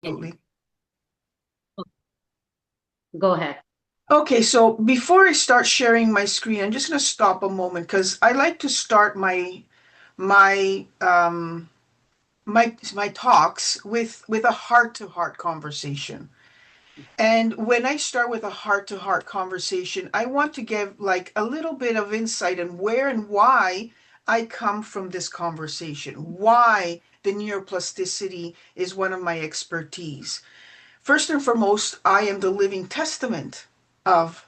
Absolutely. Go ahead. Okay, so before I start sharing my screen, I'm just going to stop a moment because I like to start my my talks with a heart-to-heart conversation. And when I start with a heart-to-heart conversation, I want to give like a little bit of insight on where and why I come from this conversation, why the neuroplasticity is one of my expertise. First and foremost, I am the living testament of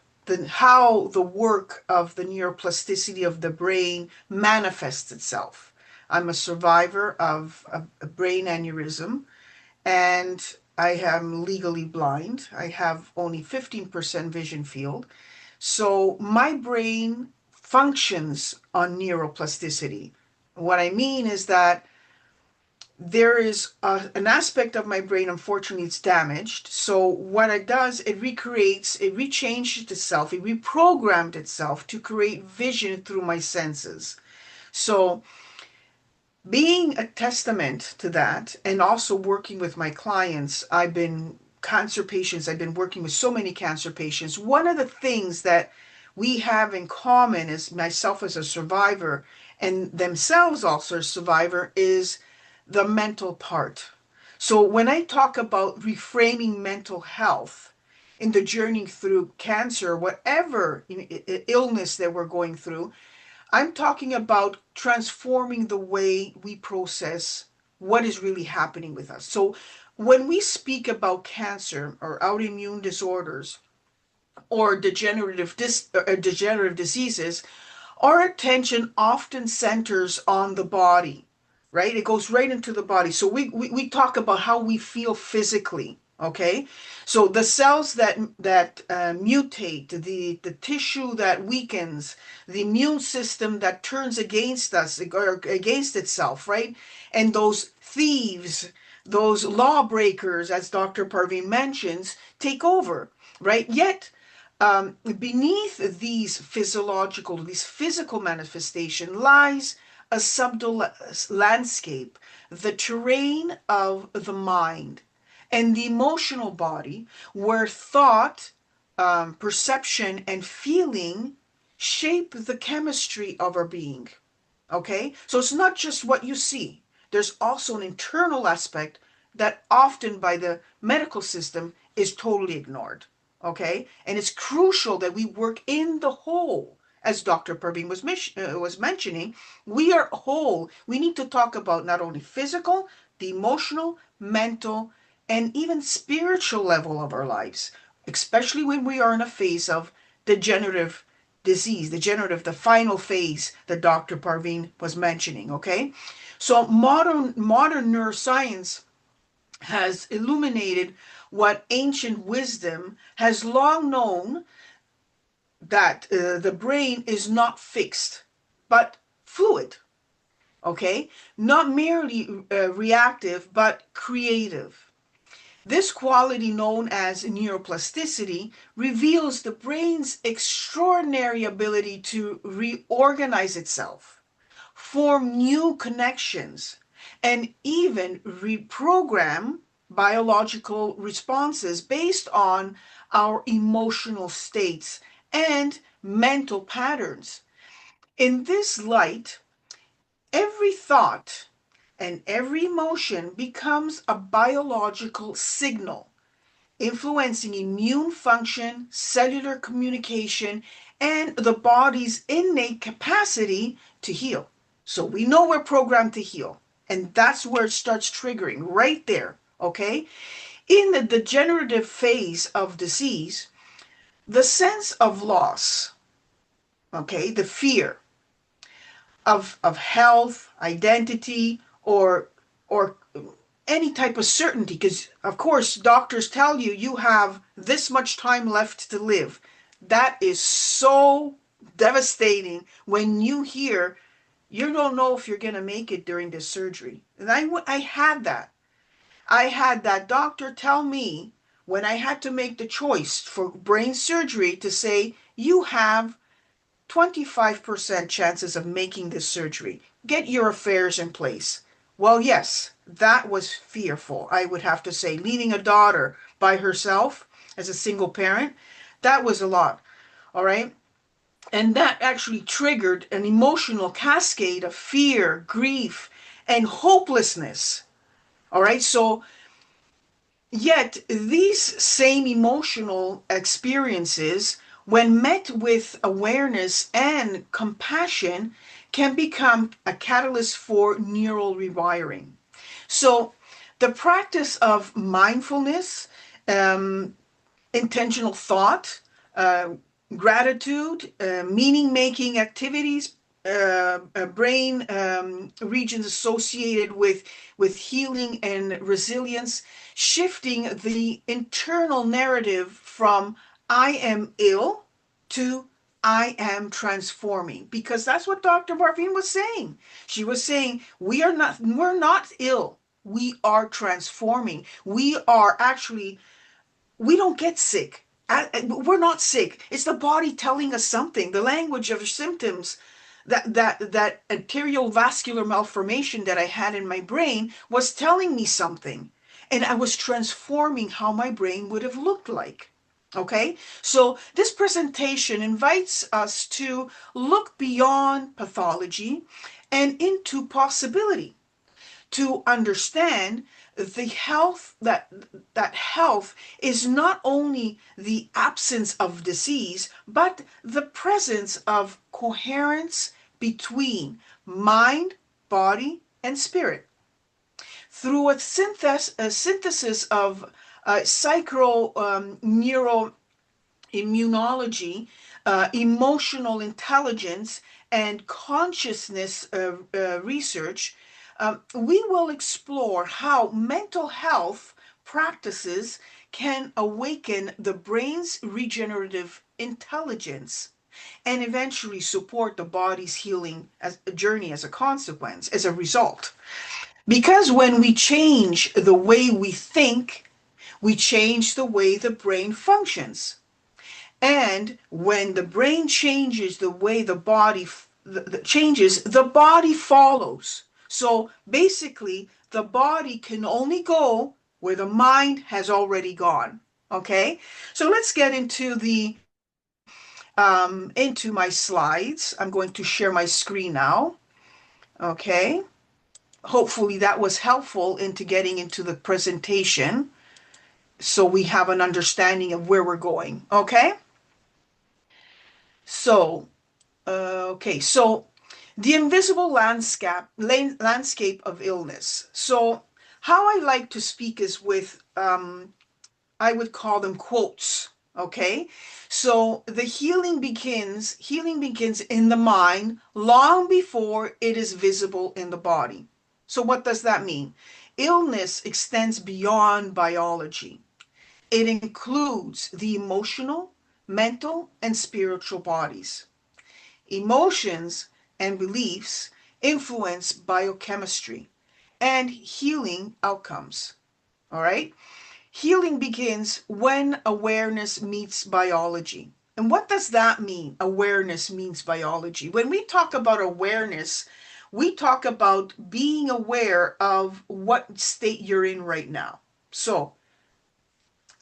how the work of the neuroplasticity of the brain manifests itself. I'm a survivor of a brain aneurysm, and I am legally blind. I have only 15% vision field. So my brain functions on neuroplasticity. What I mean is that there is an aspect of my brain, unfortunately, it's damaged. So what it does, it recreates, it rechanged itself, it reprogrammed itself to create vision through my senses. So being a testament to that, and also working with my clients, I've been cancer patients, I've been working with so many cancer patients. One of the things that we have in common is myself as a survivor and themselves also a survivor is the mental part. So when I talk about reframing mental health in the journey through cancer, whatever illness that we're going through, I'm talking about transforming the way we process what is really happening with us. So when we speak about cancer or autoimmune disorders or degenerative diseases, our attention often centers on the body, right? It goes right into the body. So we talk about how we feel physically. Okay, so the cells that mutate, the tissue that weakens, the immune system that turns against us or against itself, right? And those thieves, those lawbreakers, as Dr. Parveen mentions, take over, right? Yet beneath these physical manifestation lies a subtle landscape, the terrain of the mind and the emotional body, where thought, perception, and feeling shape the chemistry of our being. Okay? So it's not just what you see, there's also an internal aspect that often by the medical system is totally ignored. Okay? And it's crucial that we work in the whole. As Dr. Parveen was mentioning, we are whole. We need to talk about not only physical, the emotional, mental, and even spiritual level of our lives, especially when we are in a phase of degenerative disease, the final phase that Dr. Parveen was mentioning, okay? So modern neuroscience has illuminated what ancient wisdom has long known, that the brain is not fixed, but fluid, okay? Not merely reactive, but creative. This quality, known as neuroplasticity, reveals the brain's extraordinary ability to reorganize itself, form new connections, and even reprogram biological responses based on our emotional states and mental patterns. In this light, every thought and every emotion becomes a biological signal influencing immune function, cellular communication, and the body's innate capacity to heal. So we know we're programmed to heal, and that's where it starts triggering right there, okay? In the degenerative phase of disease, the sense of loss, okay, the fear of health, identity, or any type of certainty, because of course doctors tell you you have this much time left to live. That is so devastating when you hear you don't know if you're going to make it during this surgery. And I had that. I had that doctor tell me when I had to make the choice for brain surgery to say, you have 25% chances of making this surgery. Get your affairs in place. Well, yes, That was fearful, I would have to say. Leaving a daughter by herself as a single parent, that was a lot. All right. And that actually triggered an emotional cascade of fear, grief, and hopelessness. All right. So, yet these same emotional experiences, when met with awareness and compassion, can become a catalyst for neural rewiring. So, the practice of mindfulness, um, intentional thought, uh, gratitude, meaning making activities, brain regions associated with healing and resilience, shifting the internal narrative from I am ill to I am transforming, because that's what Dr. Barveen was saying. She was saying we're not ill. We are transforming. We are actually, we don't get sick. We're not sick. It's the body telling us something. The language of symptoms, that arterial vascular malformation that I had in my brain was telling me something, and I was transforming how my brain would have looked like. Okay, so this presentation invites us to look beyond pathology and into possibility, to understand the health, that health is not only the absence of disease, but the presence of coherence between mind, body, and spirit through a synthesis of psycho neuro immunology, emotional intelligence, and consciousness research. We will explore how mental health practices can awaken the brain's regenerative intelligence and eventually support the body's healing as a journey as a consequence, as a result. Because when we change the way we think, we change the way the brain functions. And when the brain changes the way the body changes, the body follows. So basically, the body can only go where the mind has already gone. Okay, so let's get into my slides. I'm going to share my screen now. Okay, hopefully that was helpful into getting into the presentation, so we have an understanding of where we're going. Okay, so so the invisible landscape of illness. So how I like to speak is with I would call them quotes. Okay, so the healing begins in the mind long before it is visible in the body. So what does that mean? Illness extends beyond biology. It includes the emotional, mental, and spiritual bodies. Emotions and beliefs influence biochemistry and healing outcomes. All right? Healing begins when awareness meets biology. And what does that mean? Awareness means biology. When we talk about awareness, we talk about being aware of what state you're in right now. So,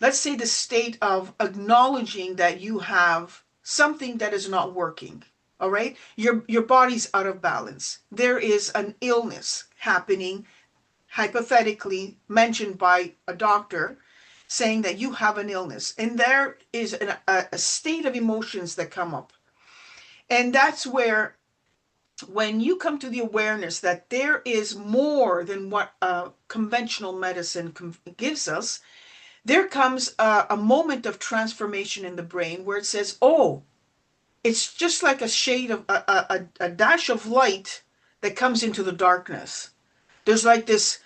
let's say the state of acknowledging that you have something that is not working. All right, your body's out of balance. There is an illness happening, hypothetically mentioned by a doctor, saying that you have an illness, and there is a state of emotions that come up. And that's where, when you come to the awareness that there is more than what conventional medicine gives us, there comes a moment of transformation in the brain where it says, oh, it's just like a shade of a dash of light that comes into the darkness. There's like this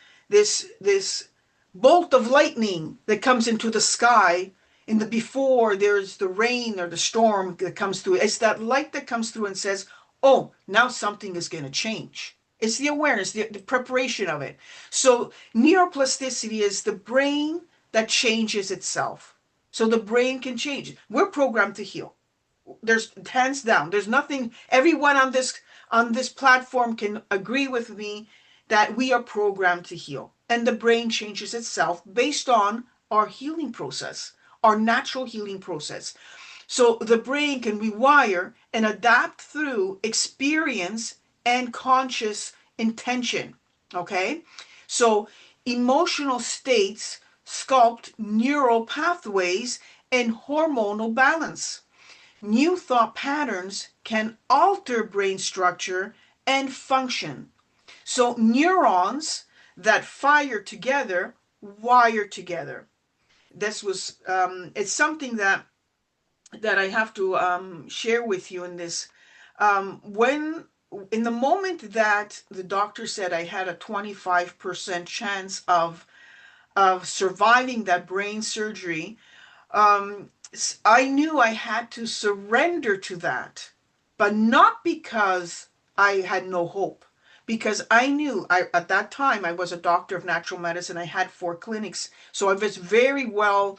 bolt of lightning that comes into the sky. In the before there's the rain or the storm that comes through. It's that light that comes through and says, oh, now something is going to change. It's the awareness, the preparation of it. So neuroplasticity is the brain that changes itself. So the brain can change. We're programmed to heal. There's hands down. There's nothing. Everyone on this platform can agree with me that we are programmed to heal. and the brain changes itself based on our healing process, our natural healing process. So the brain can rewire and adapt through experience and conscious intention. Okay? So emotional states sculpt neural pathways and hormonal balance. New thought patterns can alter brain structure and function. So neurons that fire together wire together. It's something that I have to share with you in this. When in the moment that the doctor said I had a 25% chance of surviving that brain surgery, I knew I had to surrender to that, but not because I had no hope. Because I knew at that time I was a doctor of natural medicine. I had 4 clinics, so I was very well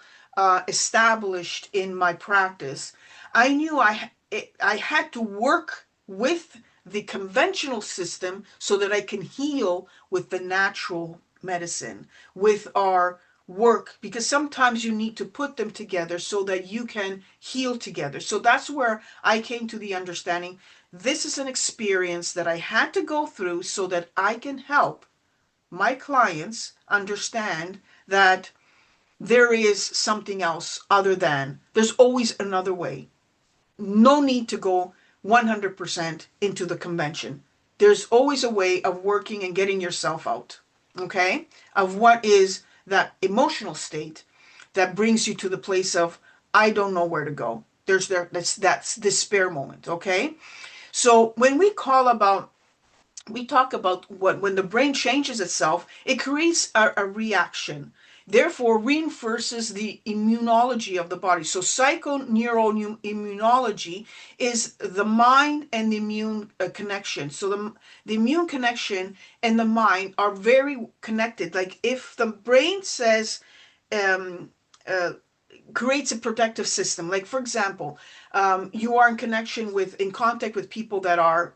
established in my practice. I knew I had to work with the conventional system so that I can heal with the natural medicine, with our work, because sometimes you need to put them together so that you can heal together. So that's where I came to the understanding this is an experience that I had to go through so that I can help my clients understand that there is something else other than, there's always another way. No need to go 100% into the convention. There's always a way of working and getting yourself out, okay, of what is that emotional state that brings you to the place of, I don't know where to go. That's despair moment, okay? So when we talk about what when the brain changes itself, it creates a reaction. Therefore, reinforces the immunology of the body. So psychoneural immunology is the mind and the immune connection. So the immune connection and the mind are very connected. Like if the brain says, um, uh, creates a protective system. Like for example, you are in connection with, in contact with people that are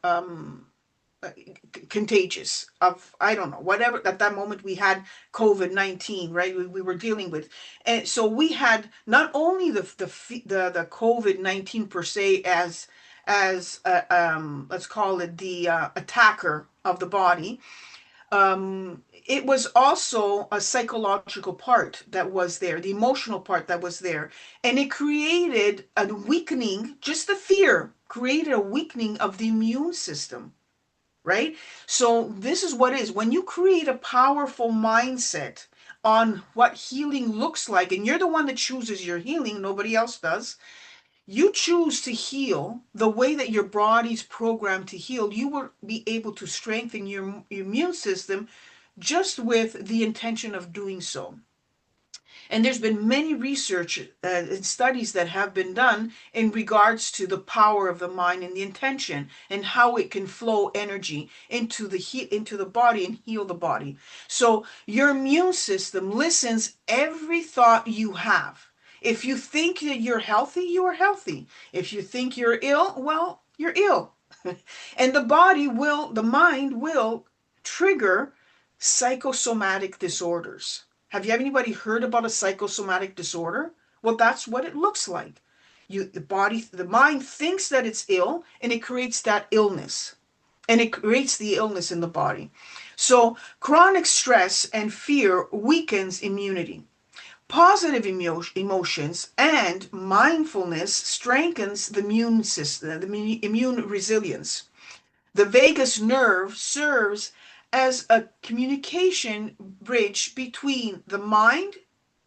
contagious of, I don't know, whatever at that moment we had COVID-19, right? We were dealing with, and so we had not only the COVID-19 per se as let's call it the attacker of the body. It was also a psychological part that was there, the emotional part that was there, and it created a weakening. Just the fear created a weakening of the immune system, right? So this is what is when you create a powerful mindset on what healing looks like, and you're the one that chooses your healing, nobody else does. You choose to heal the way that your body's programmed to heal. You will be able to strengthen your immune system just with the intention of doing so. And there's been many research and studies that have been done in regards to the power of the mind and the intention and how it can flow energy into the body and heal the body. So your immune system listens every thought you have. If you think that you're healthy, you are healthy. If you think you're ill, well, you're ill. And the mind will trigger psychosomatic disorders. Have you anybody heard about a psychosomatic disorder? Well, that's what it looks like. The mind thinks that it's ill and it creates that illness. And it creates the illness in the body. So chronic stress and fear weakens immunity. Positive emotions and mindfulness strengthens the immune system, the immune resilience. The vagus nerve serves as a communication bridge between the mind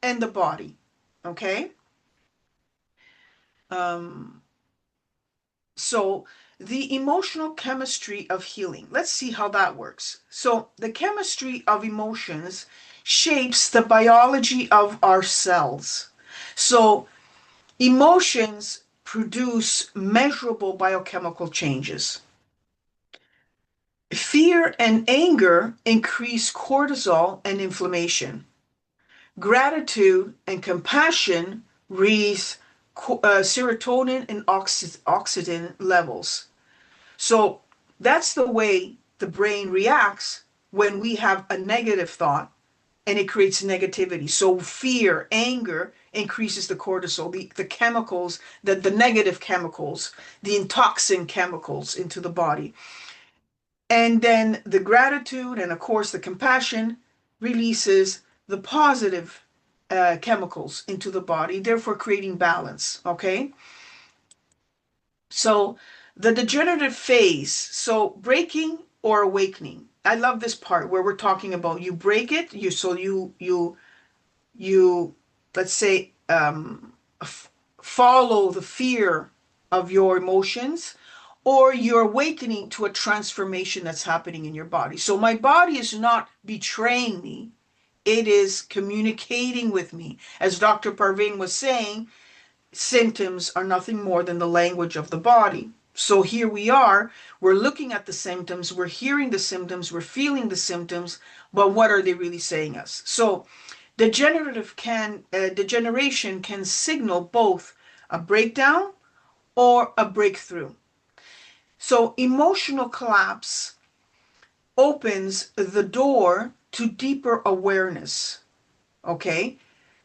and the body. Okay? Um, so the emotional chemistry of healing. Let's see how that works. So the chemistry of emotions shapes the biology of our cells. So emotions produce measurable biochemical changes. Fear and anger increase cortisol and inflammation. Gratitude and compassion raise serotonin and oxytocin levels. So that's the way the brain reacts when we have a negative thought. and it creates negativity. So fear, anger increases the cortisol, the chemicals, the negative chemicals, the intoxin chemicals into the body. And then the gratitude and, of course, the compassion releases the positive chemicals into the body, therefore creating balance. Okay. So the degenerative phase, so breaking or awakening. I love this part where we're talking about you break it, you let's say follow the fear of your emotions, or you're awakening to a transformation that's happening in your body. So my body is not betraying me, it is communicating with me. As Dr. Parveen was saying, symptoms are nothing more than the language of the body. So here we are, we're looking at the symptoms, we're hearing the symptoms, we're feeling the symptoms, but what are they really saying us? So degeneration can signal both a breakdown or a breakthrough. So emotional collapse opens the door to deeper awareness. Okay?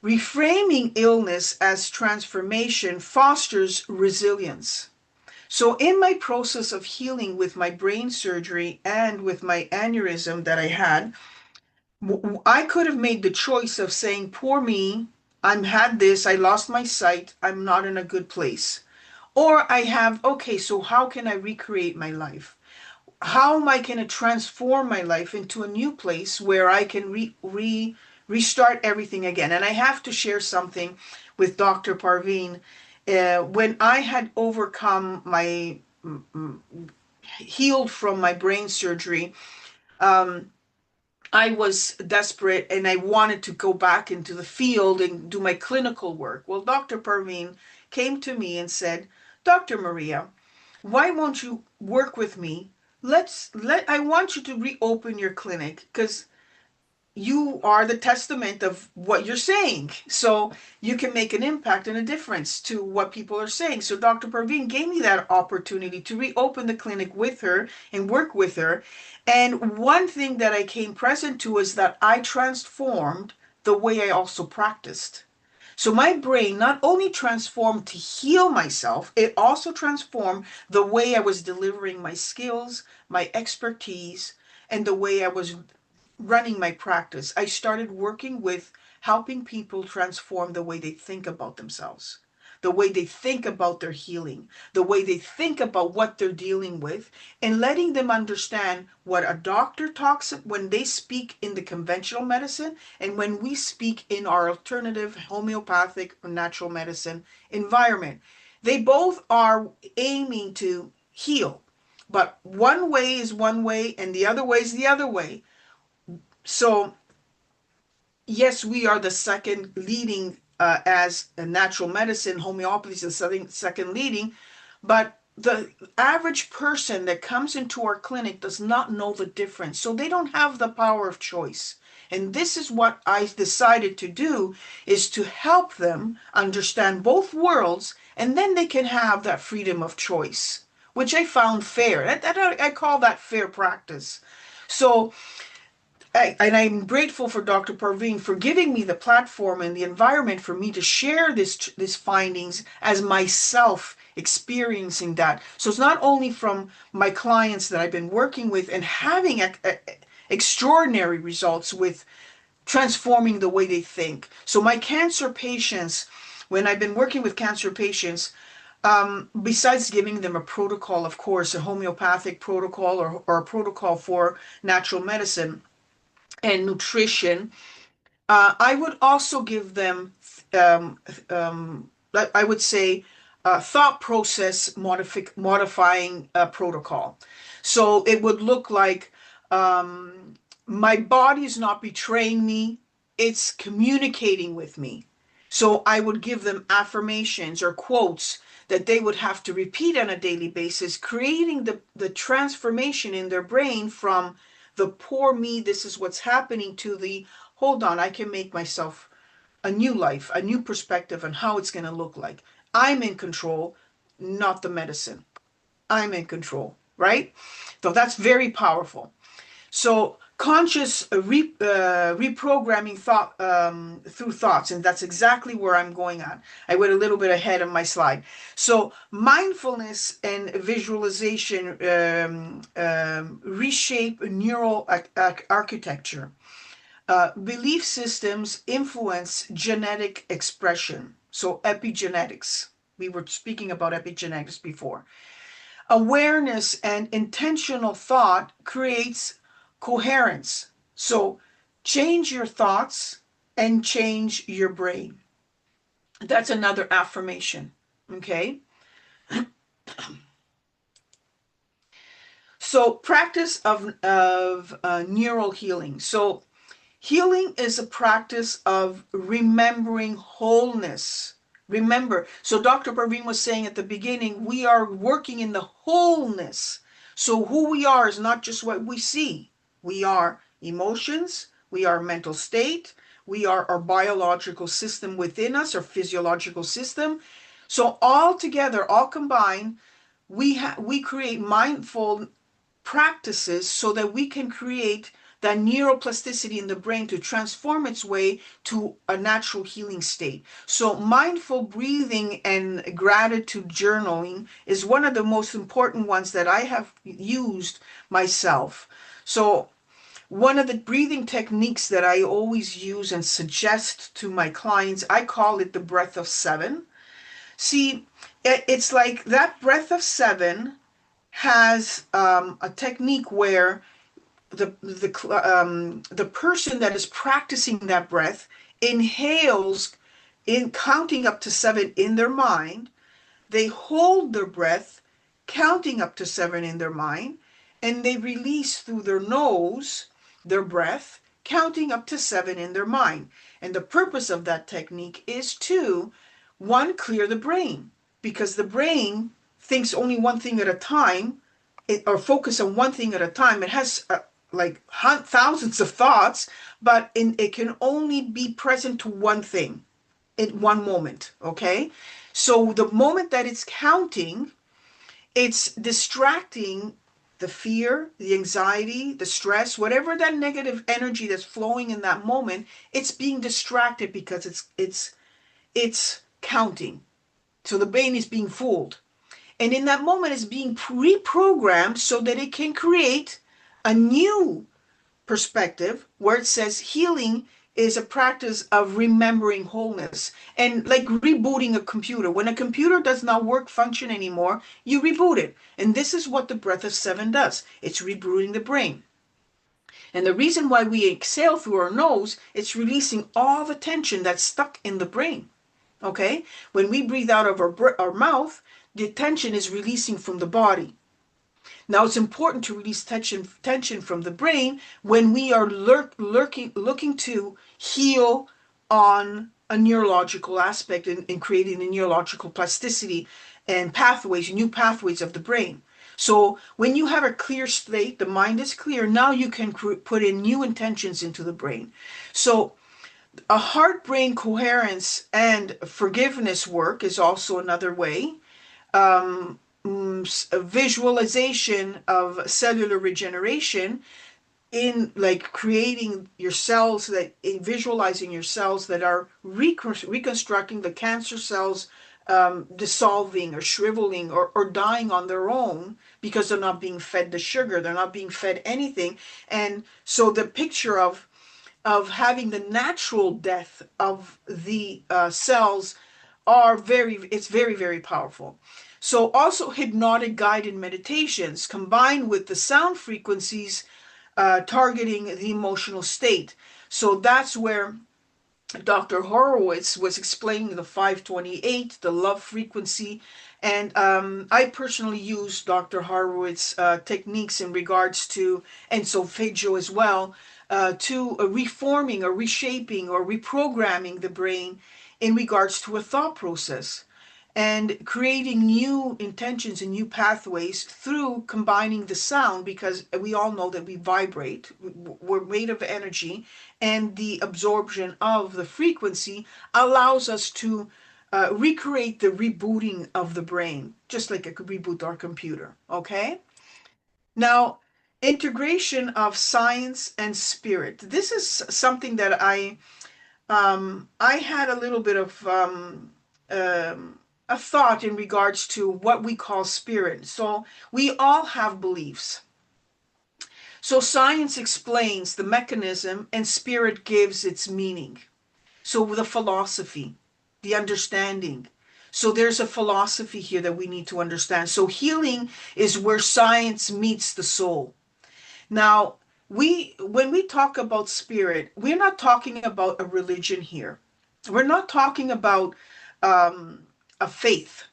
Reframing illness as transformation fosters resilience. So, in my process of healing with my brain surgery and with my aneurysm that I had, I could have made the choice of saying, poor me, I'm had this, I lost my sight, I'm not in a good place. Or I have, okay, so how can I recreate my life? How am I going to transform my life into a new place where I can restart everything again? And I have to share something with Dr. Parveen. When I had overcome my healed from my brain surgery, um, I was desperate and I wanted to go back into the field and do my clinical work. Well, Dr. Parveen came to me and said, Dr. Maria, why won't you work with me? I want you to reopen your clinic because you are the testament of what you're saying. So you can make an impact and a difference to what people are saying. So Dr. Parveen gave me that opportunity to reopen the clinic with her and work with her. And one thing that I came present to is that I transformed the way I also practiced. So my brain not only transformed to heal myself, it also transformed the way I was delivering my skills, my expertise, and the way I was running my practice. I started working with helping people transform the way they think about themselves, the way they think about their healing, the way they think about what they're dealing with, and letting them understand what a doctor talks when they speak in the conventional medicine and when we speak in our alternative homeopathic or natural medicine environment. They both are aiming to heal, but one way is one way and the other way is the other way. So, yes, we are the second leading as a natural medicine. Homeopathy is the second leading, but the average person that comes into our clinic does not know the difference. So they don't have the power of choice. And this is what I decided to do, is to help them understand both worlds, and then they can have that freedom of choice, which I found fair. I call that fair practice. So and I'm grateful for Dr. Parveen for giving me the platform and the environment for me to share this findings as myself experiencing that. So it's not only from my clients that I've been working with and having extraordinary results with transforming the way they think. So my cancer patients, when I've been working with cancer patients, besides giving them a protocol, of course, a homeopathic protocol or a protocol for natural medicine and nutrition, I would also give them, um, I would say, thought process modifying protocol. So it would look like my body is not betraying me, it's communicating with me. So I would give them affirmations or quotes that they would have to repeat on a daily basis, creating the transformation in their brain from the poor me, this is what's happening, to the hold on, I can make myself a new life, a new perspective on how it's going to look like. I'm in control, not the medicine. I'm in control, right? So that's very powerful. So conscious reprogramming thought through thoughts, and that's exactly where I'm going on. I went a little bit ahead of my slide. So mindfulness and visualization reshape neural architecture. Belief systems influence genetic expression. So epigenetics. We were speaking about epigenetics before. Awareness and intentional thought creates coherence. So change your thoughts and change your brain. That's another affirmation. Okay. So practice of neural healing. So healing is a practice of remembering wholeness. Remember, so Dr. Parveen was saying at the beginning, we are working in the wholeness. So who we are is not just what we see. We are emotions, we are mental state, we are our biological system within us, our physiological system. So all together, all combined, we create mindful practices so that we can create that neuroplasticity in the brain to transform its way to a natural healing state. So mindful breathing and gratitude journaling is one of the most important ones that I have used myself. So one of the breathing techniques that I always use and suggest to my clients, I call it the breath of seven. See, it's like that breath of seven has a technique where the person that is practicing that breath inhales in counting up to seven in their mind. They hold their breath, counting up to seven in their mind, and they release through their nose their breath, counting up to seven in their mind. And the purpose of that technique is to, one, clear the brain, because the brain thinks only one thing at a time, or focus on one thing at a time. It has like thousands of thoughts, but it can only be present to one thing in one moment, okay? So the moment that it's counting, it's distracting the fear, the anxiety, the stress, whatever that negative energy that's flowing in that moment, it's being distracted because it's counting. So the brain is being fooled. And in that moment, it's being reprogrammed so that it can create a new perspective where it says healing is a practice of remembering wholeness and like rebooting a computer. When a computer does not work, function anymore, you reboot it. And this is what the breath of seven does. It's rebooting the brain. And the reason why we exhale through our nose, it's releasing all the tension that's stuck in the brain. Okay? When we breathe out of our mouth, the tension is releasing from the body. Now it's important to release tension from the brain when we are looking to heal on a neurological aspect and creating a neurological plasticity and pathways, new pathways of the brain. So when you have a clear slate, the mind is clear, now you can put in new intentions into the brain. So a heart-brain coherence and forgiveness work is also another way. Visualization of cellular regeneration in like creating your cells that in visualizing your cells that are reconstructing the cancer cells dissolving or shriveling or dying on their own because they're not being fed the sugar, they're not being fed anything. And so the picture of having the natural death of the cells it's very, very powerful. So also hypnotic guided meditations combined with the sound frequencies targeting the emotional state. So that's where Dr. Horowitz was explaining the 528, the love frequency. And I personally use Dr. Horowitz techniques in regards to, and solfeggio as well, to reforming or reshaping or reprogramming the brain in regards to a thought process and creating new intentions and new pathways through combining the sound, because we all know that we vibrate, we're made of energy, and the absorption of the frequency allows us to recreate the rebooting of the brain, just like it could reboot our computer, okay? Now, Integration of science and spirit. This is something that I had a little bit of a thought in regards to what we call spirit. So we all have beliefs. So science explains the mechanism and spirit gives its meaning. So the philosophy, the understanding. So there's a philosophy here that we need to understand. So healing is where science meets the soul. Now, when we talk about spirit, we're not talking about a religion here. We're not talking about a faith.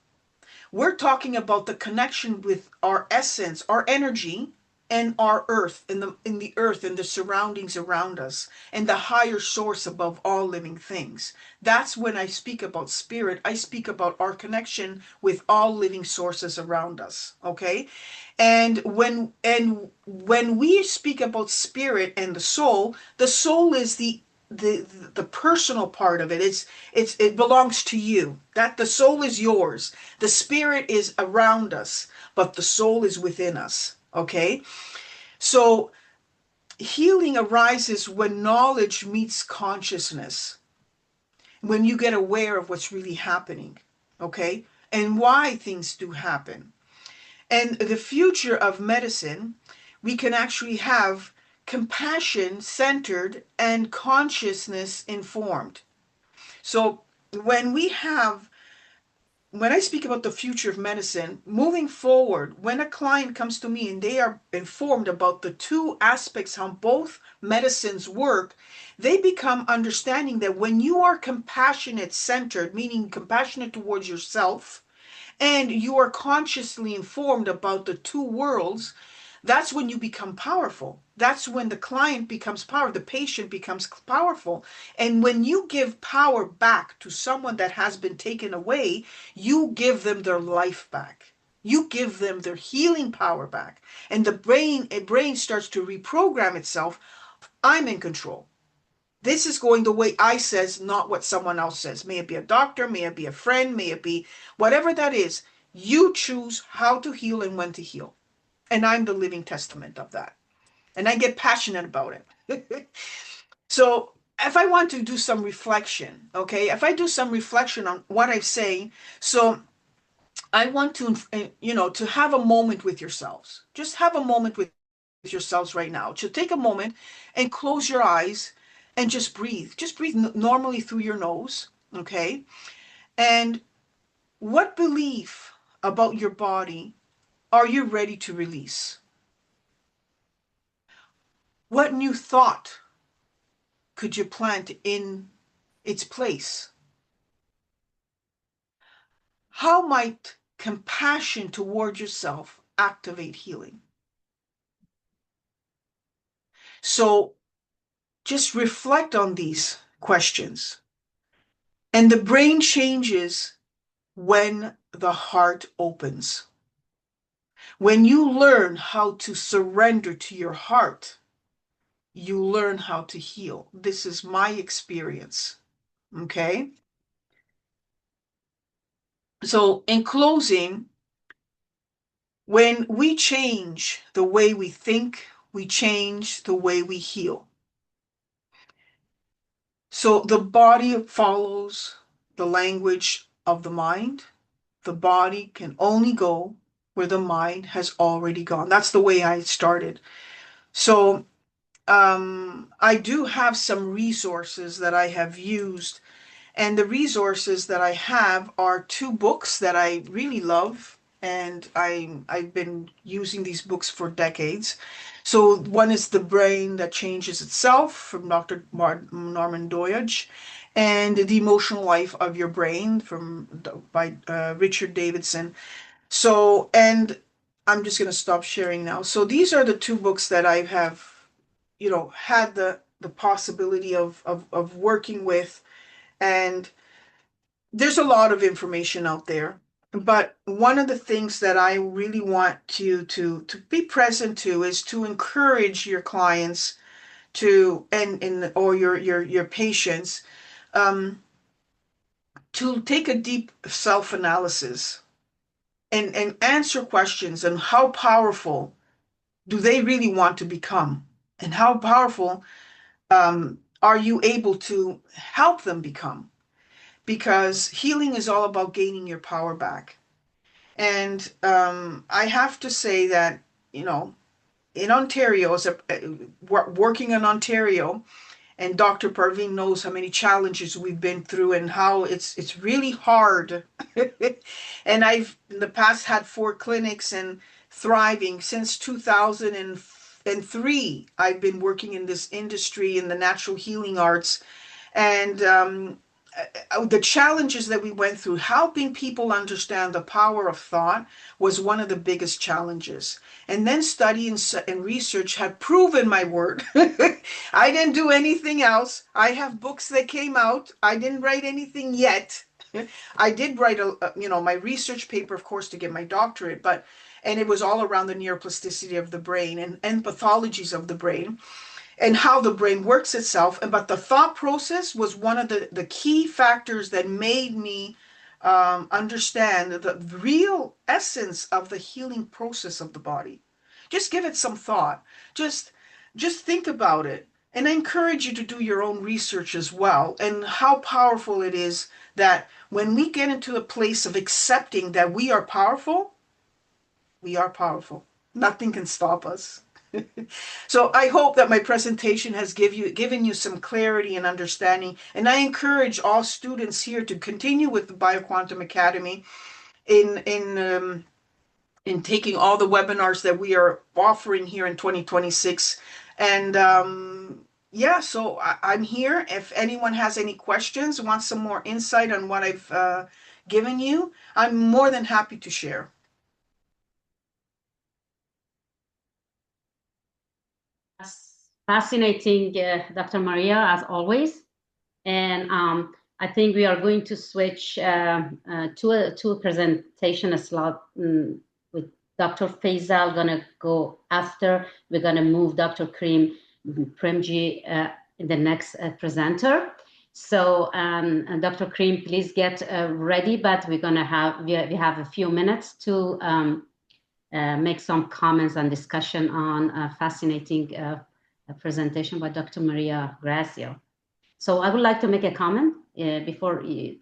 We're talking about the connection with our essence, our energy, and our earth, in the earth and the surroundings around us, and the higher source above all living things. That's when I speak about spirit. I speak about our connection with all living sources around us. Okay? And when we speak about spirit and the soul is the personal part of it. It belongs to you. That the soul is yours. The spirit is around us, but the soul is within us. Okay? So healing arises when knowledge meets consciousness, when you get aware of what's really happening, okay? And why things do happen. And the future of medicine, we can actually have compassion centered and consciousness informed. So when we have when I speak about the future of medicine, moving forward, when a client comes to me and they are informed about the two aspects how both medicines work, they become understanding that when you are compassionate centered, meaning compassionate towards yourself, and you are consciously informed about the two worlds, that's when you become powerful. That's when the client becomes powerful, the patient becomes powerful. And when you give power back to someone that has been taken away, you give them their life back. You give them their healing power back. And a brain starts to reprogram itself. I'm in control. This is going the way I says, not what someone else says. May it be a doctor, may it be a friend, may it be whatever that is. You choose how to heal and when to heal. And I'm the living testament of that. And I get passionate about it. So if I want to do some reflection, okay, if I do some reflection on what I'm saying, so I want to, to have a moment with yourselves. Just have a moment with yourselves right now. To take a moment and close your eyes and just breathe. Just breathe normally through your nose, okay? And what belief about your body are you ready to release? What new thought could you plant in its place? How might compassion toward yourself activate healing? So just reflect on these questions. And the brain changes when the heart opens. When you learn how to surrender to your heart, you learn how to heal. This is my experience. Okay? So, in closing, when we change the way we think, we change the way we heal. So, the body follows the language of the mind. The body can only go where the mind has already gone. That's the way I started. So, I do have some resources that I have used, and the resources that I have are two books that I really love, and I've been using these books for decades. So one is The Brain That Changes Itself from Dr. Norman Doidge, and The Emotional Life of Your Brain by Richard Davidson. So, and I'm just going to stop sharing now. So these are the two books that I have, had the possibility of working with. And there's a lot of information out there. But one of the things that I really want you to be present to is to encourage your clients to and or your patients um, to take a deep self-analysis and answer questions on how powerful do they really want to become? And how powerful are you able to help them become? Because healing is all about gaining your power back. And I have to say that, you know, in Ontario, as a, working in Ontario, and Dr. Parveen knows how many challenges we've been through and how it's really hard. And I've in the past had 4 clinics and thriving since 2003. I've been working in this industry in the natural healing arts, and the challenges that we went through, helping people understand the power of thought was one of the biggest challenges. And then study and research have proven my word. I didn't do anything else. I have books that came out. I didn't write anything yet. I did write my research paper, of course, to get my doctorate, and it was all around the neuroplasticity of the brain and pathologies of the brain and how the brain works itself. But the thought process was one of the key factors that made me understand the real essence of the healing process of the body. Just give it some thought. Just think about it. And I encourage you to do your own research as well, and how powerful it is that when we get into a place of accepting that we are powerful, we are powerful. Nothing can stop us. So I hope that my presentation has given you some clarity and understanding. And I encourage all students here to continue with the BioQuantum Academy in taking all the webinars that we are offering here in 2026. And yeah, so I'm here. If anyone has any questions, wants some more insight on what I've given you, I'm more than happy to share. Fascinating, Dr. Maria, as always. And I think we are going to switch to a presentation slot with Dr. Faisal. Going to go after. We're going to move Dr. Premji in the next presenter. So Dr. Cream, please get ready. But we're going to have we have a few minutes to make some comments and discussion on a fascinating presentation by Dr. Maria Gracio. So I would like to make a comment before you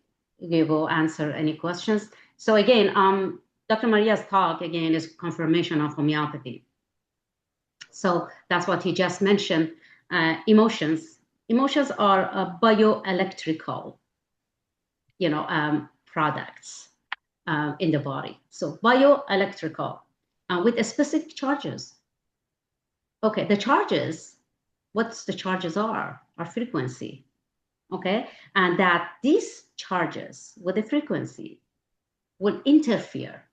go answer any questions. So again, Dr. Maria's talk again is confirmation of homeopathy. So that's what he just mentioned. Emotions are bioelectrical, products in the body. So bioelectrical with specific charges. Okay, the charges, what's the charges are frequency. Okay, and that these charges with the frequency will interfere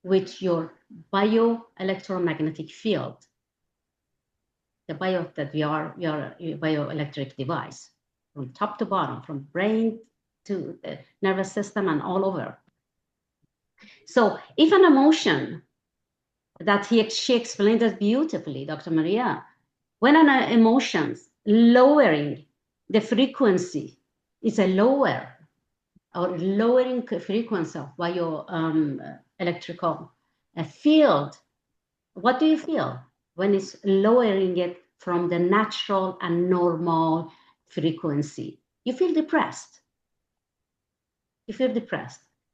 with your bioelectromagnetic field, your bioelectric device, from top to bottom, from brain to the nervous system and all over. So if an emotion that she explained it beautifully, Dr. Maria, when an emotion's lowering the frequency, it's a lowering frequency of bioelectrical field. What do you feel when it's lowering it from the natural and normal frequency? You feel depressed.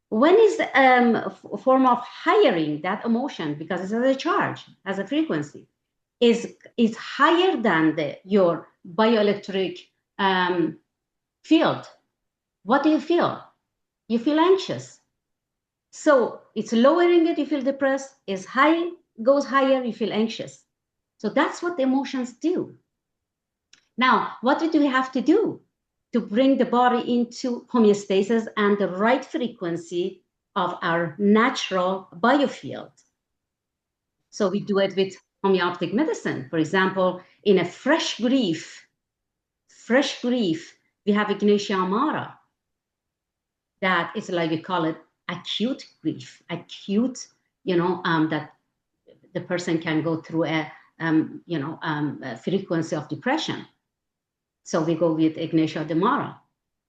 When is a form of hiring that emotion, because it's a charge, as a frequency, is higher than your bioelectric field. What do you feel? You feel anxious. So it's lowering it, you feel depressed. Is high, goes higher, you feel anxious. So that's what the emotions do. Now, what do we have to do to bring the body into homeostasis and the right frequency of our natural biofield? So we do it with homeopathic medicine. For example, in a fresh grief, we have Ignatia Amara. That is like we call it acute grief, that the person can go through a frequency of depression. So we go with Ignatia Amara.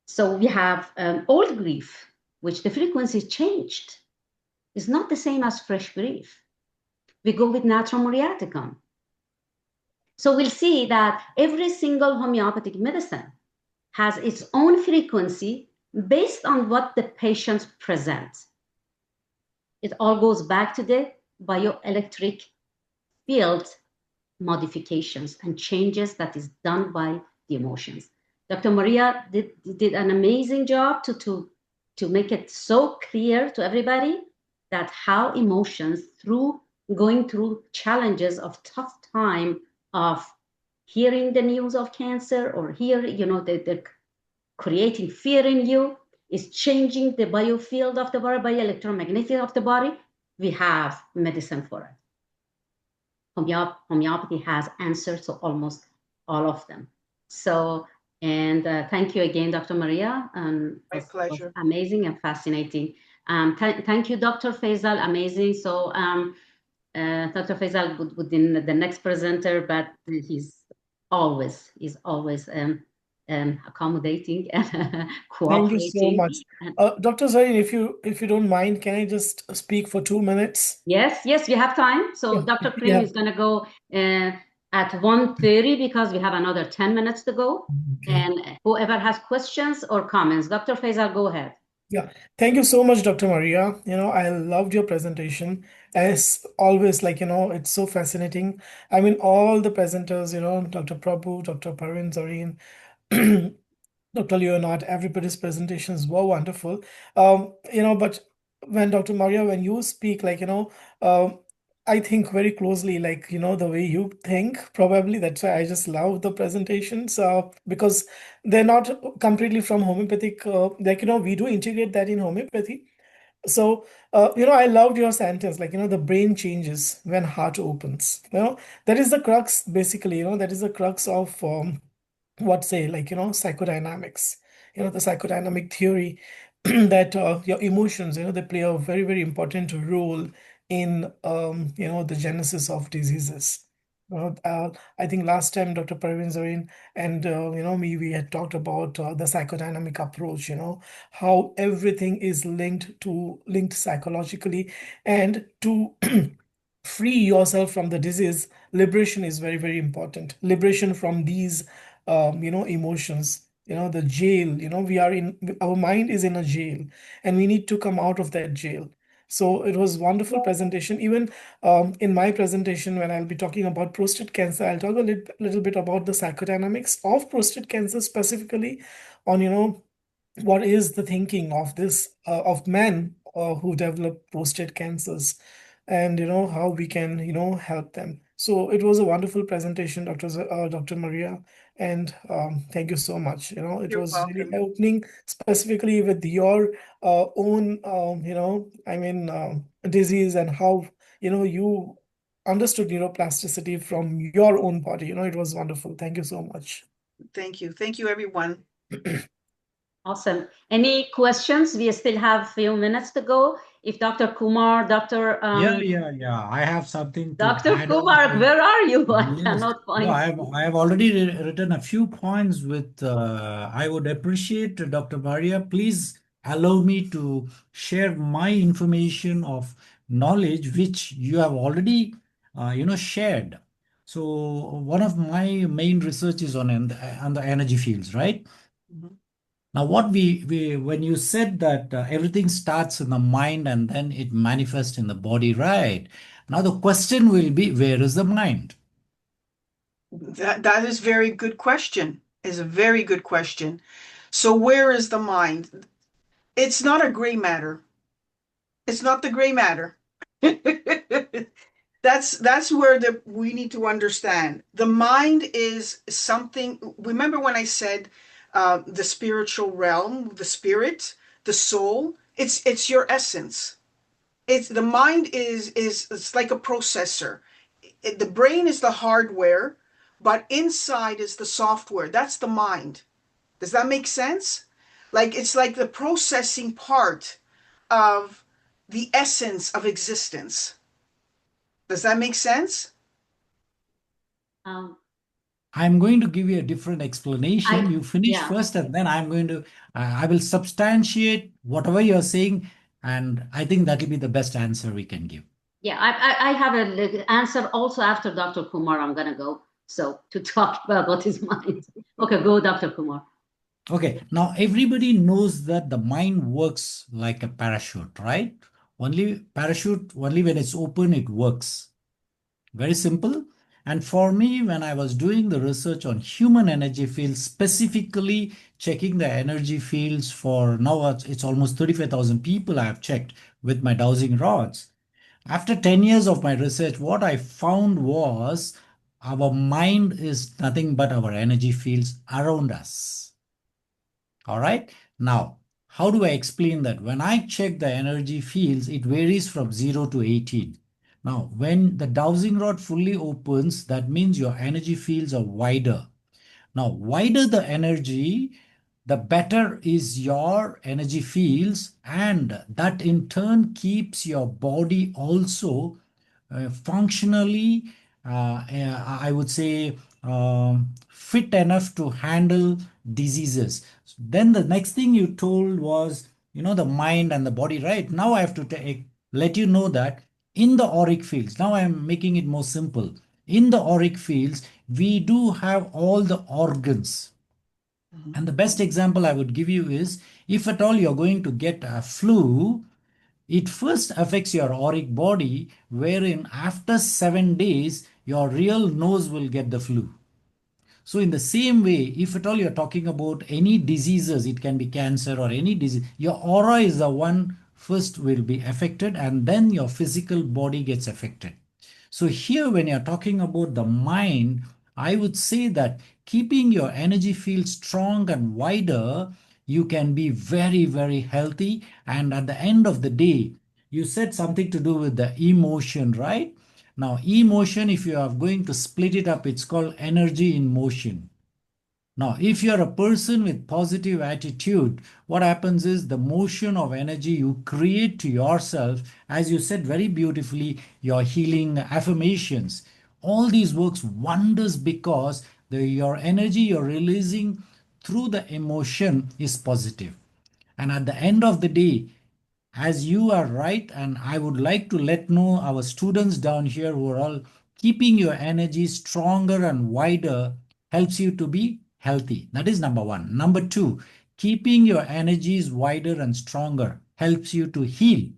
So we have old grief, which the frequency changed. It's not the same as fresh grief. We go with Natrum muriaticum. So we'll see that every single homeopathic medicine has its own frequency based on what the patients present. It all goes back to the bioelectric field modifications and changes that is done by the emotions. Dr. Maria did an amazing job to make it so clear to everybody that how emotions, through going through challenges of tough time of hearing the news of cancer or they're creating fear in you, is changing the biofield of the body, bioelectromagnetic of the body. We have medicine for it. Homeopathy has answers to almost all of them. So, and thank you again, Dr. Maria. My Was pleasure. amazing and fascinating. Thank you, Dr. Faisal. Amazing. So, Dr. Faisal would be the next presenter, but he's always accommodating and Thank you so cooperating. much. Dr. Zarin, if you don't mind, can I just speak for 2 minutes? Yes, we have time. So Dr. Krim Yeah. is going to go at 1:30 because we have another 10 minutes to go. Okay. And whoever has questions or comments, Dr. Faisal, go ahead. Yeah, thank you so much, Dr. Maria. I loved your presentation. As always, it's so fascinating. I mean, all the presenters, Dr. Prabhu, Dr. Parvin Zareen, Dr. Leonard, everybody's presentations were wonderful. But when Dr. Maria, when you speak, I think very closely, the way you think, probably that's why I just love the presentations, because they're not completely from homeopathic, we do integrate that in homeopathy. So, I loved your sentence, the brain changes when heart opens. That is the crux, basically, that is the crux of what say psychodynamics, the psychodynamic theory that your emotions, they play a very, very important role in the genesis of diseases. I think last time Dr. Parveen Zareen and me, we had talked about the psychodynamic approach, how everything is linked psychologically, and to free yourself from the disease, liberation is very, very important. Liberation from these emotions, the jail, we are in, our mind is in a jail, and we need to come out of that jail. So it was wonderful presentation. Even in my presentation, when I'll be talking about prostate cancer, I'll talk a little bit about the psychodynamics of prostate cancer, specifically on, what is the thinking of this of men who develop prostate cancers, and how we can help them. So it was a wonderful presentation, Dr. Maria, and thank you so much. It You're was really welcome. eye-opening, specifically with your own disease, and how you understood neuroplasticity from your own body. It was wonderful. Thank you so much. Thank you. Thank you, everyone. Awesome. Any questions? We still have a few minutes to go. If Dr. Kumar, Yeah. I have something to Dr. add on Kumar, to. where are you? I Yes. cannot No, find you. I have already written a few points with. I would appreciate Dr. Maria. Please allow me to share my information of knowledge which you have already, shared. So one of my main research is on the energy fields, right? Mhm. Now, what we when you said that everything starts in the mind and then it manifests in the body, right? Now the question will be, where is the mind? That is very good question. Is a very good question. So where is the mind? It's not a gray matter. It's not the gray matter. That's where we need to understand. The mind is something. Remember when I said the spiritual realm, the spirit, the soul? It's your essence. It's the mind is it's like a processor. The brain is the hardware, but inside is the software. That's the mind. Does that make sense? Like it's like the processing part of the essence of existence. Does that make sense? Um, I'm going to give you a different explanation. You finish yeah. first, and then I will substantiate whatever you're saying, and I think that will be the best answer we can give. Yeah, I have an answer also after Dr. Kumar. I'm going to go. so to talk about his mind. Okay, go, Dr. Kumar. Okay, now everybody knows that the mind works like a parachute, right? Only when it's open, it works. Very simple. And for me, when I was doing the research on human energy fields, specifically checking the energy fields for now, it's almost 35,000 people I have checked with my dowsing rods. After 10 years of my research, what I found was our mind is nothing but our energy fields around us. All right. Now, how do I explain that? When I check the energy fields, it varies from 0 to 18. Now, when the dowsing rod fully opens, that means your energy fields are wider. Now, wider the energy, the better is your energy fields, and that in turn keeps your body also functionally, I would say, fit enough to handle diseases. Then the next thing you told was, the mind and the body, right? Now I have to let you know that in the auric fields, now I am making it more simple. In the auric fields, we do have all the organs. And the best example I would give you is if at all you're going to get a flu, it first affects your auric body, wherein after 7 days, your real nose will get the flu. So, in the same way, if at all you're talking about any diseases, it can be cancer or any disease, your aura is the one first will be affected, and then your physical body gets affected. So, here, when you're talking about the mind, I would say that keeping your energy field strong and wider, you can be very, very healthy. And at the end of the day, you said something to do with the emotion, right? Now, emotion, if you are going to split it up, it's called energy in motion. Now, if you're a person with positive attitude, what happens is the motion of energy you create to yourself, as you said very beautifully, your healing affirmations. All these works wonders because your energy you're releasing through the emotion is positive. And at the end of the day, as you are right, and I would like to let know our students down here who are all keeping your energy stronger and wider helps you to be healthy. That is number one. Number two, keeping your energies wider and stronger helps you to heal.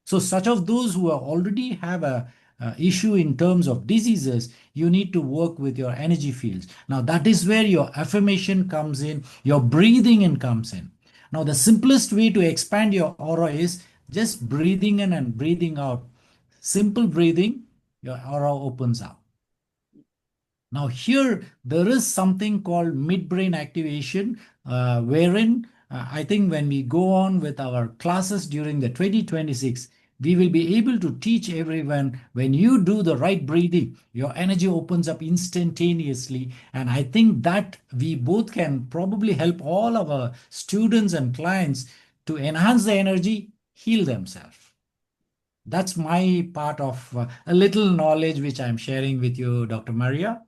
So, such of those who already have a issue in terms of diseases, you need to work with your energy fields. Now, that is where your affirmation comes in, your breathing in comes in. Now, the simplest way to expand your aura is just breathing in and breathing out. Simple breathing, your aura opens up. Now, here there is something called midbrain activation, wherein I think when we go on with our classes during the 2026, we will be able to teach everyone when you do the right breathing, your energy opens up instantaneously. And I think that we both can probably help all of our students and clients to enhance the energy, heal themselves. That's my part of a little knowledge which I'm sharing with you, Dr. Maria.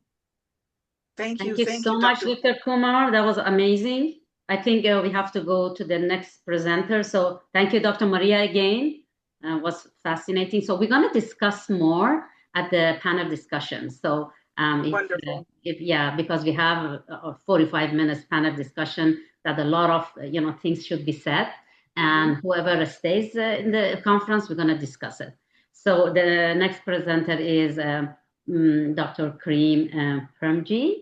Thank you. Thank you Thank so you, much, Dr. Dr. Kumar. That was amazing. I think we have to go to the next presenter. So thank you, Dr. Maria, again. Was fascinating. So we're going to discuss more at the panel discussion. So Wonderful. because we have a 45 minutes panel discussion that a lot of things should be said, and whoever stays in the conference, we're going to discuss it. So the next presenter is Dr. Kareem Premji.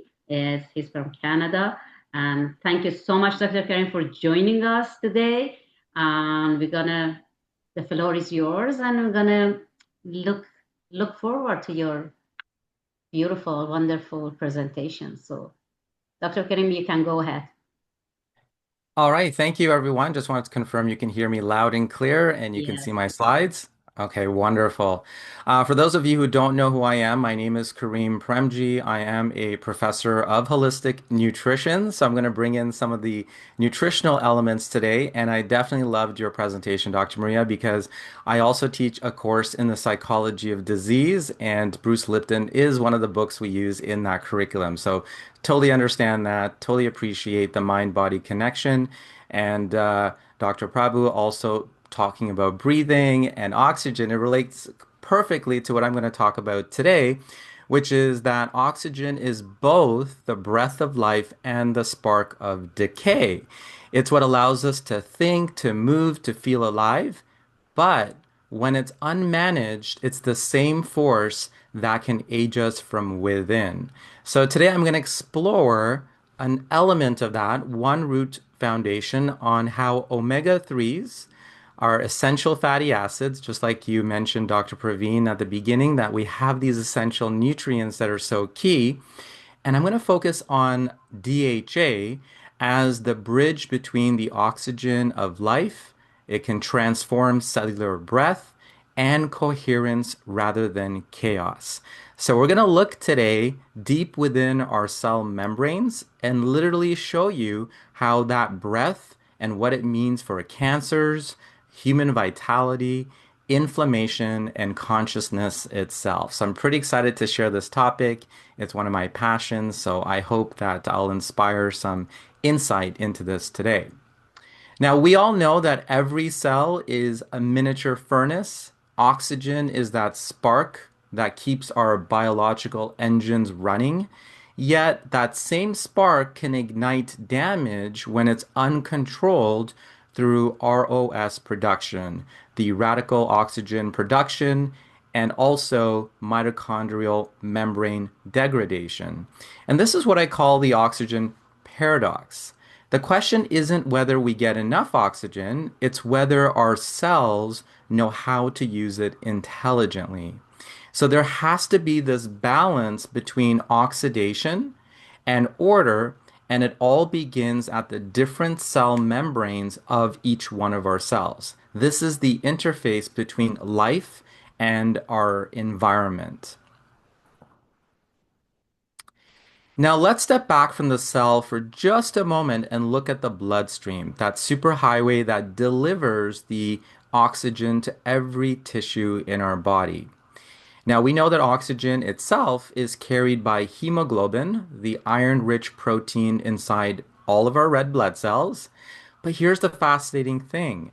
He's from Canada. And thank you so much, Dr. Kareem, for joining us today. And the floor is yours, and we're gonna look forward to your beautiful, wonderful presentation. So, Dr. Kareem, you can go ahead. All right, thank you everyone. Just wanted to confirm you can hear me loud and clear and you can Yes. see my slides. Okay, wonderful. For those of you who don't know who I am, my name is Kareem Premji. I am a professor of holistic nutrition. So I'm going to bring in some of the nutritional elements today. And I definitely loved your presentation, Dr. Maria, because I also teach a course in the psychology of disease, and Bruce Lipton is one of the books we use in that curriculum. So totally understand that, totally appreciate the mind-body connection. And Dr. Prabhu also talking about breathing and oxygen. It relates perfectly to what I'm going to talk about today, which is that oxygen is both the breath of life and the spark of decay. It's what allows us to think, to move, to feel alive. But when it's unmanaged, it's the same force that can age us from within. So today I'm going to explore an element of that, one root foundation on how omega-3s are essential fatty acids, just like you mentioned, Dr. Praveen, at the beginning, that we have these essential nutrients that are so key. And I'm going to focus on DHA as the bridge between the oxygen of life. It can transform cellular breath and coherence rather than chaos. So we're going to look today deep within our cell membranes and literally show you how that breath and what it means for cancers, human vitality, inflammation, and consciousness itself. So I'm pretty excited to share this topic. It's one of my passions, so I hope that I'll inspire some insight into this today. Now, we all know that every cell is a miniature furnace. Oxygen is that spark that keeps our biological engines running. Yet, that same spark can ignite damage when it's uncontrolled through ROS production, the radical oxygen production, and also mitochondrial membrane degradation. And this is what I call the oxygen paradox. The question isn't whether we get enough oxygen, it's whether our cells know how to use it intelligently. So there has to be this balance between oxidation and order, and it all begins at the different cell membranes of each one of our cells. This is the interface between life and our environment. Now let's step back from the cell for just a moment and look at the bloodstream, that superhighway that delivers the oxygen to every tissue in our body. Now we know that oxygen itself is carried by hemoglobin, the iron-rich protein inside all of our red blood cells. But here's the fascinating thing.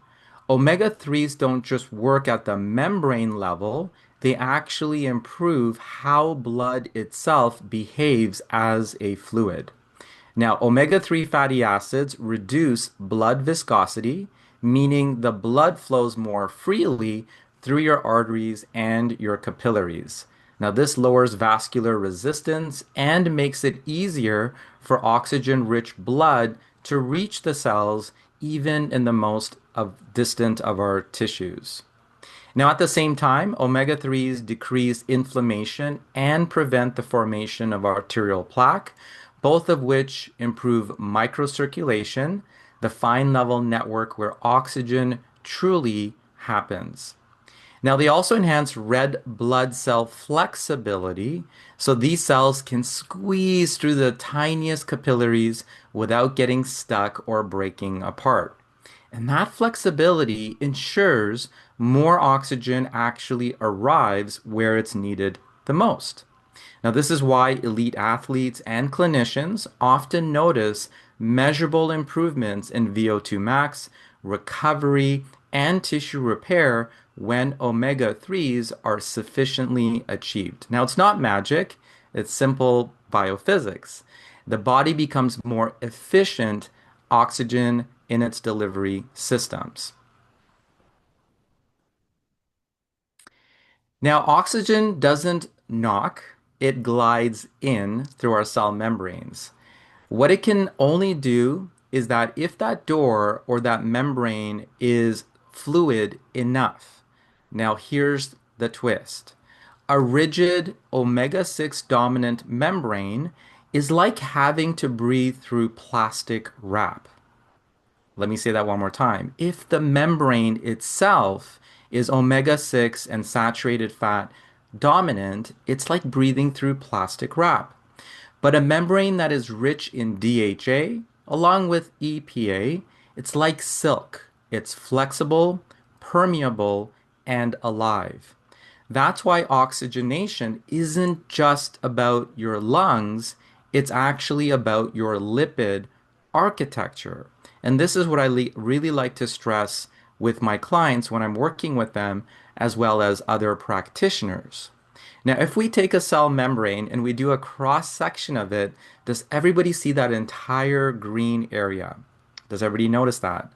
Omega-3s don't just work at the membrane level, they actually improve how blood itself behaves as a fluid. Now, omega-3 fatty acids reduce blood viscosity, meaning the blood flows more freely through your arteries and your capillaries. Now, this lowers vascular resistance and makes it easier for oxygen-rich blood to reach the cells even in the most distant of our tissues. Now, at the same time, omega-3s decrease inflammation and prevent the formation of arterial plaque, both of which improve microcirculation, the fine level network where oxygen truly happens. Now, they also enhance red blood cell flexibility, so these cells can squeeze through the tiniest capillaries without getting stuck or breaking apart. And that flexibility ensures more oxygen actually arrives where it's needed the most. Now, this is why elite athletes and clinicians often notice measurable improvements in VO2 max, recovery, and tissue repair when omega-3s are sufficiently achieved. Now, it's not magic, it's simple biophysics. The body becomes more efficient oxygen in its delivery systems. Now, oxygen doesn't knock, it glides in through our cell membranes. What it can only do is that if that door or that membrane is fluid enough. Now, here's the twist. A rigid omega-6 dominant membrane is like having to breathe through plastic wrap. Let me say that one more time. If the membrane itself is omega-6 and saturated fat dominant, it's like breathing through plastic wrap. But a membrane that is rich in DHA, along with EPA, it's like silk. It's flexible, permeable, and alive. That's why oxygenation isn't just about your lungs, it's actually about your lipid architecture. And this is what I really like to stress with my clients when I'm working with them, as well as other practitioners. Now, if we take a cell membrane and we do a cross section of it, does everybody see that entire green area? Does everybody notice that?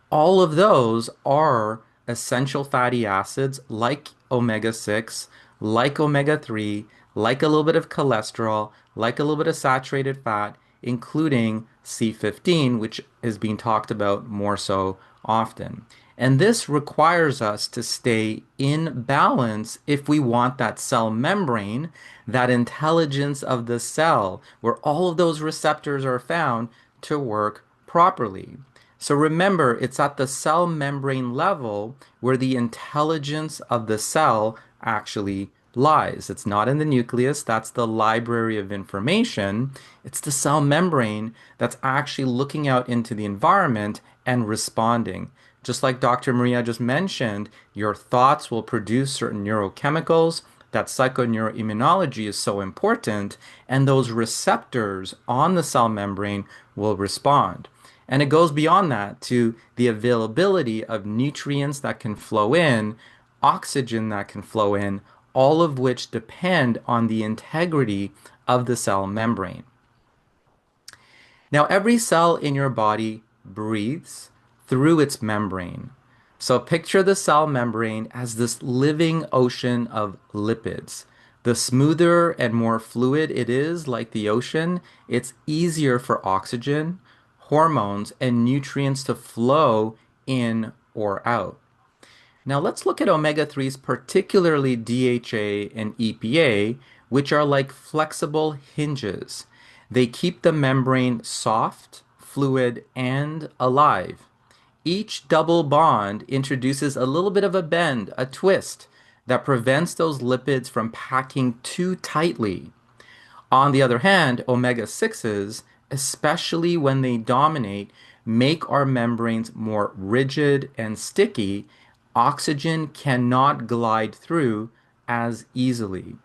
All of those are essential fatty acids like omega 6, like omega 3, like a little bit of cholesterol, like a little bit of saturated fat, including C15, which is being talked about more so often. And this requires us to stay in balance if we want that cell membrane, that intelligence of the cell, where all of those receptors are found, to work properly. So remember, it's at the cell membrane level where the intelligence of the cell actually lies. It's not in the nucleus, that's the library of information. It's the cell membrane that's actually looking out into the environment and responding. Just like Dr. Maria just mentioned, your thoughts will produce certain neurochemicals. That psychoneuroimmunology is so important, and those receptors on the cell membrane will respond. And it goes beyond that to the availability of nutrients that can flow in, oxygen that can flow in, all of which depend on the integrity of the cell membrane. Now, every cell in your body breathes through its membrane. So picture the cell membrane as this living ocean of lipids. The smoother and more fluid it is, like the ocean, it's easier for oxygen, hormones, and nutrients to flow in or out. Now let's look at omega-3s, particularly DHA and EPA, which are like flexible hinges. They keep the membrane soft, fluid, and alive. Each double bond introduces a little bit of a bend, a twist, that prevents those lipids from packing too tightly. On the other hand, omega-6s, especially when they dominate, make our membranes more rigid and sticky. Oxygen cannot glide through as easily.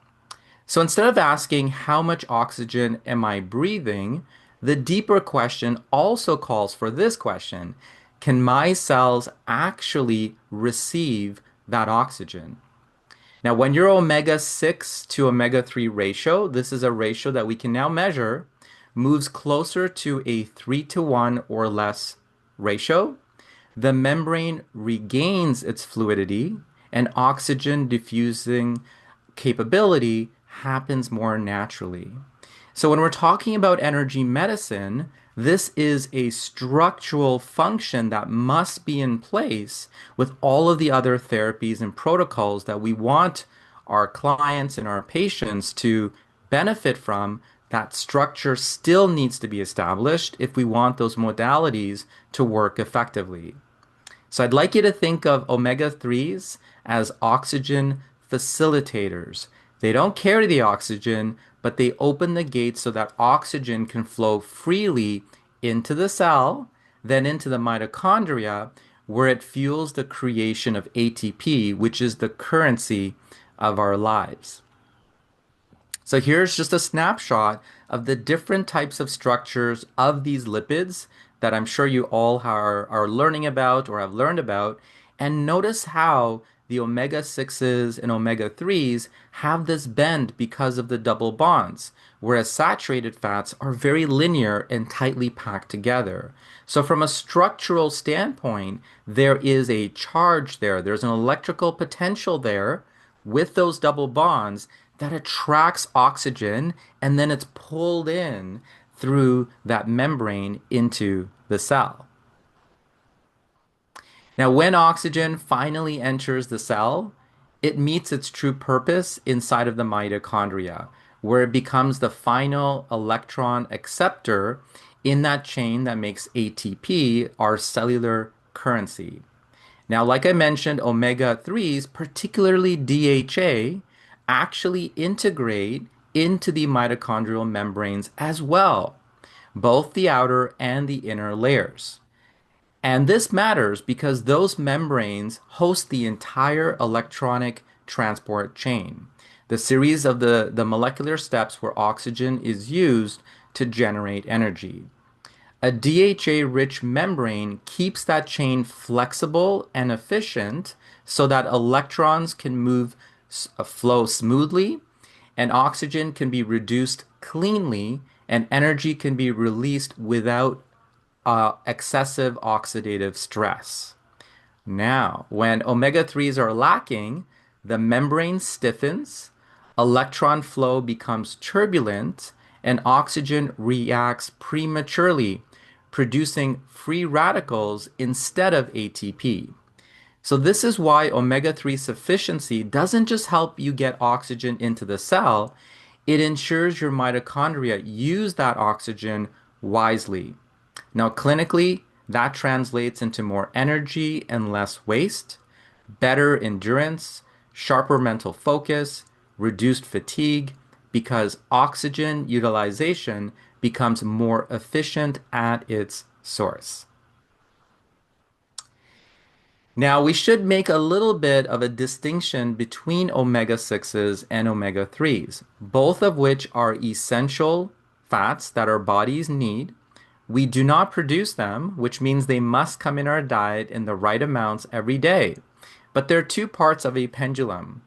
So instead of asking how much oxygen am I breathing, the deeper question also calls for this question: can my cells actually receive that oxygen? Now, when your omega 6 to omega 3 ratio, this is a ratio that we can now measure, moves closer to a 3 to 1 or less ratio, the membrane regains its fluidity and oxygen diffusing capability happens more naturally. So when we're talking about energy medicine, this is a structural function that must be in place with all of the other therapies and protocols that we want our clients and our patients to benefit from. That structure still needs to be established if we want those modalities to work effectively. So I'd like you to think of omega-3s as oxygen facilitators. They don't carry the oxygen, but they open the gates so that oxygen can flow freely into the cell, then into the mitochondria, where it fuels the creation of ATP, which is the currency of our lives. So here's just a snapshot of the different types of structures of these lipids that I'm sure you all are learning about or have learned about. And notice how the omega-6s and omega-3s have this bend because of the double bonds, whereas saturated fats are very linear and tightly packed together. So from a structural standpoint, there is a charge there. There's an electrical potential there with those double bonds that attracts oxygen, and then it's pulled in through that membrane into the cell. Now, when oxygen finally enters the cell, it meets its true purpose inside of the mitochondria, where it becomes the final electron acceptor in that chain that makes ATP our cellular currency. Now, like I mentioned, omega-3s, particularly DHA, actually integrate into the mitochondrial membranes as well, both the outer and the inner layers. And this matters because those membranes host the entire electronic transport chain, the series of the molecular steps where oxygen is used to generate energy. A DHA-rich membrane keeps that chain flexible and efficient so that electrons can flow smoothly and oxygen can be reduced cleanly, and energy can be released without excessive oxidative stress. Now, when omega-3s are lacking, the membrane stiffens, electron flow becomes turbulent, and oxygen reacts prematurely, producing free radicals instead of ATP. So this is why omega-3 sufficiency doesn't just help you get oxygen into the cell, it ensures your mitochondria use that oxygen wisely. Now, clinically, that translates into more energy and less waste, better endurance, sharper mental focus, reduced fatigue, because oxygen utilization becomes more efficient at its source. Now, we should make a little bit of a distinction between omega-6s and omega-3s, both of which are essential fats that our bodies need. We do not produce them, which means they must come in our diet in the right amounts every day. But they're two parts of a pendulum.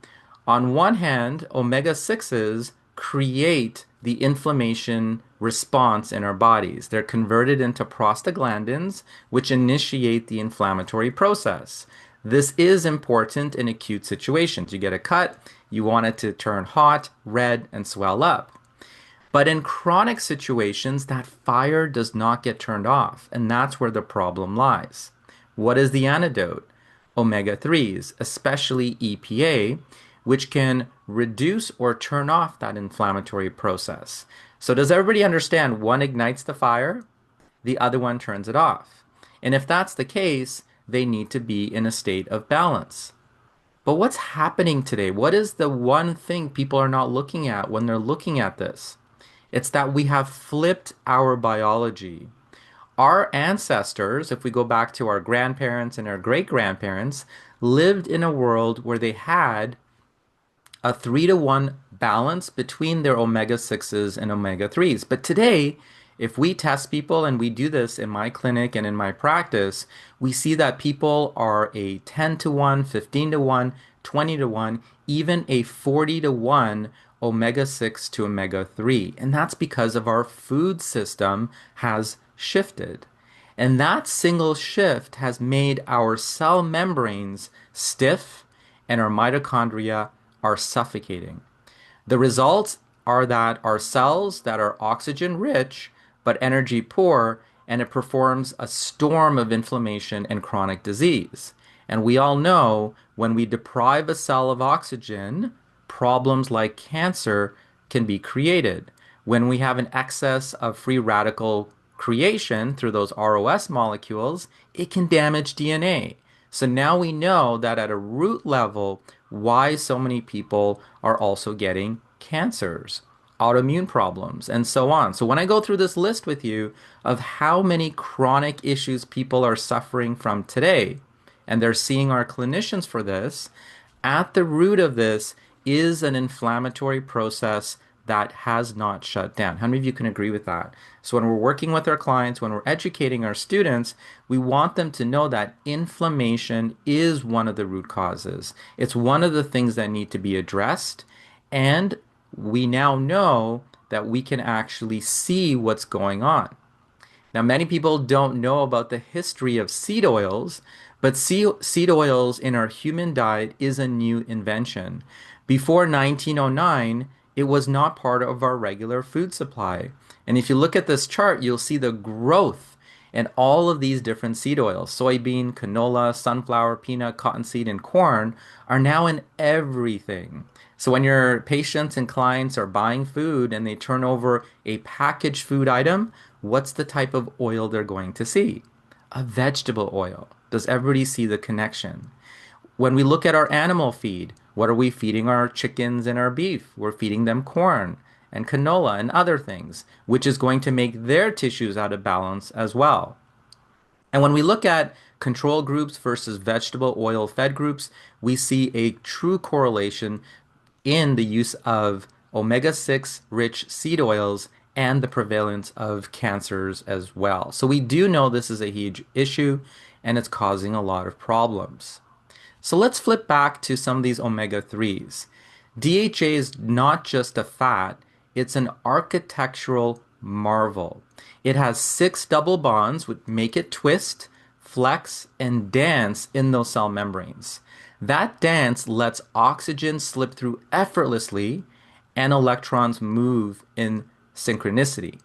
On one hand, omega-6s create the inflammation response in our bodies. They're converted into prostaglandins, which initiate the inflammatory process. This is important in acute situations. You get a cut, you want it to turn hot, red, and swell up. But in chronic situations, that fire does not get turned off, and that's where the problem lies. What is the antidote? Omega-3s, especially EPA, which can reduce or turn off that inflammatory process. So does everybody understand one ignites the fire, the other one turns it off? And if that's the case, they need to be in a state of balance. But what's happening today? What is the one thing people are not looking at when they're looking at this? It's that we have flipped our biology. Our ancestors, if we go back to our grandparents and our great-grandparents, lived in a world where they had a 3-to-1 balance between their omega-6s and omega-3s. But today, if we test people, and we do this in my clinic and in my practice, we see that people are a 10-to-1, 15-to-1, 20-to-1, even a 40-to-1 omega-6 to omega-3. And that's because of our food system has shifted. And that single shift has made our cell membranes stiff and our mitochondria are suffocating. The results are that our cells that are oxygen rich but energy poor, and it performs a storm of inflammation and chronic disease. And we all know when we deprive a cell of oxygen, problems like cancer can be created. When we have an excess of free radical creation through those ROS molecules, it can damage DNA. So now we know that at a root level, why so many people are also getting cancers, autoimmune problems, and so on. So when I go through this list with you of how many chronic issues people are suffering from today, and they're seeing our clinicians for this, at the root of this is an inflammatory process that has not shut down. How many of you can agree with that? So when we're working with our clients, when we're educating our students, we want them to know that inflammation is one of the root causes. It's one of the things that need to be addressed. And we now know that we can actually see what's going on. Now, many people don't know about the history of seed oils, but seed oils in our human diet is a new invention. Before 1909, it was not part of our regular food supply. And if you look at this chart, you'll see the growth in all of these different seed oils. Soybean, canola, sunflower, peanut, cottonseed, and corn are now in everything. So when your patients and clients are buying food and they turn over a packaged food item, what's the type of oil they're going to see? A vegetable oil. Does everybody see the connection? When we look at our animal feed, what are we feeding our chickens and our beef? We're feeding them corn and canola and other things, which is going to make their tissues out of balance as well. And when we look at control groups versus vegetable oil fed groups, we see a true correlation in the use of omega-6 rich seed oils and the prevalence of cancers as well. So we do know this is a huge issue and it's causing a lot of problems. So let's flip back to some of these omega-3s. DHA is not just a fat, it's an architectural marvel. It has 6 double bonds which make it twist, flex, and dance in those cell membranes. That dance lets oxygen slip through effortlessly and electrons move in synchronicity.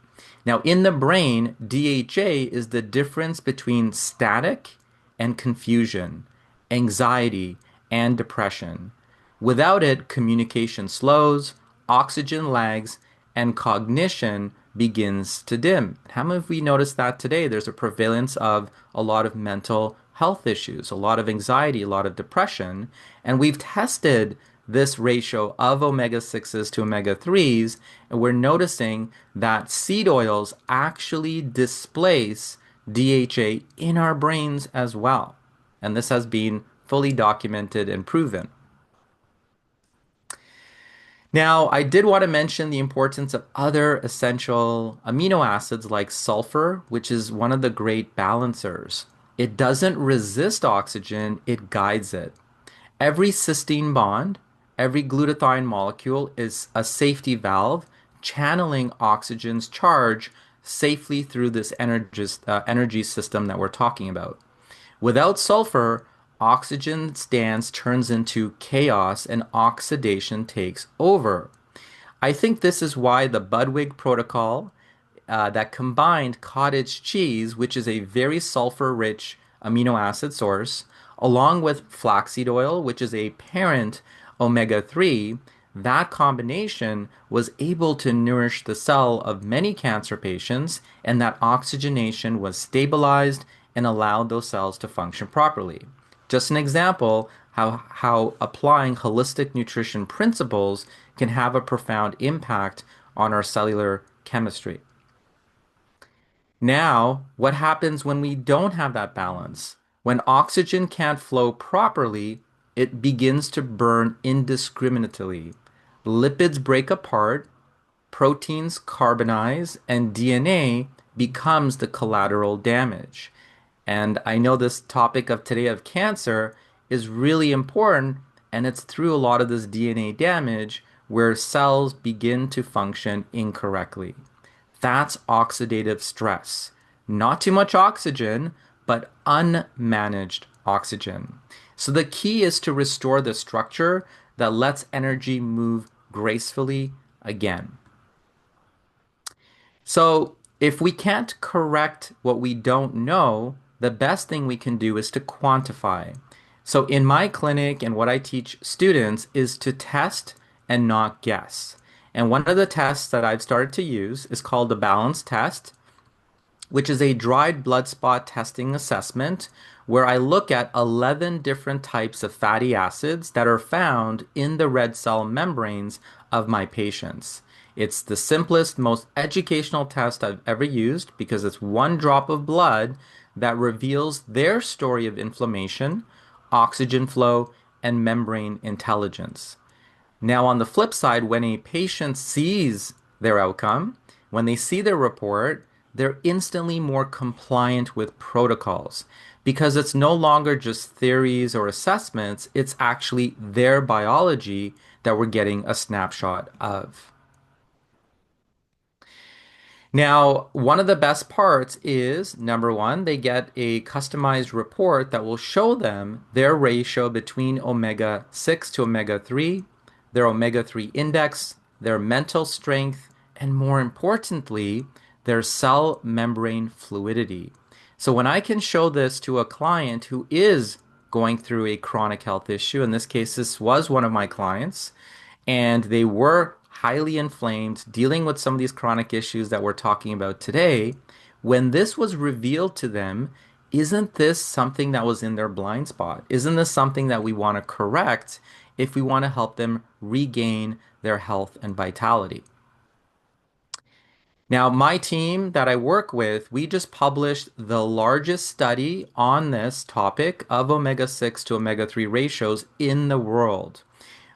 Now, in the brain, DHA is the difference between static and confusion, anxiety and depression. Without it, communication slows, oxygen lags, and cognition begins to dim. How many of we noticed that today? There's a prevalence of a lot of mental health issues, a lot of anxiety, a lot of depression, and we've tested this ratio of omega 6s to omega 3s, and we're noticing that seed oils actually displace DHA in our brains as well. And this has been fully documented and proven. Now, I did want to mention the importance of other essential amino acids like sulfur, which is one of the great balancers. It doesn't resist oxygen, it guides it. Every cysteine bond, every glutathione molecule is a safety valve channeling oxygen's charge safely through this energy system that we're talking about. Without sulfur, oxygen's dance turns into chaos and oxidation takes over. I think this is why the Budwig protocol that combined cottage cheese, which is a very sulfur-rich amino acid source, along with flaxseed oil, which is a parent omega-3, that combination was able to nourish the cell of many cancer patients, and that oxygenation was stabilized and allowed those cells to function properly. Just an example how applying holistic nutrition principles can have a profound impact on our cellular chemistry. Now, what happens when we don't have that balance? When oxygen can't flow properly, it begins to burn indiscriminately. Lipids break apart, proteins carbonize, and DNA becomes the collateral damage. And I know this topic of today of cancer is really important, and it's through a lot of this DNA damage where cells begin to function incorrectly. That's oxidative stress. Not too much oxygen, but unmanaged oxygen. So the key is to restore the structure that lets energy move gracefully again. So if we can't correct what we don't know, the best thing we can do is to quantify. So in my clinic and what I teach students is to test and not guess. And one of the tests that I've started to use is called the balance test, which is a dried blood spot testing assessment where I look at 11 different types of fatty acids that are found in the red cell membranes of my patients. It's the simplest, most educational test I've ever used because it's one drop of blood that reveals their story of inflammation, oxygen flow, and membrane intelligence. Now, on the flip side, when a patient sees their outcome, when they see their report, they're instantly more compliant with protocols because it's no longer just theories or assessments, it's actually their biology that we're getting a snapshot of. Now, one of the best parts is, number one, they get a customized report that will show them their ratio between omega-6 to omega-3, their omega-3 index, their mental strength, and more importantly, their cell membrane fluidity. So when I can show this to a client who is going through a chronic health issue, in this case, this was one of my clients, and they were highly inflamed, dealing with some of these chronic issues that we're talking about today, when this was revealed to them, isn't this something that was in their blind spot? Isn't this something that we want to correct if we want to help them regain their health and vitality? Now, my team that I work with, we just published the largest study on this topic of omega-6 to omega-3 ratios in the world.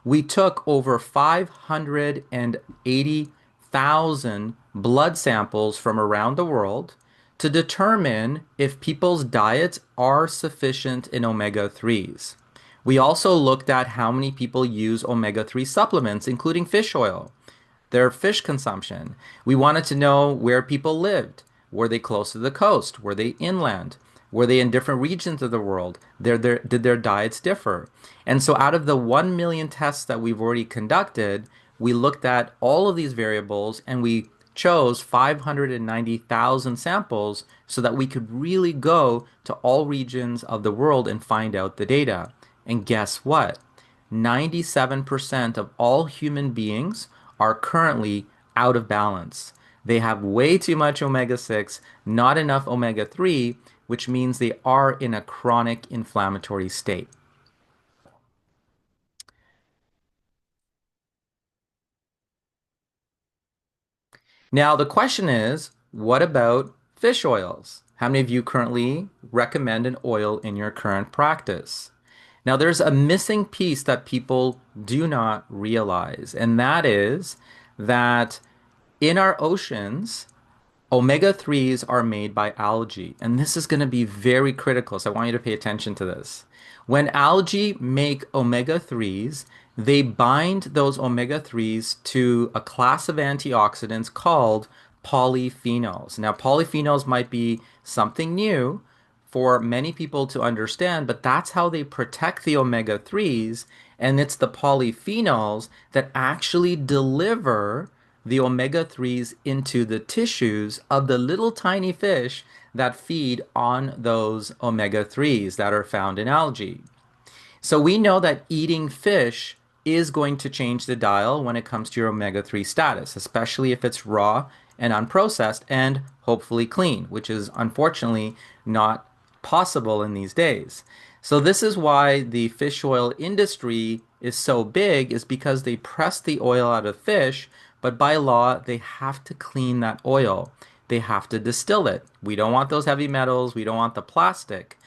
We took over 580,000 blood samples from around the world to determine if people's diets are sufficient in omega-3s. We also looked at how many people use omega-3 supplements, including fish oil, their fish consumption. We wanted to know where people lived. Were they close to the coast? Were they inland? Were they in different regions of the world? Did their diets differ? And so, out of the 1 million tests that we've already conducted, we looked at all of these variables and we chose 590,000 samples so that we could really go to all regions of the world and find out the data. And guess what? 97% of all human beings are currently out of balance. They have way too much omega 6, not enough omega 3, which means they are in a chronic inflammatory state. Now, the question is, what about fish oils? How many of you currently recommend an oil in your current practice? Now, there's a missing piece that people do not realize, and that is that in our oceans, omega-3s are made by algae, and this is going to be very critical, so I want you to pay attention to this. When algae make omega-3s, they bind those omega-3s to a class of antioxidants called polyphenols. Now, polyphenols might be something new for many people to understand, but that's how they protect the omega-3s, and it's the polyphenols that actually deliver the omega-3s into the tissues of the little tiny fish that feed on those omega-3s that are found in algae. So we know that eating fish is going to change the dial when it comes to your omega-3 status, especially if it's raw and unprocessed and hopefully clean, which is unfortunately not possible in these days. So this is why the fish oil industry is so big, is because they press the oil out of fish, but by law, they have to clean that oil. They have to distill it. We don't want those heavy metals. We don't want the plastic.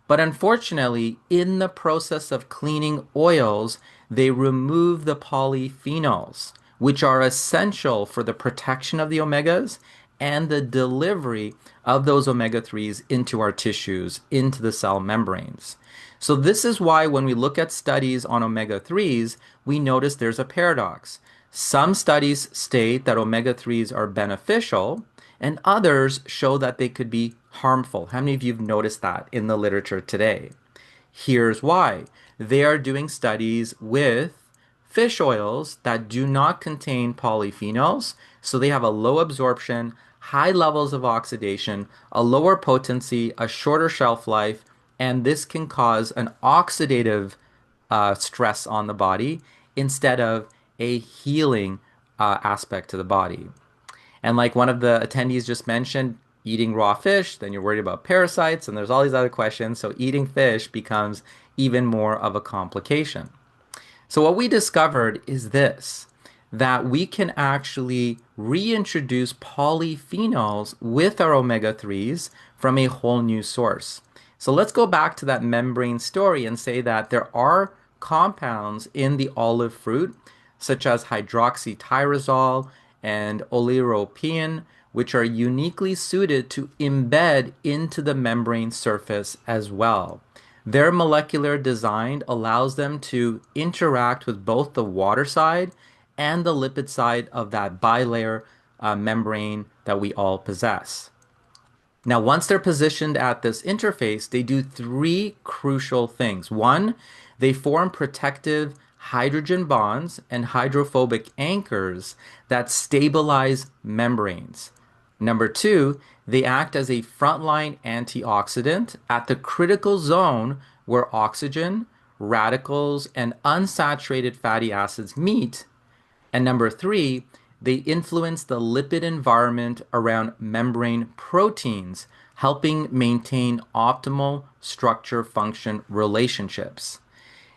But unfortunately, in the process of cleaning oils, they remove the polyphenols, which are essential for the protection of the omegas and the delivery of those omega-3s into our tissues, into the cell membranes. So this is why when we look at studies on omega-3s, we notice there's a paradox. Some studies state that omega-3s are beneficial, and others show that they could be harmful. How many of you have noticed that in the literature today? Here's why. They are doing studies with fish oils that do not contain polyphenols, so they have a low absorption, high levels of oxidation, a lower potency, a shorter shelf life, and this can cause an oxidative stress on the body instead of a healing aspect to the body. And like one of the attendees just mentioned, eating raw fish, then you're worried about parasites, and there's all these other questions. So eating fish becomes even more of a complication. So what we discovered is this, that we can actually reintroduce polyphenols with our omega-3s from a whole new source. So let's go back to that membrane story and say that there are compounds in the olive fruit, such as hydroxytyrosol and oleuropein, which are uniquely suited to embed into the membrane surface as well. Their molecular design allows them to interact with both the water side and the lipid side of that bilayer membrane that we all possess. Now, once they're positioned at this interface, they do three crucial things. One, they form protective hydrogen bonds and hydrophobic anchors that stabilize membranes. Number two, they act as a frontline antioxidant at the critical zone where oxygen, radicals, and unsaturated fatty acids meet. And number three, they influence the lipid environment around membrane proteins, helping maintain optimal structure-function relationships.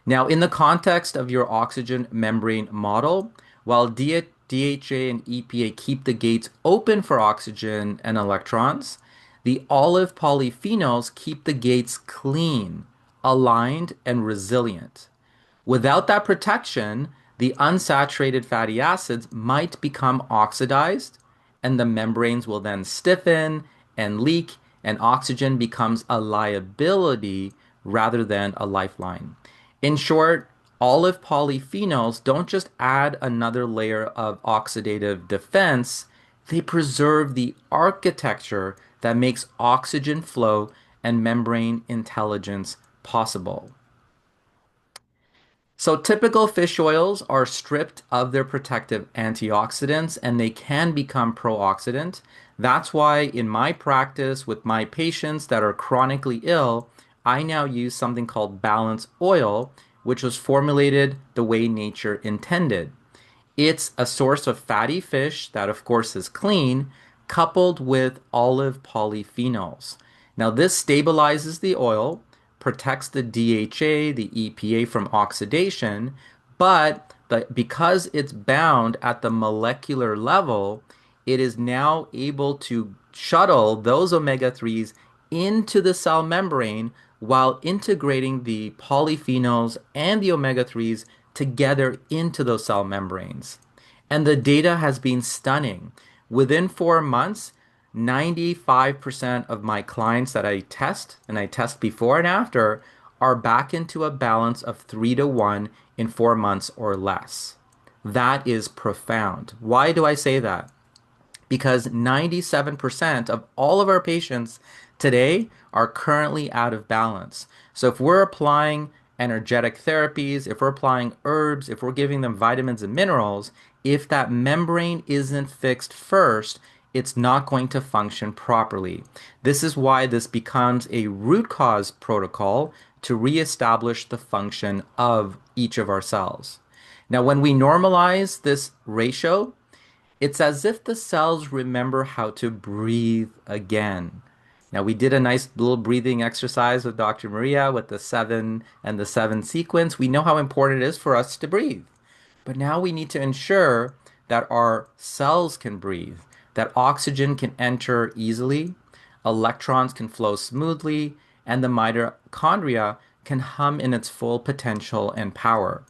Now, in the context of your oxygen membrane model, while DHA and EPA keep the gates open for oxygen and electrons, the olive polyphenols keep the gates clean, aligned, and resilient. Without that protection, the unsaturated fatty acids might become oxidized, and the membranes will then stiffen and leak, and oxygen becomes a liability rather than a lifeline. In short, olive polyphenols don't just add another layer of oxidative defense, they preserve the architecture that makes oxygen flow and membrane intelligence possible. So typical fish oils are stripped of their protective antioxidants and they can become pro-oxidant. That's why in my practice with my patients that are chronically ill, I now use something called balance oil, which was formulated the way nature intended. It's a source of fatty fish that, of course, is clean, coupled with olive polyphenols. Now, this stabilizes the oil, protects the DHA, the EPA from oxidation, but because it's bound at the molecular level, it is now able to shuttle those omega 3s into the cell membrane while integrating the polyphenols and the omega 3s together into those cell membranes. And the data has been stunning. Within 4 months, 95% of my clients that I test, and I test before and after, are back into a balance of 3 to 1 in 4 months or less. That is profound. Why do I say that? Because 97% of all of our patients today are currently out of balance. So if we're applying energetic therapies, if we're applying herbs, if we're giving them vitamins and minerals, if that membrane isn't fixed first, it's not going to function properly. This is why this becomes a root cause protocol to reestablish the function of each of our cells. Now, when we normalize this ratio, it's as if the cells remember how to breathe again. Now, we did a nice little breathing exercise with Dr. Maria with the 7 and the 7 sequence. We know how important it is for us to breathe. But now we need to ensure that our cells can breathe, that oxygen can enter easily, electrons can flow smoothly, and the mitochondria can hum in its full potential and power.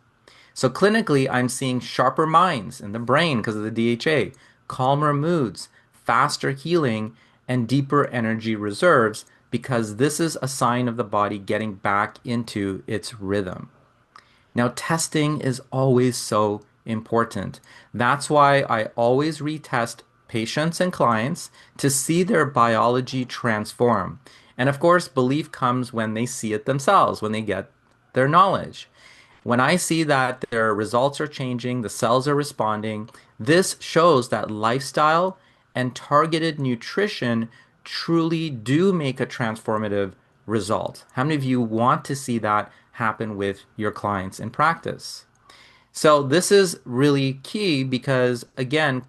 So clinically, I'm seeing sharper minds in the brain because of the DHA, calmer moods, faster healing, and deeper energy reserves because this is a sign of the body getting back into its rhythm. Now, testing is always so important. That's why I always retest patients and clients to see their biology transform. And of course, belief comes when they see it themselves, when they get their knowledge. When I see that their results are changing, the cells are responding, this shows that lifestyle and targeted nutrition truly do make a transformative result. How many of you want to see that happen with your clients in practice? So this is really key because, again,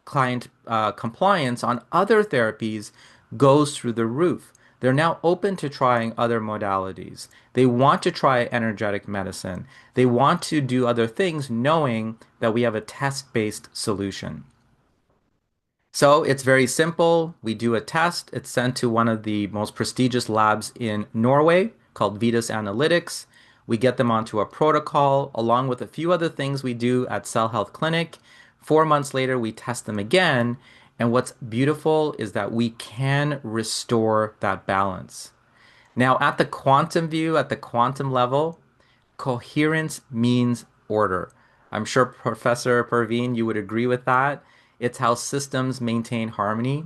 client compliance on other therapies goes through the roof. They're now open to trying other modalities. They want to try energetic medicine. They want to do other things knowing that we have a test-based solution. So it's very simple. We do a test. It's sent to one of the most prestigious labs in Norway called Vitas Analytics. We get them onto a protocol along with a few other things we do at Cell Health Clinic. 4 months later, we test them again. And what's beautiful is that we can restore that balance. Now, at the quantum view, at the quantum level, coherence means order. I'm sure Professor Parveen, you would agree with that. It's how systems maintain harmony.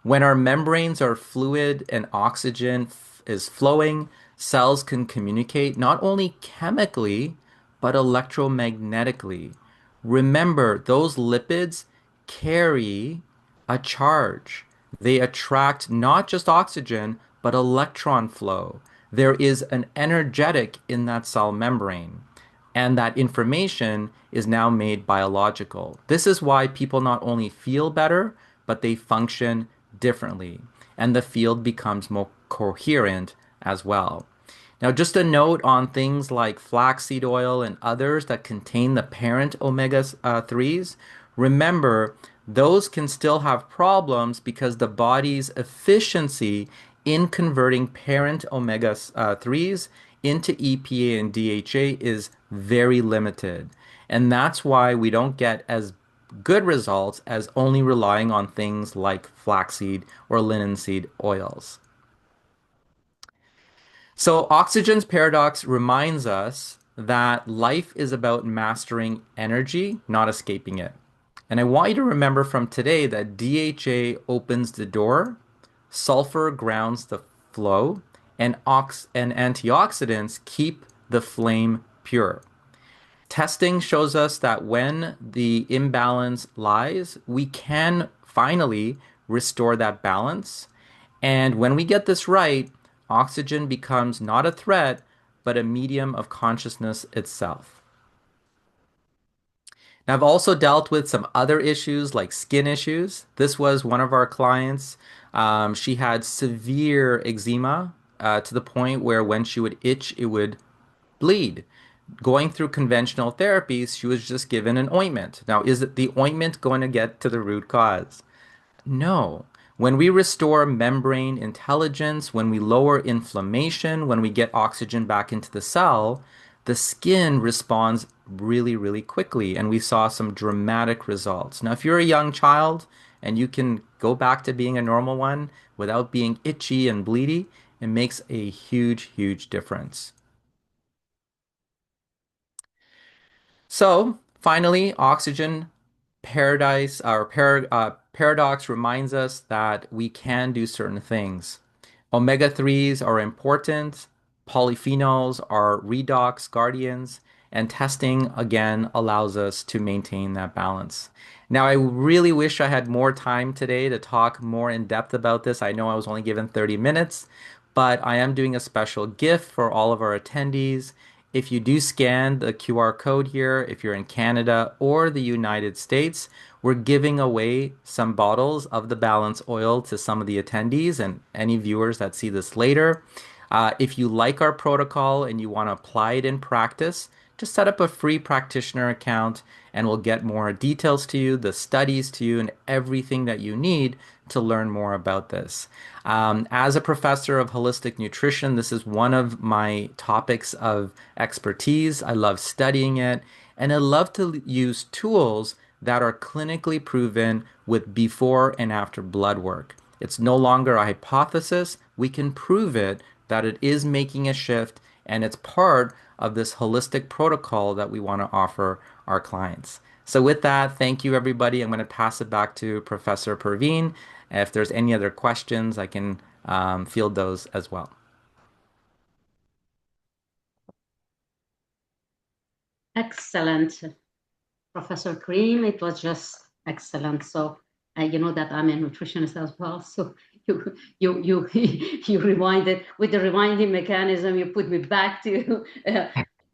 When our membranes are fluid and oxygen is flowing, cells can communicate not only chemically, but electromagnetically. Remember, those lipids carry a charge. They attract not just oxygen, but electron flow. There is an energetic in that cell membrane, and that information is now made biological. This is why people not only feel better, but they function differently, and the field becomes more coherent as well. Now, just a note on things like flaxseed oil and others that contain the parent omega 3s. Remember, those can still have problems because the body's efficiency in converting parent omega 3s into EPA and DHA is very limited. And that's why we don't get as good results as only relying on things like flaxseed or linseed oils. So oxygen's paradox reminds us that life is about mastering energy, not escaping it. And I want you to remember from today that DHA opens the door, sulfur grounds the flow, and antioxidants keep the flame pure. Testing shows us that when the imbalance lies, we can finally restore that balance. And when we get this right, oxygen becomes not a threat, but a medium of consciousness itself. Now, I've also dealt with some other issues like skin issues. This was one of our clients. She had severe eczema to the point where when she would itch, it would bleed. Going through conventional therapies, she was just given an ointment. Now, is it the ointment going to get to the root cause? No. When we restore membrane intelligence, when we lower inflammation, when we get oxygen back into the cell, the skin responds really, really quickly. And we saw some dramatic results. Now, if you're a young child and you can go back to being a normal one without being itchy and bleedy, it makes a huge, huge difference. So finally, oxygen paradox reminds us that we can do certain things. Omega-3s are important, polyphenols are redox guardians, and testing again allows us to maintain that balance. Now, I really wish I had more time today to talk more in depth about this. I know I was only given 30 minutes, but I am doing a special gift for all of our attendees. If you do scan the QR code here, if you're in Canada or the United States, we're giving away some bottles of the Balance Oil to some of the attendees and any viewers that see this later. If you like our protocol and you want to apply it in practice, just set up a free practitioner account and we'll get more details to you, the studies to you, and everything that you need to learn more about this. As a professor of holistic nutrition, this is one of my topics of expertise. I love studying it, and I love to use tools that are clinically proven with before and after blood work. It's no longer a hypothesis. We can prove it that it is making a shift, and it's part of this holistic protocol that we want to offer our clients. So with that, thank you, everybody. I'm going to pass it back to Professor Perveen. If there's any other questions, I can field those as well. Excellent, Professor Kareem. It was just excellent. So you know that I'm a nutritionist as well. So you rewinded with the rewinding mechanism. You put me back to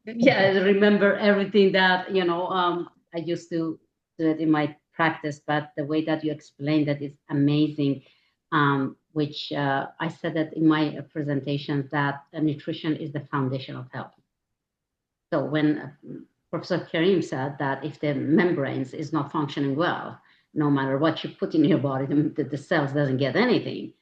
remember everything that I used to do it in my practice. But the way that you explained that is amazing. Which I said that in my presentation that nutrition is the foundation of health. So when Professor Karim said that if the membranes is not functioning well, no matter what you put in your body, the cells doesn't get anything.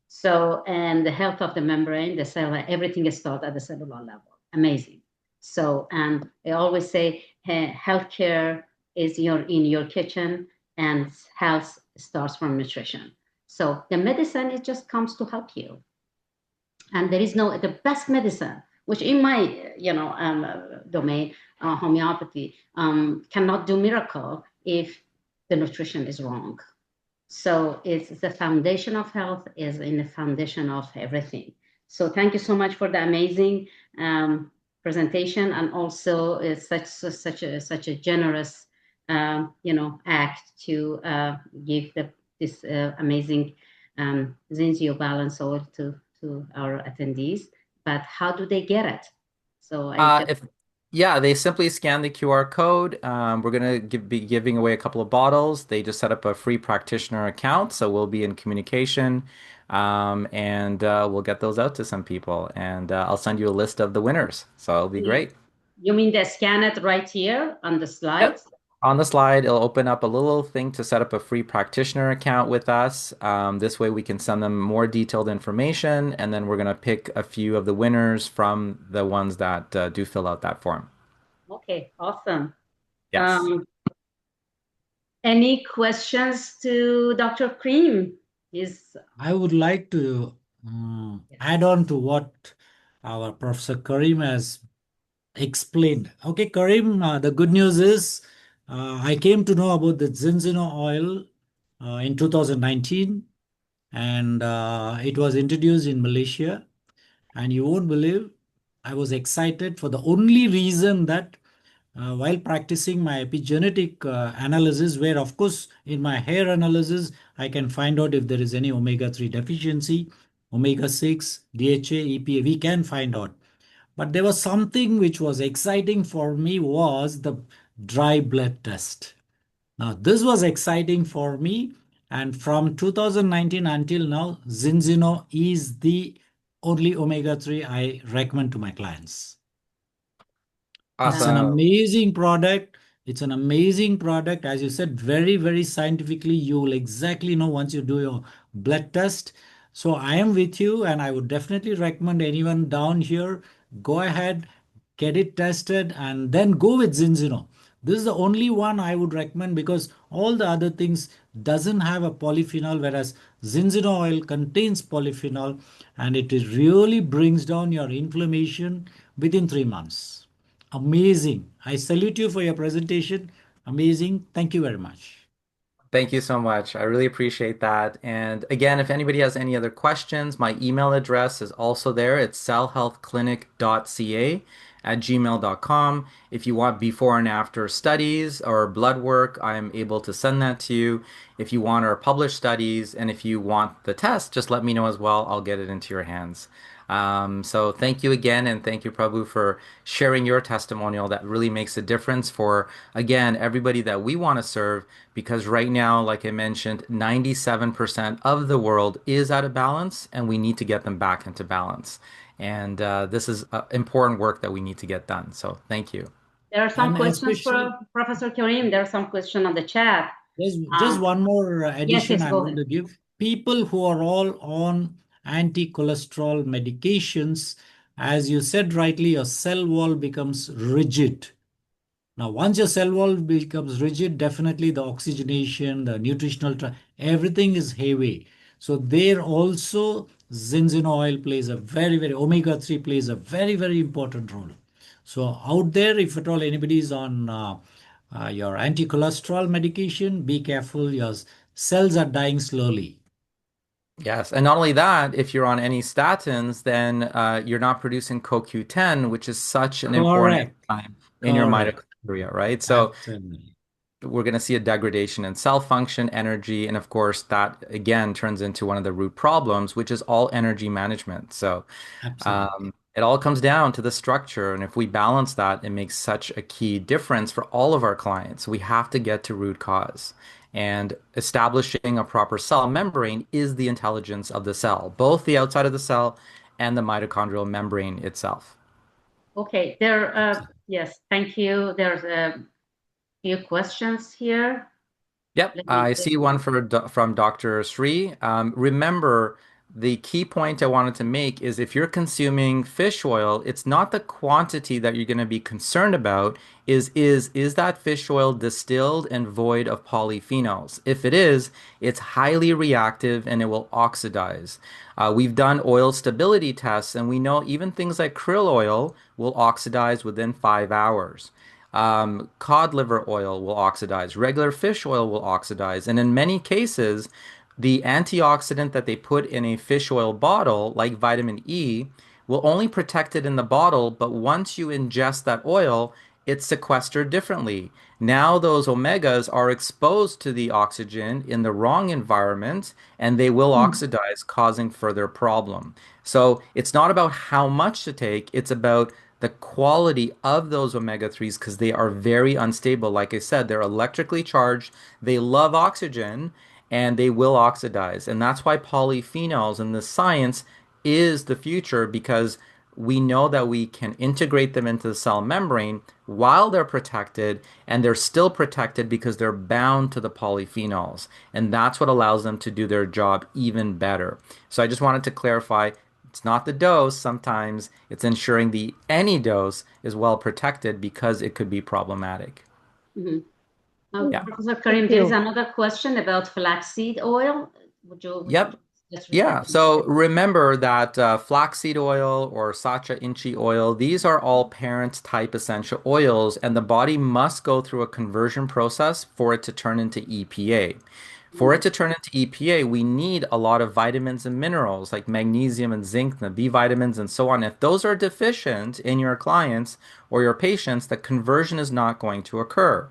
So, and the health of the membrane, the cell, everything is started at the cellular level. Amazing. So, and I always say, healthcare is in your kitchen, and health starts from nutrition. So the medicine, it just comes to help you. And there is the best medicine, which in my, domain, homeopathy, cannot do miracle if the nutrition is wrong. So it's the foundation of health is in the foundation of everything. So thank you so much for the amazing presentation, and also it's such a generous, act to give this amazing Zinzio Balance Oil to our attendees. But how do they get it? So they simply scan the QR code. We're going to be giving away a couple of bottles. They just set up a free practitioner account, so we'll be in communication, and we'll get those out to some people. And I'll send you a list of the winners, so it'll be great. You mean they scan it right here on the slides? Yep. On the slide, it'll open up a little thing to set up a free practitioner account with us. This way we can send them more detailed information, and then we're going to pick a few of the winners from the ones that do fill out that form. Okay, awesome. Yes. Any questions to Dr. Cream? I would like to add on to what our Professor Karim has explained. Okay, Karim, the good news is I came to know about the Zinzino oil in 2019, and it was introduced in Malaysia. And you won't believe, I was excited for the only reason that while practicing my epigenetic analysis, where of course in my hair analysis, I can find out if there is any omega 3 deficiency, omega 6, DHA, EPA, we can find out. But there was something which was exciting for me was the dry blood test. Now, this was exciting for me. And from 2019 until now, Zinzino is the only omega 3 I recommend to my clients. It's an Awesome. amazing product. It's an amazing product. As you said, very, very scientifically, you will exactly know once you do your blood test. So I am with you, and I would definitely recommend anyone down here go ahead, get it tested, and then go with Zinzino. This is the only one I would recommend because all the other things doesn't have a polyphenol, whereas Zinzino oil contains polyphenol, and really brings down your inflammation within 3 months. Amazing. I salute you for your presentation. Amazing. Thank you very much. Thank you so much. I really appreciate that. And again, if anybody has any other questions, my email address is also there. It's cellhealthclinic.ca@gmail.com. If you want before and after studies or blood work, I'm able to send that to you. If you want our published studies and if you want the test, just let me know as well. I'll get it into your hands. So thank you again, and thank you, Prabhu, for sharing your testimonial. That really makes a difference for, again, everybody that we want to serve, because right now, like I mentioned, 97% of the world is out of balance, and we need to get them back into balance. And this is important work that we need to get done. So thank you. There are some And questions especially, for Professor Karim. There are some questions on the chat. there's just one more Yes, addition yes, I go want ahead. to give. People who are all on anti-cholesterol medications, as you said rightly, your cell wall becomes rigid. Now, once your cell wall becomes rigid, definitely the oxygenation, the nutritional, everything is heavy. So there also Zinzino oil plays a very, very, omega 3 plays a very, very important role. So out there, if at all anybody is on your anti-cholesterol medication, be careful. Your cells are dying slowly. Yes, and not only that, if you're on any statins, then you're not producing CoQ10, which is such an important Correct. enzyme in your Correct. mitochondria, right? So Absolutely. we're going to see a degradation in cell function, energy, and of course, that again turns into one of the root problems, which is all energy management. So Absolutely. it all comes down to the structure. And if we balance that, it makes such a key difference for all of our clients. We have to get to root cause. And establishing a proper cell membrane is the intelligence of the cell, both the outside of the cell and the mitochondrial membrane itself. Okay, yes, thank you. There's a few questions here. Yep, Let me I take see one from Dr. Sri. Remember, the key point I wanted to make is if you're consuming fish oil, it's not the quantity that you're going to be concerned about. Is that fish oil distilled and void of polyphenols? If it is, it's highly reactive and it will oxidize. We've done oil stability tests, and we know even things like krill oil will oxidize within 5 hours. Cod liver oil will oxidize, regular fish oil will oxidize, and in many cases, the antioxidant that they put in a fish oil bottle, like vitamin E, will only protect it in the bottle, but once you ingest that oil, it's sequestered differently. Now those omegas are exposed to the oxygen in the wrong environment and they will oxidize, causing further problem. So it's not about how much to take, it's about the quality of those omega 3s because they are very unstable. Like I said, they're electrically charged, they love oxygen, and they will oxidize. And that's why polyphenols in the science is the future because we know that we can integrate them into the cell membrane while they're protected, and they're still protected because they're bound to the polyphenols. And that's what allows them to do their job even better. So I just wanted to clarify it's not the dose. Sometimes it's ensuring the any dose is well protected because it could be problematic. Mhm. Yeah. Professor Karim, Thank there is you. another question about flaxseed oil. Would you Yep. Just Yeah, reflecting. so remember that flaxseed oil or sacha inchi oil, these are all parent type essential oils, and the body must go through a conversion process for it to turn into EPA. For it to turn into EPA, we need a lot of vitamins and minerals like magnesium and zinc, the B vitamins, and so on. If those are deficient in your clients or your patients, the conversion is not going to occur.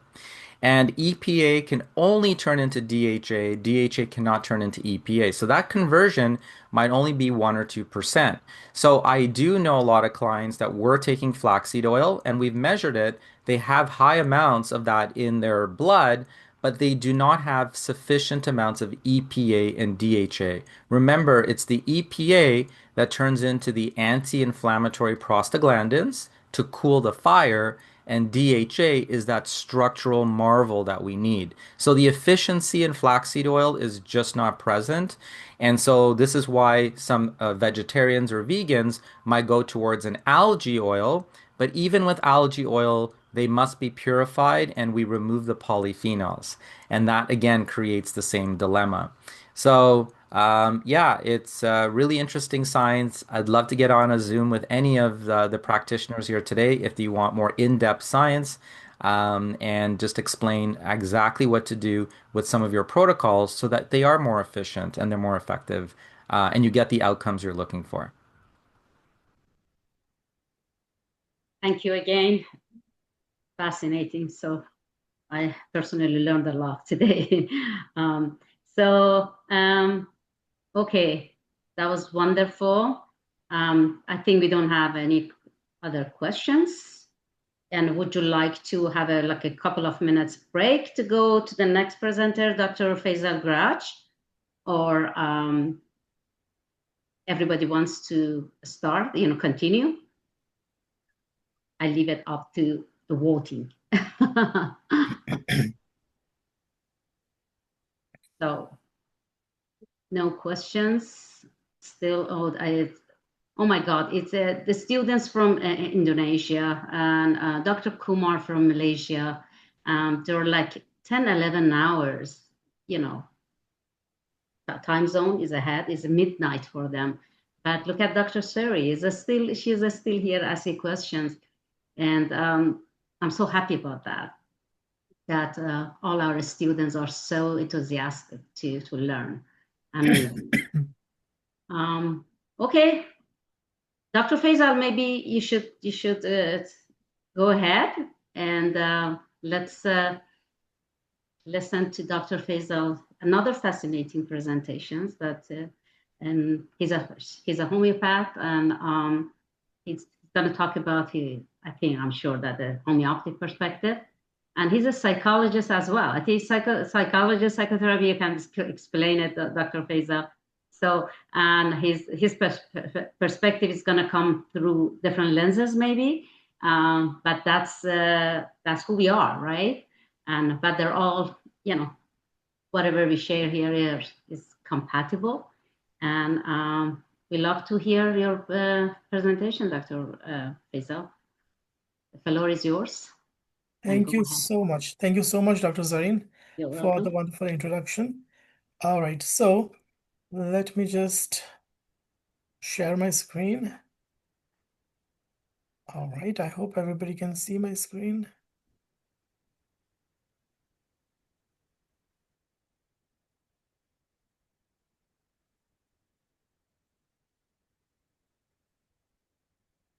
And EPA can only turn into DHA. DHA cannot turn into EPA. So that conversion might only be 1 or 2%. So I do know a lot of clients that were taking flaxseed oil and we've measured it. They have high amounts of that in their blood, but they do not have sufficient amounts of EPA and DHA. Remember, it's the EPA that turns into the anti-inflammatory prostaglandins to cool the fire, and DHA is that structural marvel that we need. So the efficiency in flaxseed oil is just not present. And so this is why some vegetarians or vegans might go towards an algae oil. But even with algae oil, they must be purified and we remove the polyphenols. And that again creates the same dilemma. So, yeah, it's really interesting science. I'd love to get on a Zoom with any of the practitioners here today if you want more in-depth science and just explain exactly what to do with some of your protocols so that they are more efficient and they're more effective and you get the outcomes you're looking for. Thank you again. Fascinating. So I personally learned a lot today. um, so, okay, that was wonderful. I think we don't have any other questions. And would you like to have a couple of minutes break to go to the next presenter, Dr. Faisal Graj? Or everybody wants to start, continue? I leave it up to the voting. So, no questions. Still, oh my God, it's the students from Indonesia and Dr. Kumar from Malaysia. They're like 10, 11 hours, that time zone is ahead, is midnight for them. But look at Dr. Suri, she's still here asking questions. And I'm so happy about that all our students are so enthusiastic to learn and learn. Okay, Dr. Faisal, maybe you should go ahead and let's listen to Dr. Faisal another fascinating presentations and he's a homeopath and he's going to talk about I'm sure that the homeopathic perspective. And he's a psychologist as well. I think psychologist, psychotherapy, you can explain it, Dr. Faisal. So, and his perspective is going to come through different lenses, maybe. But that's who we are, right? But they're all, whatever we share here is compatible. And we love to hear your presentation, Dr. Faisal. The floor is yours. Thank you so much. Thank you so much, Dr. Zareen, You're for welcome. the wonderful introduction. All right, so let me just share my screen. All right, I hope everybody can see my screen.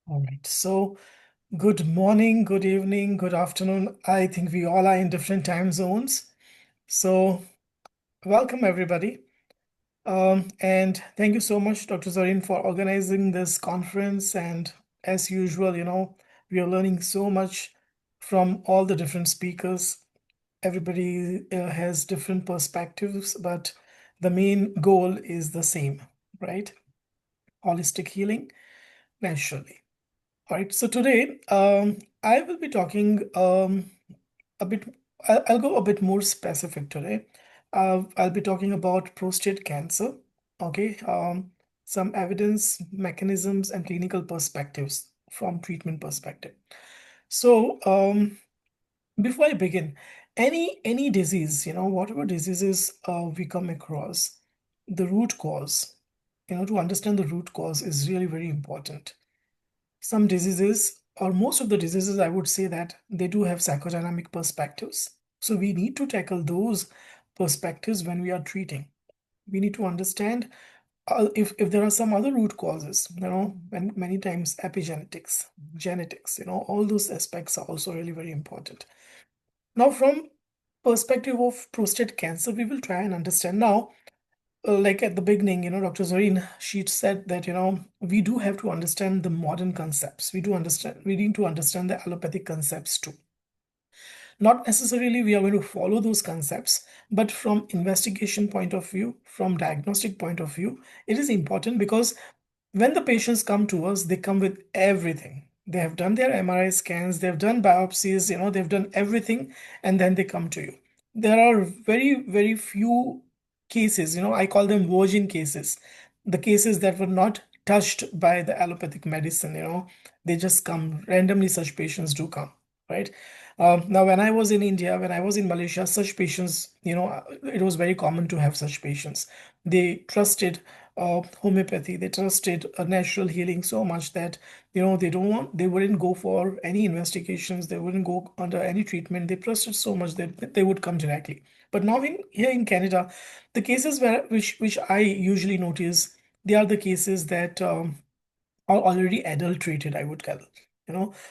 All right, so good morning, good evening, good afternoon. I think we all are in different time zones. So welcome, everybody. And thank you so much, Dr. Zareen, for organizing this conference. And as usual, we are learning so much from all the different speakers. Everybody has different perspectives, but the main goal is the same, right? Holistic healing naturally. All right, so today I will be talking a bit, I'll go a bit more specific today. I'll be talking about prostate cancer, okay? Some evidence, mechanisms, and clinical perspectives from treatment perspective. So before I begin, any disease, whatever diseases we come across, the root cause. To understand the root cause is really very important. Some diseases, or most of the diseases, I would say that they do have psychodynamic perspectives. So we need to tackle those perspectives when we are treating. We need to understand if there are some other root causes, when many times epigenetics, genetics, all those aspects are also really very important. Now, from perspective of prostate cancer, we will try and understand now. Like at the beginning, Dr. Zareen, she said that, we do have to understand the modern concepts. We need to understand the allopathic concepts too. Not necessarily we are going to follow those concepts, but from investigation point of view, from diagnostic point of view, it is important because when the patients come to us, they come with everything. They have done their MRI scans, they've done biopsies, they've done everything, and then they come to you. There are very, very few cases, I call them virgin cases, the cases that were not touched by the allopathic medicine, they just come randomly, such patients do come, right? Now, when I was in India, when I was in Malaysia, such patients, it was very common to have such patients. They trusted homeopathy, they trusted a natural healing so much that, they wouldn't go for any investigations, they wouldn't go under any treatment. They trusted so much that they would come directly. But now here in Canada, the cases which I usually notice, they are the cases that are already adulterated, I would tell.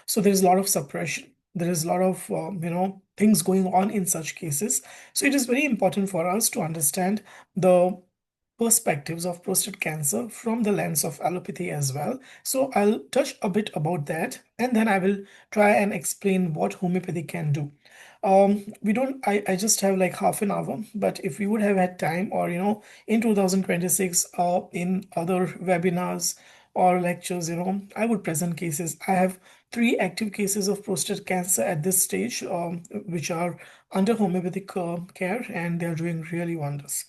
So there's a lot of suppression. There is a lot of things going on in such cases. So it is very important for us to understand the perspectives of prostate cancer from the lens of allopathy as well. So I'll touch a bit about that, and then I will try and explain what homeopathy can do. I just have like half an hour, but if we would have had time, or in 2026, in other webinars or lectures, I would present cases. I have 3 active cases of prostate cancer at this stage, which are under homeopathic care, and they're doing really wonders.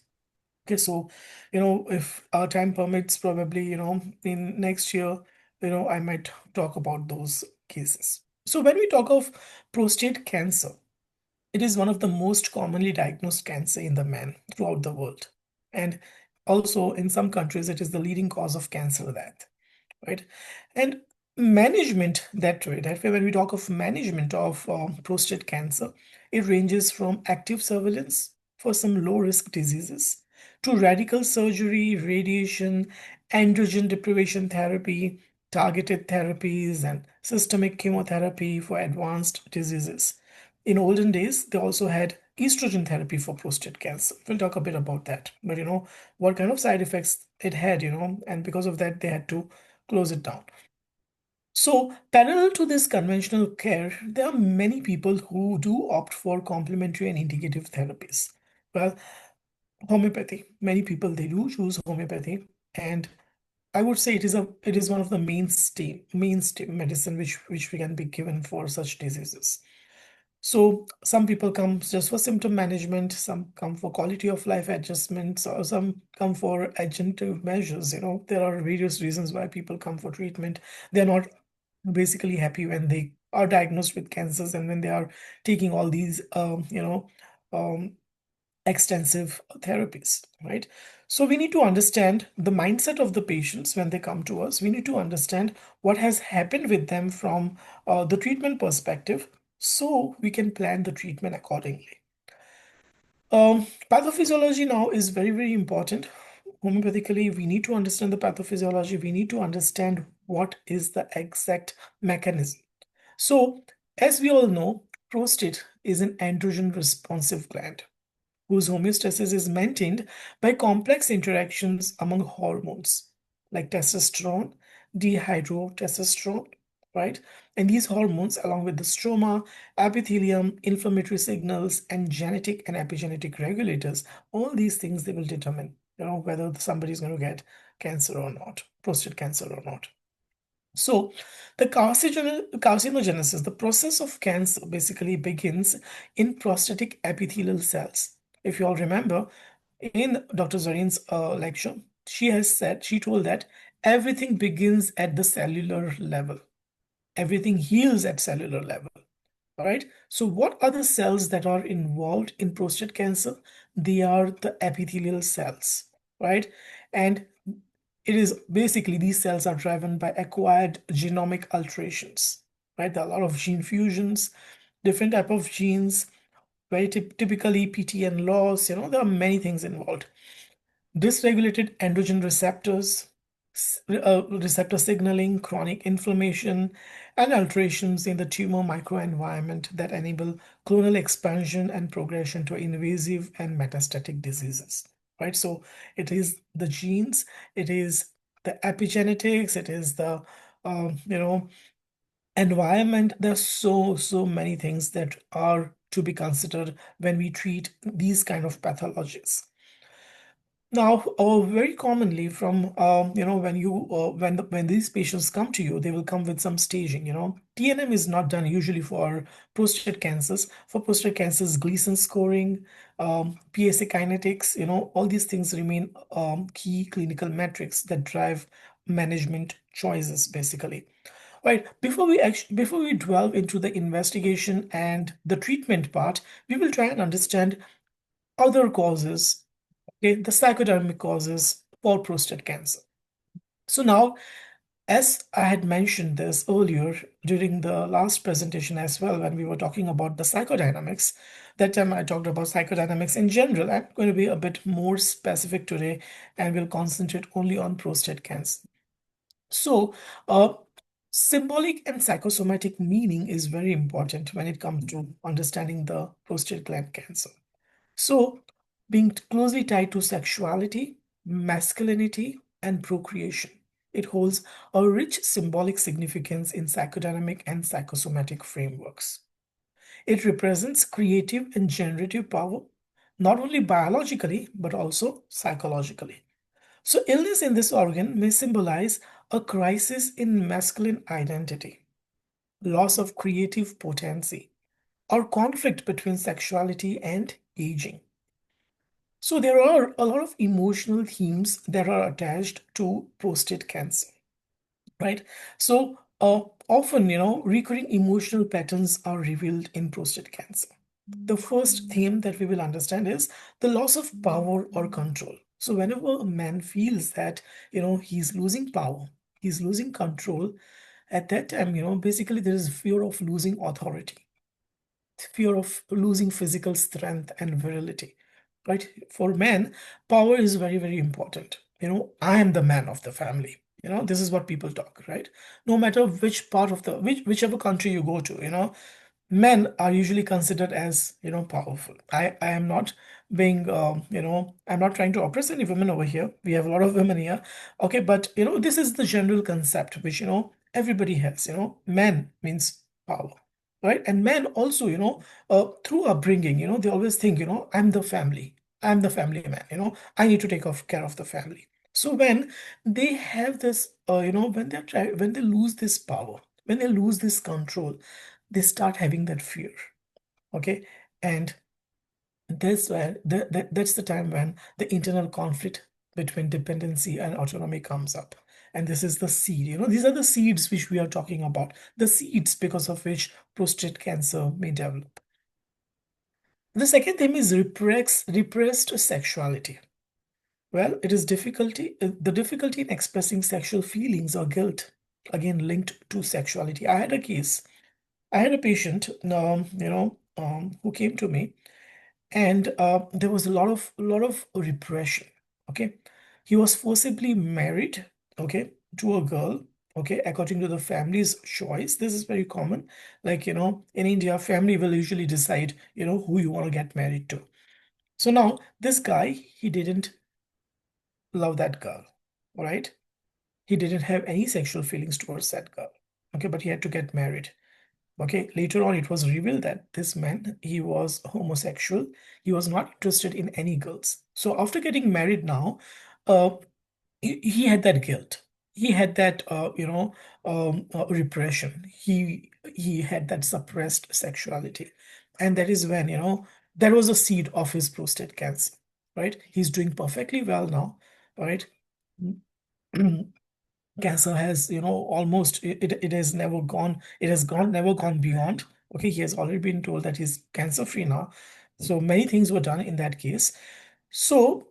Okay, so if our time permits, probably in next year, I might talk about those cases. So when we talk of prostate cancer, it is one of the most commonly diagnosed cancer in the man throughout the world. And also in some countries, it is the leading cause of cancer death, right? And management, that way, when we talk of management of prostate cancer, it ranges from active surveillance for some low-risk diseases to radical surgery, radiation, androgen deprivation therapy, targeted therapies, and systemic chemotherapy for advanced diseases. In olden days, they also had estrogen therapy for prostate cancer. We'll talk a bit about that. But what kind of side effects it had, and because of that, they had to close it down. So, parallel to this conventional care, there are many people who do opt for complementary and integrative therapies. Well, homeopathy, many people they do choose homeopathy, and I would say it is one of the mainstay medicine which we can be given for such diseases. So some people come just for symptom management, some come for quality of life adjustments, or some come for adjunctive measures. There are various reasons why people come for treatment. They're not basically happy when they are diagnosed with cancers and when they are taking all these, um, extensive therapies, right? So we need to understand the mindset of the patients when they come to us. We need to understand what has happened with them from the treatment perspective, so we can plan the treatment accordingly. Pathophysiology now is very, very important. Homeopathically, we need to understand the pathophysiology. We need to understand what is the exact mechanism. So, as we all know, prostate is an androgen responsive gland whose homeostasis is maintained by complex interactions among hormones like testosterone, dihydrotestosterone, right? And these hormones, along with the stroma, epithelium, inflammatory signals, and genetic and epigenetic regulators, all these things they will determine, whether somebody is going to get cancer or not, prostate cancer or not. So the carcinogenesis, the process of cancer basically begins in prostatic epithelial cells. If you all remember, in Dr. Zareen's lecture, she told that everything begins at the cellular level. Everything heals at cellular level. All right. So what are the cells that are involved in prostate cancer? They are the epithelial cells. right? And it is basically these cells are driven by acquired genomic alterations, right? There are a lot of gene fusions, different type of genes, very typically PTN loss, there are many things involved. Dysregulated androgen receptor signaling, chronic inflammation, and alterations in the tumor microenvironment that enable clonal expansion and progression to invasive and metastatic diseases. Right? So it is the genes, it is the epigenetics, it is the environment. There's so many things that are to be considered when we treat these kind of pathologies. Now, very commonly from when these patients come to you, they will come with some staging. TNM is not done usually for prostate cancers. For prostate cancers, Gleason scoring, PSA kinetics, all these things remain key clinical metrics that drive management choices, basically. Right. Before we delve into the investigation and the treatment part, we will try and understand other causes, okay, the psychodynamic causes for prostate cancer. So now, as I had mentioned this earlier during the last presentation as well, when we were talking about the psychodynamics, that time I talked about psychodynamics in general. I'm going to be a bit more specific today and will concentrate only on prostate cancer. So, symbolic and psychosomatic meaning is very important when it comes to understanding the prostate gland cancer. So, being closely tied to sexuality, masculinity, and procreation, it holds a rich symbolic significance in psychodynamic and psychosomatic frameworks. It represents creative and generative power, not only biologically, but also psychologically. So, illness in this organ may symbolize a crisis in masculine identity, loss of creative potency, or conflict between sexuality and aging. So there are a lot of emotional themes that are attached to prostate cancer, right? So often, recurring emotional patterns are revealed in prostate cancer. The first theme that we will understand is the loss of power or control. So whenever a man feels that, he's losing power, he's losing control, at that time, basically there is fear of losing authority, fear of losing physical strength and virility, right? For men, power is very, very important. I am the man of the family. This is what people talk, right? No matter which part of whichever country you go to, men are usually considered as, powerful. I am not being, I'm not trying to oppress any women over here. We have a lot of women here. Okay, but, this is the general concept which, everybody has, men means power, right? And men also, through upbringing, they always think, I'm the family man, I need to take care of the family. So when they have this, when they lose this power, when they lose this control, they start having that fear. Okay. And that's the time when the internal conflict between dependency and autonomy comes up. And this is the seed. These are the seeds which we are talking about, the seeds because of which prostate cancer may develop. The second theme is repressed sexuality. Well, it is the difficulty in expressing sexual feelings or guilt, again linked to sexuality. I had a patient, who came to me, and there was a lot of repression. Okay, he was forcibly married, okay, to a girl, okay, according to the family's choice. This is very common. Like, in India, family will usually decide, who you want to get married to. So now this guy, he didn't love that girl, all right? He didn't have any sexual feelings towards that girl, okay, but he had to get married. Okay, later on, it was revealed that this man, he was homosexual. He was not interested in any girls. So after getting married now, uh, he had that guilt. He had that, repression. He had that suppressed sexuality. And that is when, that was a seed of his prostate cancer, right? He's doing perfectly well now, right? Cancer has, almost it has never gone, never gone beyond. Okay, he has already been told that he's cancer free now. So many things were done in that case. So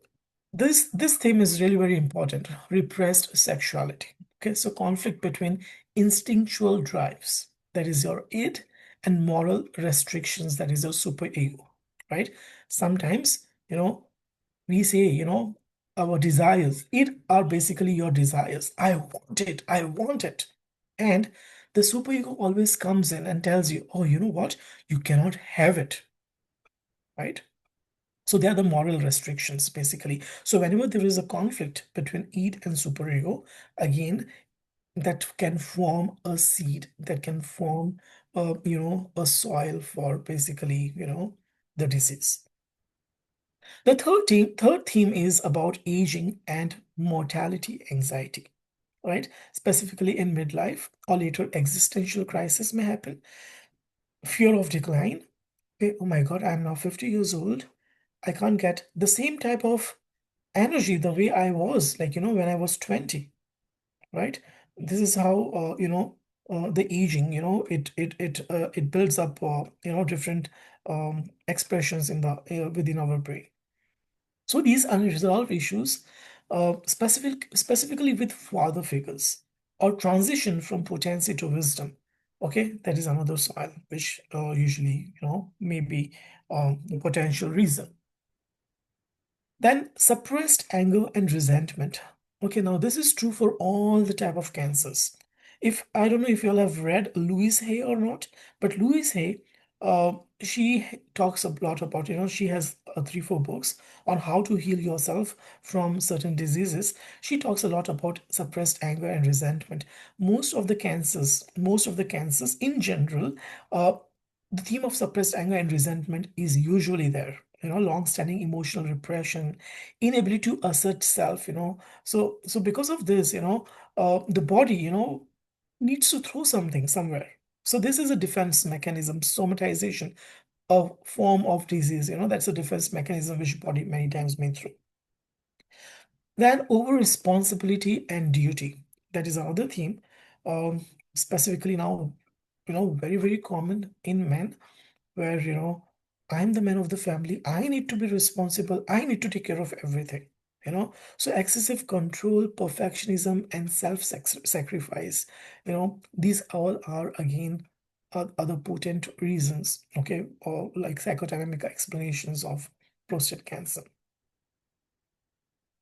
This theme is really very important. Repressed sexuality. Okay, so conflict between instinctual drives, that is your id, and moral restrictions, that is your superego, right? Sometimes, we say, our desires, it are basically your desires. I want it, I want it. And the superego always comes in and tells you, oh, you know what? You cannot have it, right? So they are the moral restrictions, basically. So whenever there is a conflict between id and superego, again, that can form a seed, that can form a soil for basically, the disease. The third theme is about aging and mortality anxiety, right? Specifically in midlife or later existential crisis may happen. Fear of decline. Okay, oh my God, I'm now 50 years old. I can't get the same type of energy the way I was, like, when I was 20, right? This is how, the aging, it builds up, different expressions in the within our brain. So these unresolved issues, specifically with father figures or transition from potency to wisdom. Okay, that is another soil which usually, may be the potential reason. Then suppressed anger and resentment. Okay, now this is true for all the type of cancers. If I don't know if you all have read Louise Hay or not, but Louise Hay, she talks a lot about, she has 3, 4 books on how to heal yourself from certain diseases. She talks a lot about suppressed anger and resentment. Most of the cancers in general, the theme of suppressed anger and resentment is usually there. Long-standing emotional repression, inability to assert self. So because of this, the body, needs to throw something somewhere. So this is a defense mechanism, somatization, a form of disease. That's a defense mechanism which body many times may throw. Then over responsibility and duty. That is another theme. Specifically now, very, very common in men, where, I'm the man of the family. I need to be responsible. I need to take care of everything. So excessive control, perfectionism, and self-sacrifice, these all are again other potent reasons, okay, or like psychodynamic explanations of prostate cancer,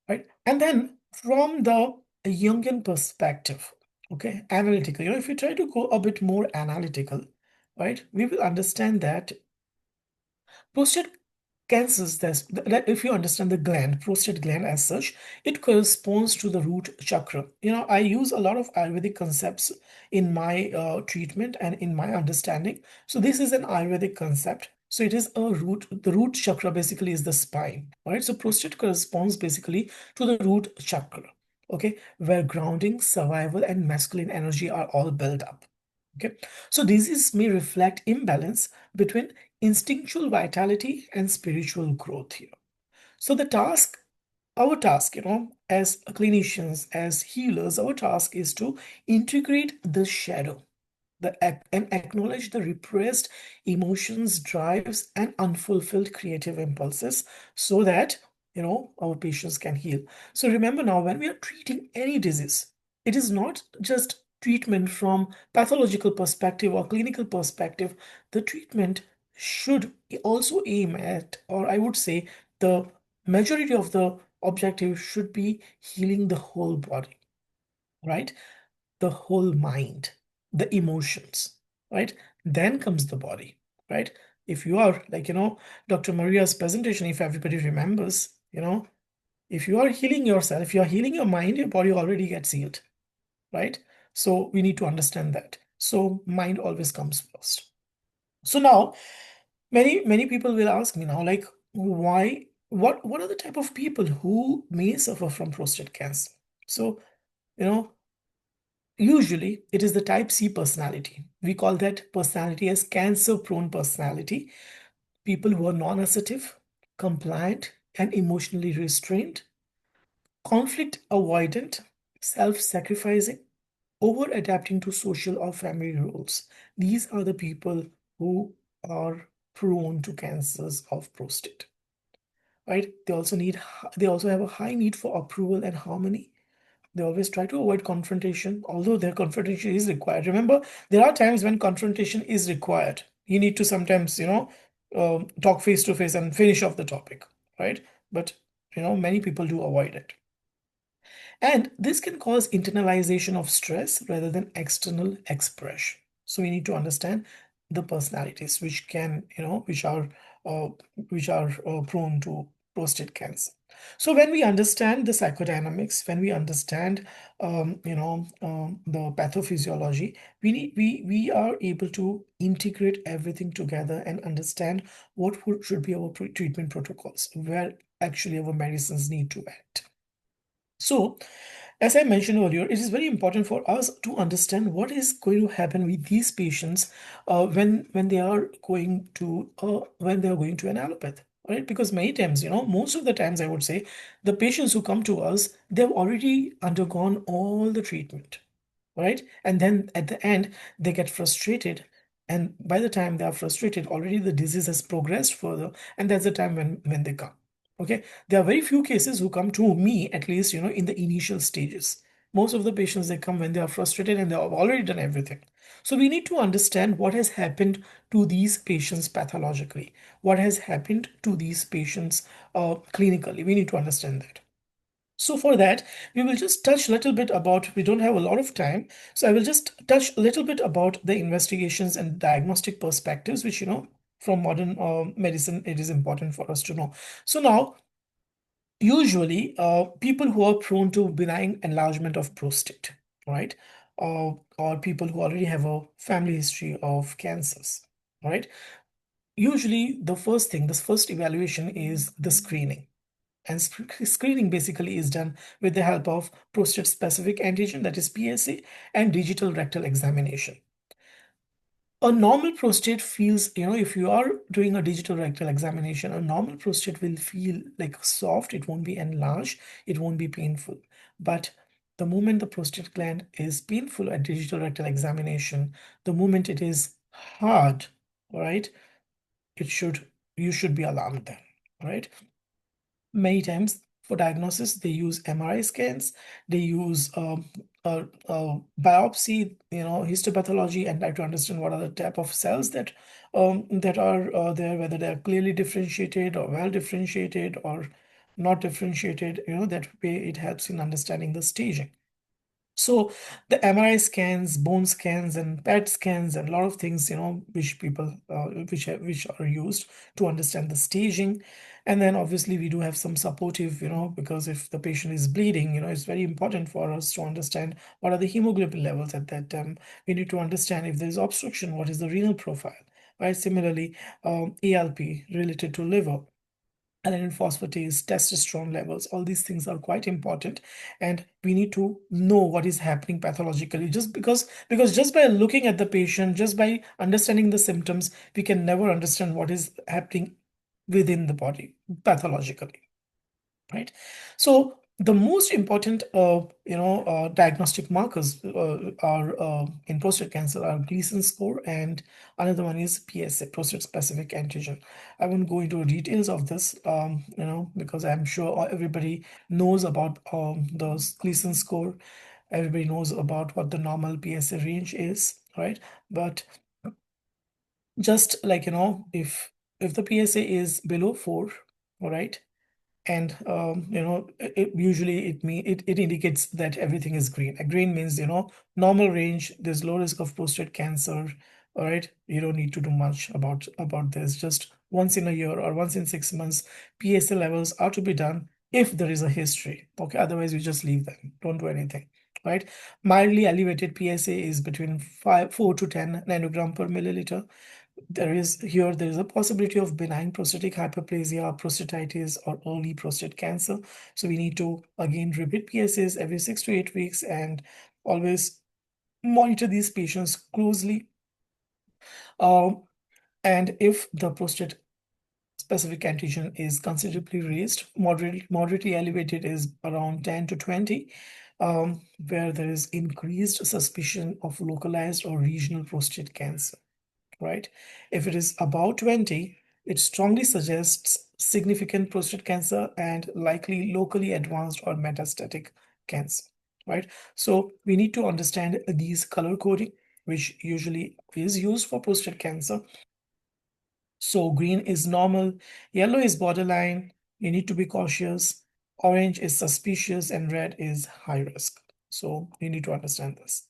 right? And then from the Jungian perspective, okay, analytical, if we try to go a bit more analytical, right, we will understand that prostate cancers, if you understand the gland, prostate gland as such, it corresponds to the root chakra. I use a lot of Ayurvedic concepts in my treatment and in my understanding. So this is an Ayurvedic concept. So it is the root chakra basically is the spine, right? So prostate corresponds basically to the root chakra, okay, where grounding, survival, and masculine energy are all built up. Okay, so disease may reflect imbalance between instinctual vitality and spiritual growth here. So our task, as clinicians, as healers, our task is to integrate the shadow, and acknowledge the repressed emotions, drives, and unfulfilled creative impulses so that, our patients can heal. So remember now, when we are treating any disease, it is not just treatment from pathological perspective or clinical perspective. The treatment should also aim at, or I would say, the majority of the objective should be healing the whole body, right? The whole mind, the emotions, right? Then comes the body, right? If you are like, Dr. Maria's presentation, if everybody remembers, if you are healing yourself, if you are healing your mind, your body already gets healed, right? So we need to understand that. So mind always comes first. So now, many people will ask me now, like, what are the type of people who may suffer from prostate cancer? So, you know, usually, it is the type C personality. We call that personality as cancer-prone personality. People who are non-assertive, compliant, and emotionally restrained, conflict avoidant, self-sacrificing, over-adapting to social or family roles. These are the people who are prone to cancers of prostate. right? They also have a high need for approval and harmony. They always try to avoid confrontation, although their confrontation is required. Remember, there are times when confrontation is required. You need to sometimes, talk face to face and finish off the topic, right? But, many people do avoid it. And this can cause internalization of stress rather than external expression. So we need to understand the personalities which can, uh, prone to prostate cancer. So when we understand the psychodynamics, when we understand, the pathophysiology, we are able to integrate everything together and understand what should be our treatment protocols, where actually our medicines need to act. So, as I mentioned earlier, it is very important for us to understand what is going to happen with these patients when they are going to an allopath, right? Because many times, most of the times, I would say, the patients who come to us, they've already undergone all the treatment, right? And then at the end, they get frustrated. And by the time they are frustrated, already the disease has progressed further, and that's the time when they come. Okay, there are very few cases who come to me, at least, in the initial stages. Most of the patients, they come when they are frustrated and they have already done everything. So we need to understand what has happened to these patients pathologically, what has happened to these patients clinically. We need to understand that. So for that, we will just touch a little bit about, we don't have a lot of time, so I will just touch a little bit about the investigations and diagnostic perspectives, which, from modern medicine, it is important for us to know. So now, usually, people who are prone to benign enlargement of prostate, right? Or people who already have a family history of cancers, right? Usually, the first evaluation is the screening. And screening basically is done with the help of prostate-specific antigen, that is PSA, and digital rectal examination. A normal prostate feels, if you are doing a digital rectal examination, a normal prostate will feel like soft, it won't be enlarged, it won't be painful. But the moment the prostate gland is painful at digital rectal examination, the moment it is hard, right, you should be alarmed then, right? Many times for diagnosis, they use MRI scans, they use biopsy, histopathology, and try to understand what are the type of cells that are there, whether they are clearly differentiated or well differentiated or not differentiated. That way it helps in understanding the staging. So the MRI scans, bone scans, and PET scans, and a lot of things, which people, which are used to understand the staging. And then obviously we do have some supportive, because if the patient is bleeding, it's very important for us to understand what are the hemoglobin levels at that time. We need to understand if there is obstruction, what is the renal profile, right? Similarly, ALP related to liver, alanine phosphatase, testosterone levels, all these things are quite important. And we need to know what is happening pathologically, because just by looking at the patient, just by understanding the symptoms, we can never understand what is happening within the body pathologically, right? So the most important, diagnostic markers are in prostate cancer are Gleason score, and another one is PSA, prostate-specific antigen. I won't go into details of this, because I'm sure everybody knows about the Gleason score. Everybody knows about what the normal PSA range is, right? But just like, if the PSA is below 4, all right, and usually it indicates that everything is green. A green means, normal range, there's low risk of prostate cancer. All right, you don't need to do much about this. Just once in a year or once in 6 months, PSA levels are to be done if there is a history. Okay, otherwise you just leave them, don't do anything, right? Mildly elevated PSA is between 4 to 10 nanogram per milliliter. There is a possibility of benign prostatic hyperplasia, prostatitis, or early prostate cancer. So we need to again repeat PSAs every 6 to 8 weeks and always monitor these patients closely. And if the prostate specific antigen is considerably raised, moderately elevated is around 10 to 20, where there is increased suspicion of localized or regional prostate cancer, right? If it is about 20, It strongly suggests significant prostate cancer and likely locally advanced or metastatic cancer, right? So we need to understand these color coding, which usually is used for prostate cancer. So green is normal, yellow is borderline, you need to be cautious, orange is suspicious, and red is high risk. So you need to understand this.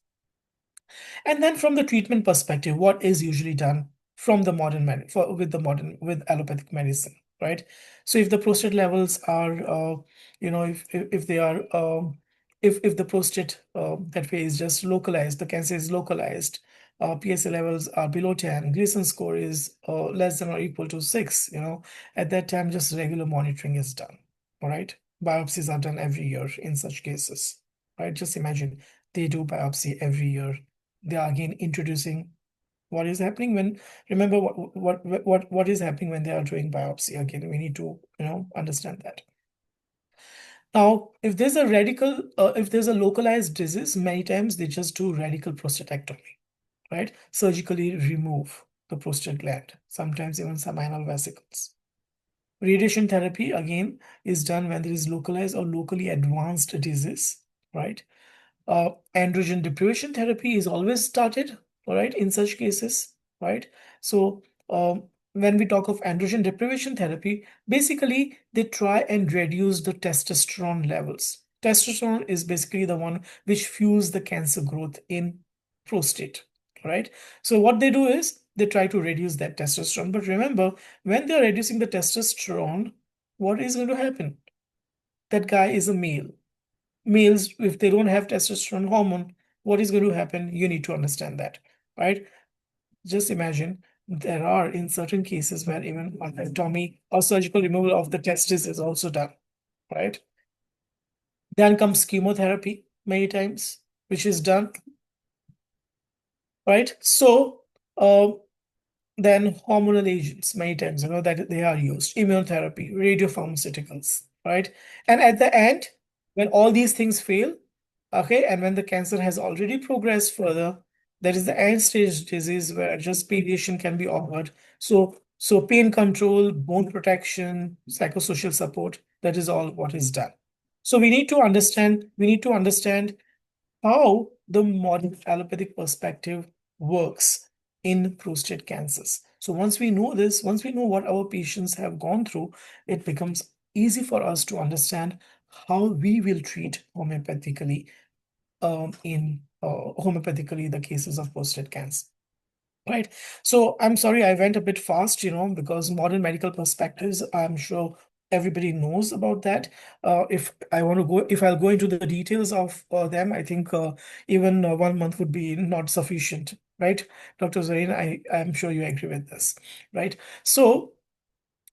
And then from the treatment perspective, what is usually done from the with allopathic medicine, right? So if the prostate levels are, if they are, if the prostate that way is just localized, the cancer is localized, PSA levels are below 10, Gleason score is less than or equal to 6, at that time just regular monitoring is done, all right? Biopsies are done every year in such cases, right? Just imagine they do biopsy every year. They are again introducing what is happening when, remember what is happening when they are doing biopsy. Again, we need to understand that. Now, if there's a localized disease, many times they just do radical prostatectomy, right? Surgically remove the prostate gland, sometimes even some anal vesicles. Radiation therapy again is done when there is localized or locally advanced disease, right? Androgen deprivation therapy is always started, all right, in such cases, right? So when we talk of androgen deprivation therapy, basically they try and reduce the testosterone levels. Testosterone is basically the one which fuels the cancer growth in prostate, right? So what they do is they try to reduce that testosterone. But remember, when they're reducing the testosterone, what is going to happen? That guy is a male. Males, if they don't have testosterone hormone, what is going to happen? You need to understand that, right? Just imagine there are in certain cases where even mastectomy or surgical removal of the testis is also done, right? Then comes chemotherapy many times, which is done, right? So then hormonal agents many times, that they are used, immunotherapy, radiopharmaceuticals, right? And at the end, when all these things fail, okay, and when the cancer has already progressed further, that is the end stage disease where just palliation can be offered. So pain control, bone protection, psychosocial support, that is all what is done. So we need to understand how the modern allopathic perspective works in prostate cancers. So once we know this, once we know what our patients have gone through, it becomes easy for us to understand how we will treat homeopathically the cases of prostate cancer. Right. So I'm sorry I went a bit fast, because modern medical perspectives, I'm sure everybody knows about that. If I'll go into the details of them, I think even 1 month would be not sufficient, right? Dr. Zareen, I'm sure you agree with this, right? So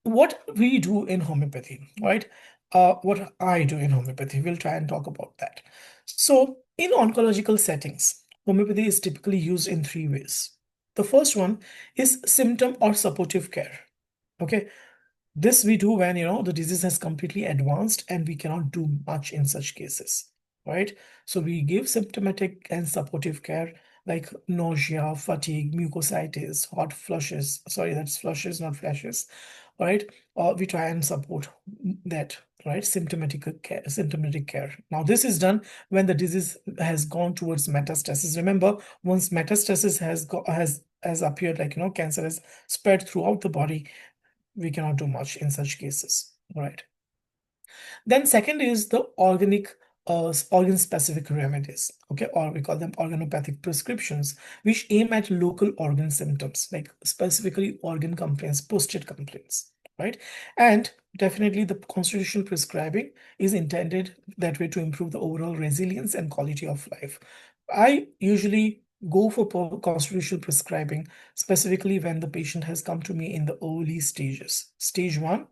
what we do in homeopathy, right? What I do in homeopathy, we'll try and talk about that. So in oncological settings, homeopathy is typically used in 3 ways. The first one is symptom or supportive care. Okay. This we do when, the disease has completely advanced and we cannot do much in such cases, right? So we give symptomatic and supportive care like nausea, fatigue, mucositis, hot flushes. Sorry, that's flushes, not flashes, right? We try and support that, right? Symptomatic care. Now, this is done when the disease has gone towards metastasis. Remember, once metastasis has appeared, cancer has spread throughout the body, we cannot do much in such cases, right? Then second is the organ-specific remedies, okay, or we call them organopathic prescriptions, which aim at local organ symptoms, like specifically organ complaints, prostate complaints, right? And definitely the constitutional prescribing is intended that way to improve the overall resilience and quality of life. I usually go for constitutional prescribing, specifically when the patient has come to me in the early stages. Stage 1,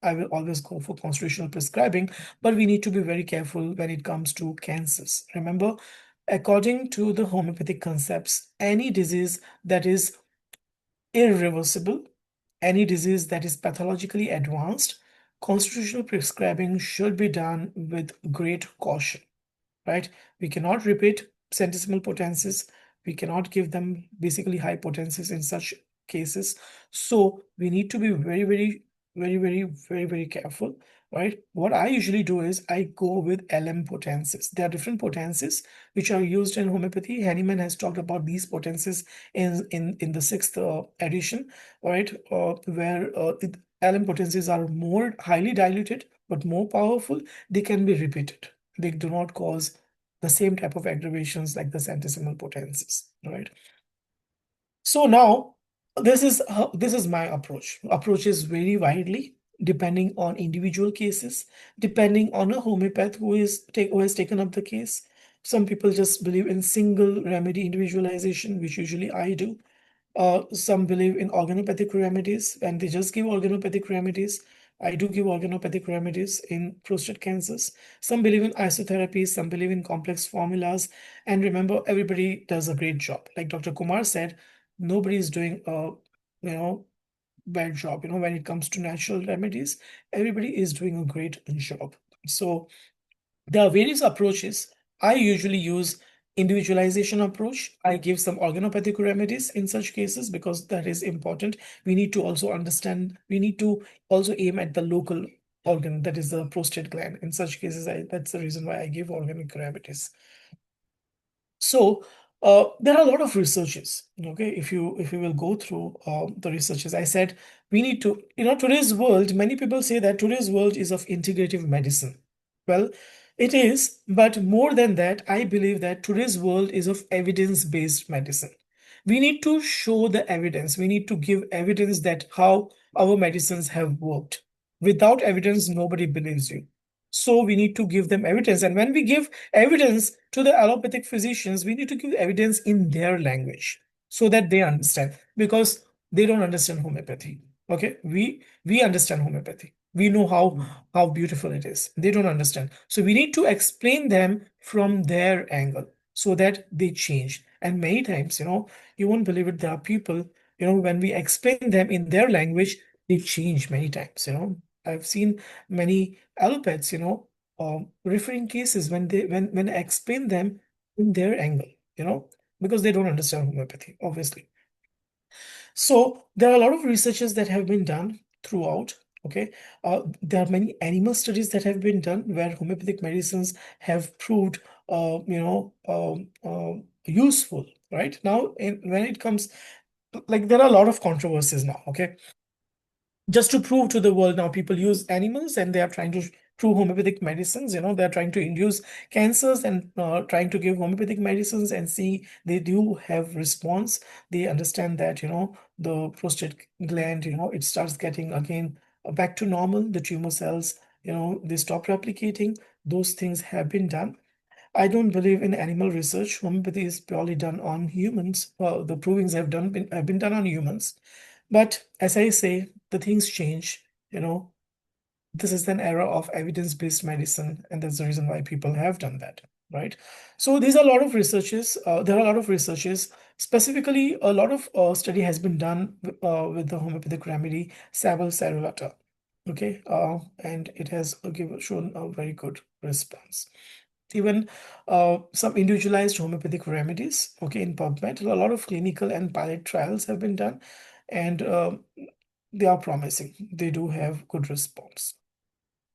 I will always go for constitutional prescribing, but we need to be very careful when it comes to cancers. Remember, according to the homeopathic concepts, any disease that is irreversible, any disease that is pathologically advanced, constitutional prescribing should be done with great caution, right? We cannot repeat centesimal potencies. We cannot give them basically high potencies in such cases. So we need to be very careful, right? What I usually do is I go with LM potencies. There are different potencies which are used in homeopathy. Hahnemann has talked about these potencies in the sixth edition, right? Where LM potencies are more highly diluted but more powerful. They can be repeated. They do not cause the same type of aggravations like the centesimal potencies, right? So now this is my approach. Approaches vary widely depending on individual cases, depending on a homeopath who has taken up the case. Some people just believe in single remedy individualization, which usually I do. Some believe in organopathic remedies and they just give organopathic remedies. I do give organopathic remedies in prostate cancers. Some believe in isotherapy, some believe in complex formulas. And remember, everybody does a great job. Like Dr. Kumar said, nobody is doing a bad job. When it comes to natural remedies, everybody is doing a great job. So there are various approaches. I usually use individualization approach. I give some organopathic remedies in such cases because that is important. We need to also aim at the local organ, that is the prostate gland. In such cases, that's the reason why I give organic remedies. So there are a lot of researches. Okay, if you will go through the researches, I said we need to, today's world, many people say that today's world is of integrative medicine. Well, it is, but more than that, I believe that today's world is of evidence-based medicine. We need to show the evidence. We need to give evidence that how our medicines have worked. Without evidence, nobody believes you. So we need to give them evidence. And when we give evidence to the allopathic physicians, we need to give evidence in their language so that they understand, because they don't understand homeopathy. Okay, we understand homeopathy. We know how beautiful it is. They don't understand. So we need to explain them from their angle so that they change. And many times, you won't believe it, there are people, when we explain them in their language, they change many times. I've seen many allopats, referring cases when I explain them in their angle, because they don't understand homeopathy, obviously. So there are a lot of researches that have been done throughout. Okay, there are many animal studies that have been done where homeopathic medicines have proved, useful. Right now, when it comes, like there are a lot of controversies now. Okay, just to prove to the world, now people use animals and they are trying to prove homeopathic medicines. They're trying to induce cancers and trying to give homeopathic medicines and see they do have response. They understand that the prostate gland, it starts getting again back to normal. The tumor cells, they stop replicating. Those things have been done. I don't believe in animal research. Homeopathy is purely done on humans. The provings have been done on humans. But as I say, the things change. This is an era of evidence-based medicine, and that's the reason why people have done that, right? So these are a lot of researches. There are a lot of researches. Specifically, a lot of study has been done with the homeopathic remedy Savol cerulata. Okay, and it has shown a very good response. Even some individualized homeopathic remedies, okay, in PubMed. A lot of clinical and pilot trials have been done, and they are promising. They do have good response,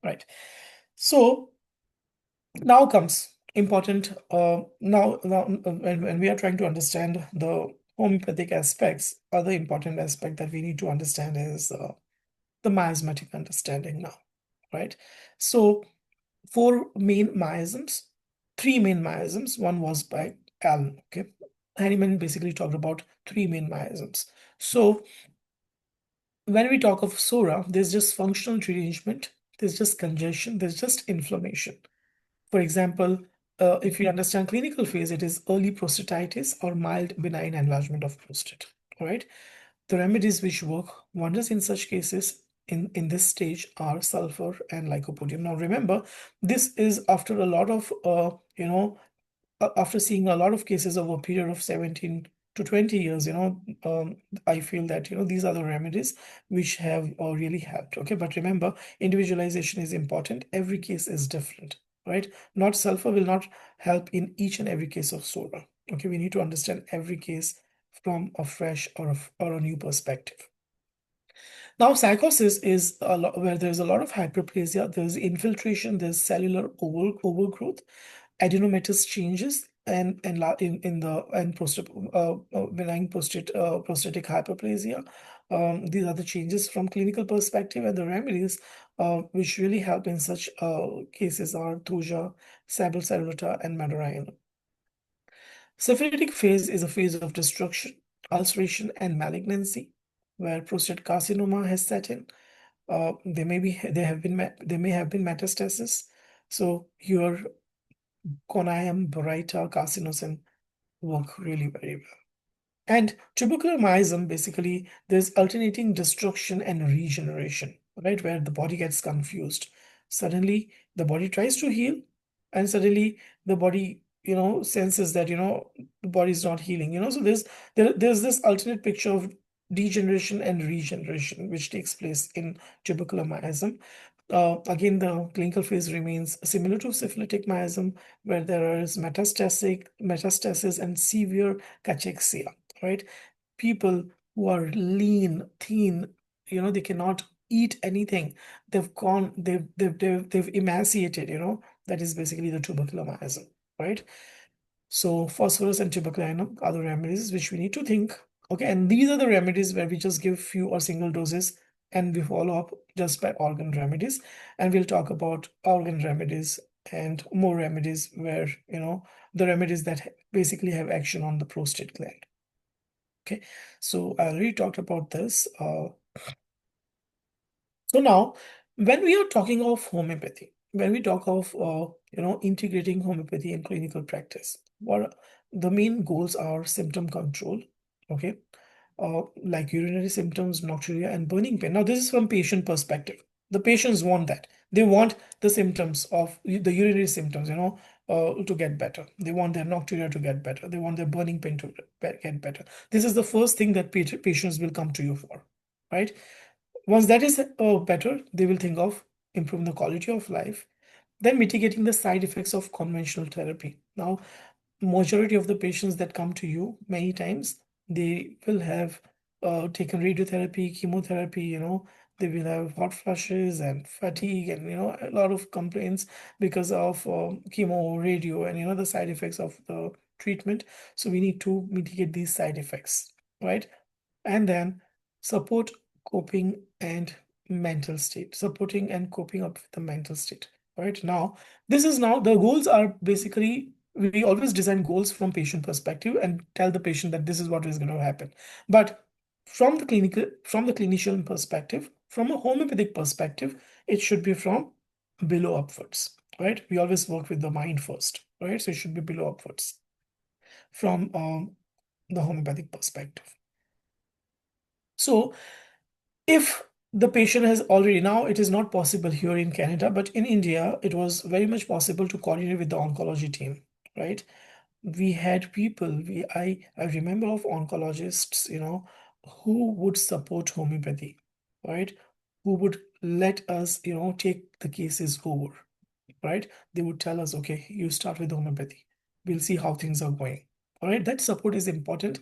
right? So now comes important. When we are trying to understand the homeopathic aspects, other important aspect that we need to understand is the miasmatic understanding now, right? So four main miasms, three main miasms. One was by Allen. Okay, Hahnemann basically talked about three main miasms. So when we talk of psora, there's just functional derangement, there's just congestion, there's just inflammation. For example, if we understand clinical phase, it is early prostatitis or mild benign enlargement of prostate. All right. The remedies which work wonders in such cases in this stage are sulfur and lycopodium. Now remember, this is after a lot of after seeing a lot of cases over a period of 17 to 20 years, I feel that these are the remedies which have really helped. Okay, but remember, individualization is important. Every case is different, right? Not sulfur will not help in each and every case of psora. Okay, we need to understand every case from a fresh or a new perspective. Now, psychosis is a lot where there's a lot of hyperplasia, there's infiltration, there's cellular overgrowth, adenomatous changes, and in the and benign prostatic hyperplasia. These are the changes from clinical perspective, and the remedies which really help in such cases are thuja, sabosalbuta, and madarayana. Syphilitic phase is a phase of destruction, ulceration, and malignancy, where prostate carcinoma has set in. There may have been metastasis. So your conium burrata carcinosin work really very well. And tubercular myasm, basically, there's alternating destruction and regeneration, right? Where the body gets confused. Suddenly, the body tries to heal, and suddenly the body, senses that, the body is not healing, So there's this alternate picture of degeneration and regeneration, which takes place in tubercular myasm. Again, the clinical phase remains similar to syphilitic myasm, where there is metastasis and severe cachexia, right? People who are lean, thin, they cannot eat anything. They've emaciated, that is basically the tubercular myasm, right? So phosphorus and tuberculinum are the remedies which we need to think. Okay, and these are the remedies where we just give few or single doses and we follow up just by organ remedies. And we'll talk about organ remedies and more remedies where, the remedies that basically have action on the prostate gland. Okay, so I already talked about this. So now, when we are talking of homeopathy, when we talk of integrating homeopathy in clinical practice, what the main goals are symptom control, okay, like urinary symptoms, nocturia, and burning pain. Now, this is from patient perspective. The patients want that. They want the symptoms of the urinary symptoms, to get better. They want their nocturia to get better. They want their burning pain to get better. This is the first thing that patients will come to you for, right? Once that is better, they will think of improving the quality of life, then mitigating the side effects of conventional therapy. Now, majority of the patients that come to you, many times, they will have taken radiotherapy, chemotherapy, they will have hot flushes and fatigue and, a lot of complaints because of chemo, radio, and, the side effects of the treatment. So we need to mitigate these side effects, right? And then support coping and mental state, supporting and coping up with the mental state. Right now, the goals are basically, we always design goals from patient perspective and tell the patient that this is what is going to happen. But from the clinician perspective, from a homeopathic perspective, it should be from below upwards, right? We always work with the mind first, right? So it should be below upwards from the homeopathic perspective. So if the patient has already, now it is not possible here in Canada, but in India, it was very much possible to coordinate with the oncology team, right? We had people, I remember of oncologists, who would support homeopathy, right? Who would let us, take the cases over, right? They would tell us, okay, you start with homeopathy. We'll see how things are going. All right, that support is important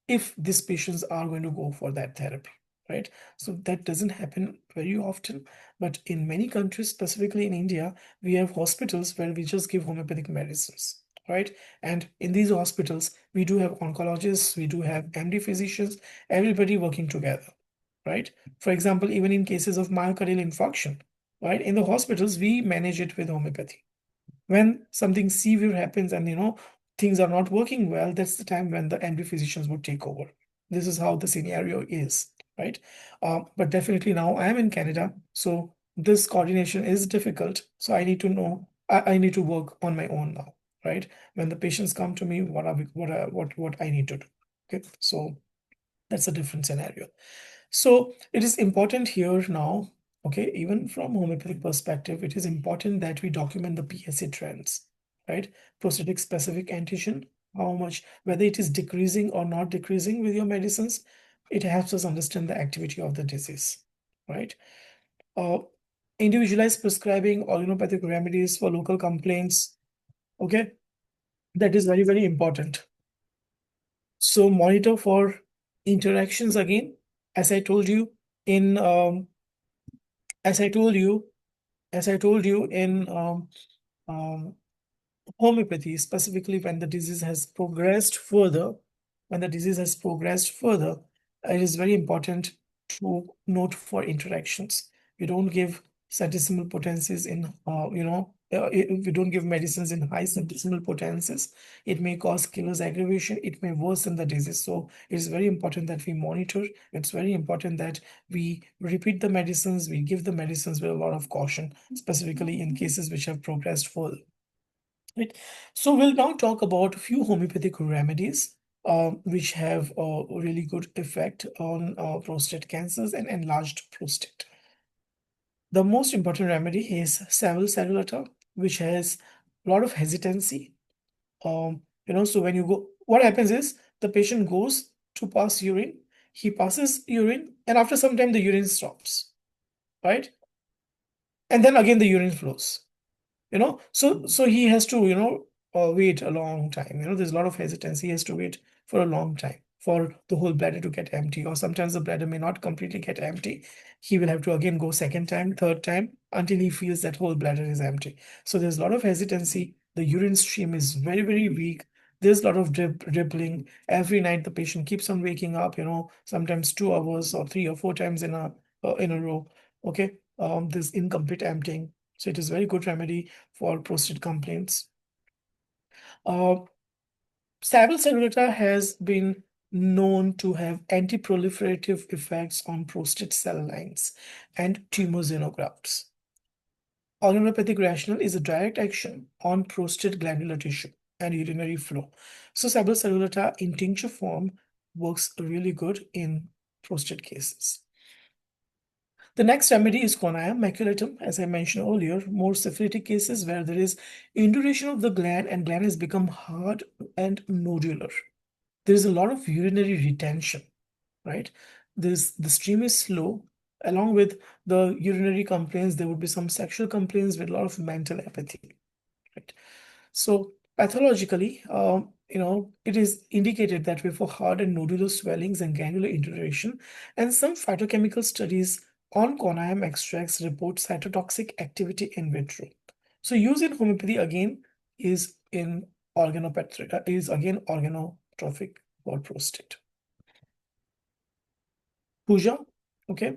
if these patients are going to go for that therapy, right? So that doesn't happen very often, but in many countries, specifically in India, we have hospitals where we just give homeopathic medicines, right? And in these hospitals, we do have oncologists, we do have MD physicians, everybody working together, right? For example, even in cases of myocardial infarction, right? In the hospitals, we manage it with homeopathy. When something severe happens and, things are not working well, that's the time when the MD physicians would take over. This is how the scenario is, right? But definitely now I am in Canada, so this coordination is difficult. So I need to know, I need to work on my own now, right? When the patients come to me, what I need to do. Okay, so that's a different scenario. So it is important here now, okay, even from homeopathic perspective, it is important that we document the PSA trends, right? Prostatic specific antigen, how much, whether it is decreasing or not decreasing with your medicines, it helps us understand the activity of the disease, right? Individualized prescribing or homeopathic remedies for local complaints, okay? That is very, very important. So monitor for interactions again, as I told you in as I told you in um, homeopathy, specifically when the disease has progressed further, it is very important to note for interactions. You don't give centesimal potencies in, if you don't give medicines in high centesimal potencies, it may cause killer's aggravation, it may worsen the disease. So it is very important that we monitor. It's very important that we repeat the medicines, we give the medicines with a lot of caution, specifically in cases which have progressed further. Right. So we'll now talk about a few homeopathic remedies which have a really good effect on prostate cancers and enlarged prostate. The most important remedy is Savile cellulata, which has a lot of hesitancy. So when you go, what happens is the patient goes to pass urine, he passes urine, and after some time the urine stops, right? And then again the urine flows. So he has to wait a long time. There's a lot of hesitancy. He has to wait for a long time for the whole bladder to get empty, or sometimes the bladder may not completely get empty. He will have to again go second time, third time, until he feels that whole bladder is empty. So there's a lot of hesitancy. The urine stream is very, very weak. There's a lot of dribbling. Every night the patient keeps on waking up, sometimes 2 hours or 3 or 4 times in a row. Okay. There's incomplete emptying. So it is very good remedy for prostate complaints. Savile cellulata has been known to have anti-proliferative effects on prostate cell lines and tumor xenografts. Organopathic rationale is a direct action on prostate glandular tissue and urinary flow. So Savile cellulata in tincture form works really good in prostate cases. The next remedy is Coniam maculatum, as I mentioned earlier, more syphilitic cases where there is induration of the gland and gland has become hard and nodular. There is a lot of urinary retention, right? The stream is slow. Along with the urinary complaints, there would be some sexual complaints with a lot of mental apathy, right? So pathologically, it is indicated that way for hard and nodular swellings and granular induration, and some phytochemical studies on Coniam extracts report cytotoxic activity in vitro. So use in homeopathy again is in organotrophic for prostate. Puja, okay,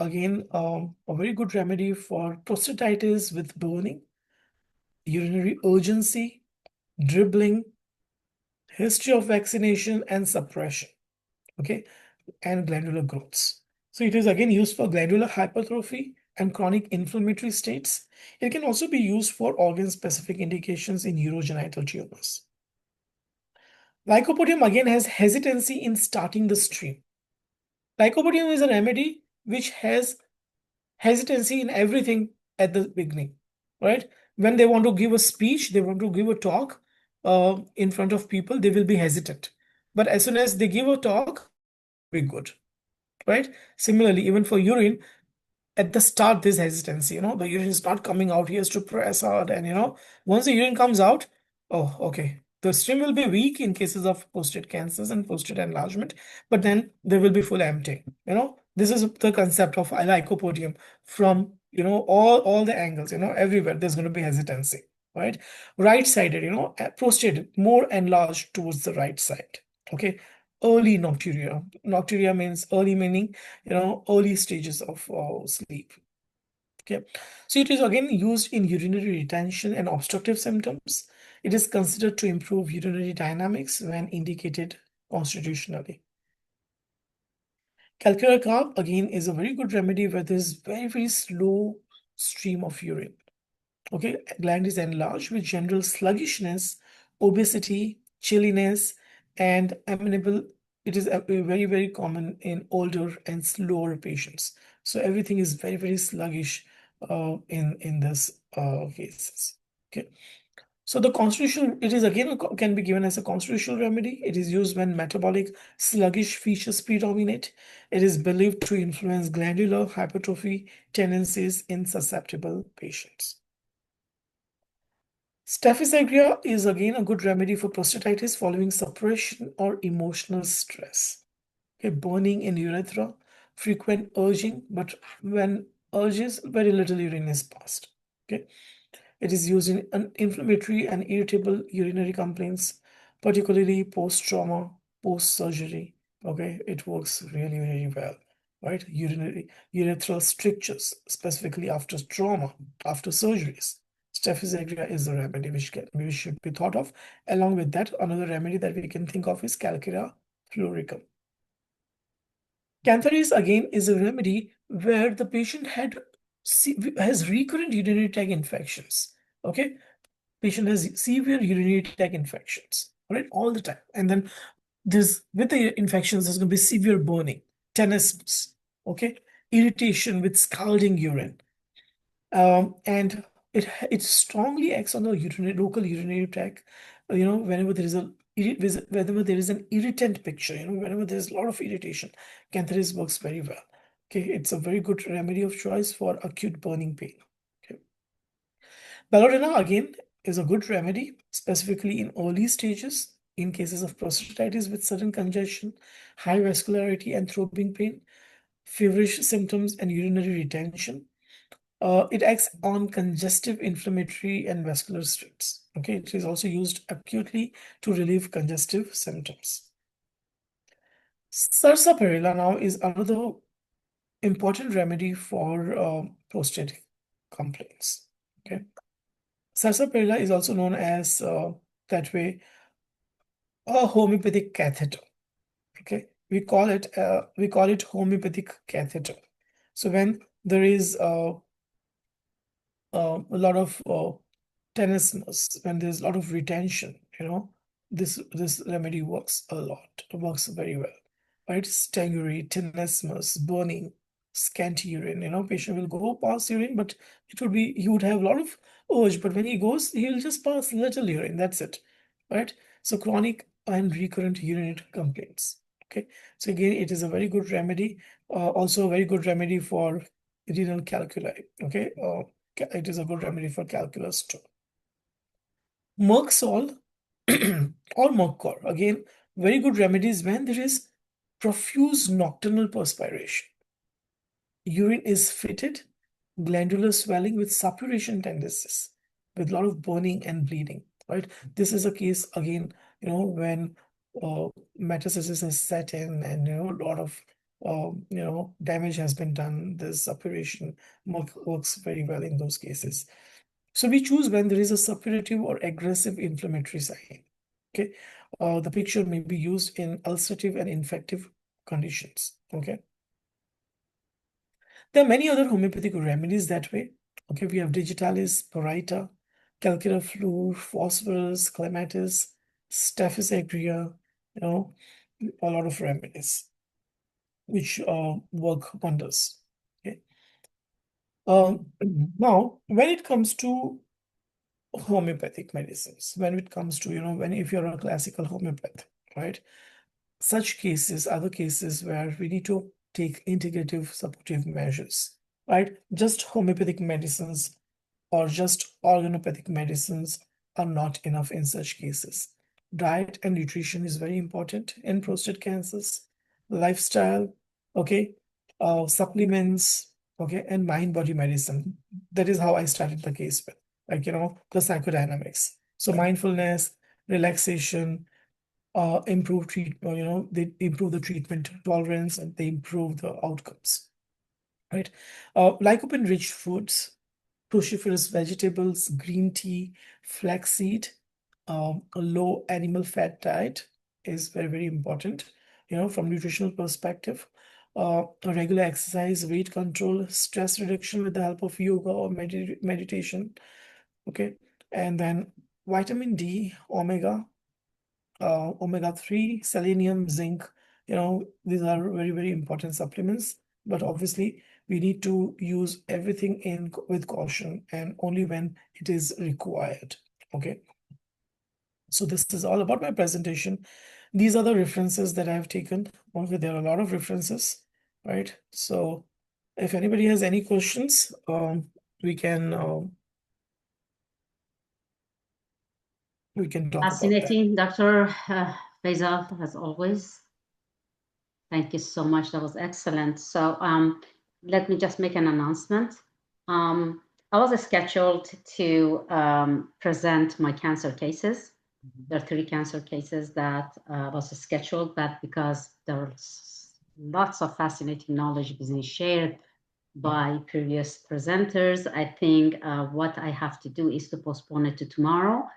again a very good remedy for prostatitis with burning, urinary urgency, dribbling, history of vaccination and suppression, okay, and glandular growths. So it is again used for glandular hypertrophy and chronic inflammatory states. It can also be used for organ-specific indications in urogenital tumors. Lycopodium again has hesitancy in starting the stream. Lycopodium is a remedy which has hesitancy in everything at the beginning, right? When they want to give a speech, they want to give a talk in front of people, they will be hesitant. But as soon as they give a talk, it will be good, right? Similarly, even for urine, at the start, there's hesitancy, the urine is not coming out. He has to press hard, and once the urine comes out, oh, okay. The stream will be weak in cases of prostate cancers and prostate enlargement, but then there will be full emptying. This is the concept of lycopodium from, all the angles, everywhere there's going to be hesitancy, right? Right-sided, prostate more enlarged towards the right side, okay? Early nocturia. Nocturia means early, meaning early stages of sleep. Okay, so it is again used in urinary retention and obstructive symptoms. It is considered to improve urinary dynamics when indicated constitutionally. Calcular carb again is a very good remedy where there is very, very slow stream of urine. Okay, gland is enlarged with general sluggishness, obesity, chilliness, and amenable. It is very, very common in older and slower patients. So everything is very, very sluggish in this cases. Okay. So the constitutional, it is again can be given as a constitutional remedy. It is used when metabolic sluggish features predominate. It is believed to influence glandular hypertrophy tendencies in susceptible patients. Staphysagria is again a good remedy for prostatitis following suppression or emotional stress. Okay, burning in urethra, frequent urging, but when urges, very little urine is passed. Okay, it is used in inflammatory and irritable urinary complaints, particularly post-trauma, post-surgery. Okay, it works really, really well, right? Urinary urethral strictures, specifically after trauma, after surgeries. Staphysagria is the remedy which should be thought of. Along with that, another remedy that we can think of is Calcura fluoricum. Cantharis again is a remedy where the patient has recurrent urinary tract infections. Okay, patient has severe urinary tract infections, all right, all the time, and then with the infections there's going to be severe burning, tenesmus, okay, irritation with scalding urine, and it strongly acts on the local urinary tract. Whenever there is whenever there is an irritant picture, whenever there is a lot of irritation, Cantharis works very well. Okay, it's a very good remedy of choice for acute burning pain. Okay, Ballerina again is a good remedy, specifically in early stages in cases of prostatitis with sudden congestion, high vascularity and throbbing pain, feverish symptoms, and urinary retention. It acts on congestive, inflammatory, and vascular states. Okay, it is also used acutely to relieve congestive symptoms. Sarsaparilla now is another important remedy for prostate complaints. Okay, sarsaparilla is also known as that way a homeopathic catheter. Okay, we call it homeopathic catheter. So when there is a lot of tenesmus, when there's a lot of retention, this remedy works a lot. It works very well, right? Stangury, tenesmus, burning, scanty urine. Patient will go pass urine, but he would have a lot of urge, but when he goes, he'll just pass little urine. That's it, right? So chronic and recurrent urinary complaints. Okay, so again, it is a very good remedy. Also, a very good remedy for renal calculi. Okay, it is a good remedy for calculus too. Merksol or Mercor, again, very good remedies when there is profuse nocturnal perspiration. Urine is fetid, glandular swelling with suppuration tendencies, with a lot of burning and bleeding, right? This is a case, again, when metastasis has set in and, a lot of, damage has been done. This suppuration works very well in those cases. So we choose when there is a suppurative or aggressive inflammatory sign. Okay, the picture may be used in ulcerative and infective conditions. Okay, there are many other homeopathic remedies that way. Okay, we have digitalis, parita, calcula fluor, phosphorus, clematis, staphysagria, a lot of remedies which work wonders. Okay. Now, when it comes to homeopathic medicines, when it comes to, if you're a classical homeopath, right? Such cases are the cases where we need to take integrative supportive measures, right? Just homeopathic medicines or just organopathic medicines are not enough in such cases. Diet and nutrition is very important in prostate cancers, lifestyle, okay, supplements, okay, and mind-body medicine. That is how I started the case with, the psychodynamics. So mindfulness, relaxation, improve they improve the treatment tolerance and they improve the outcomes, right? Lycopene-rich foods, cruciferous vegetables, green tea, flaxseed, a low animal fat diet is very, very important, from nutritional perspective. A regular exercise, weight control, stress reduction with the help of yoga or meditation. Okay, and then vitamin D, omega-3, selenium, zinc, these are very, very important supplements. But obviously, we need to use everything with caution and only when it is required. Okay. So this is all about my presentation. These are the references that I have taken. Okay, there are a lot of references, right? So if anybody has any questions, we can we can talk about that. Fascinating, Dr. Faisal, as always. Thank you so much. That was excellent. So let me just make an announcement. I was scheduled to present my cancer cases. There are 3 cancer cases that was scheduled, but because there's lots of fascinating knowledge being shared by previous presenters, I think what I have to do is to postpone it to tomorrow.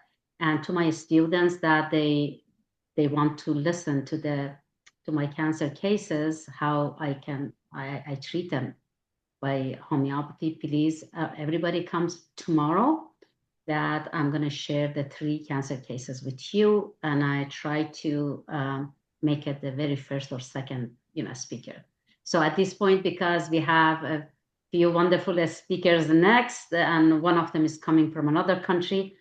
And to my students that they want to listen to my cancer cases, how I treat them by homeopathy, please, everybody comes tomorrow, that I'm going to share the 3 cancer cases with you, and I try to make it the very first or second, speaker. So at this point, because we have a few wonderful speakers next, and one of them is coming from another country,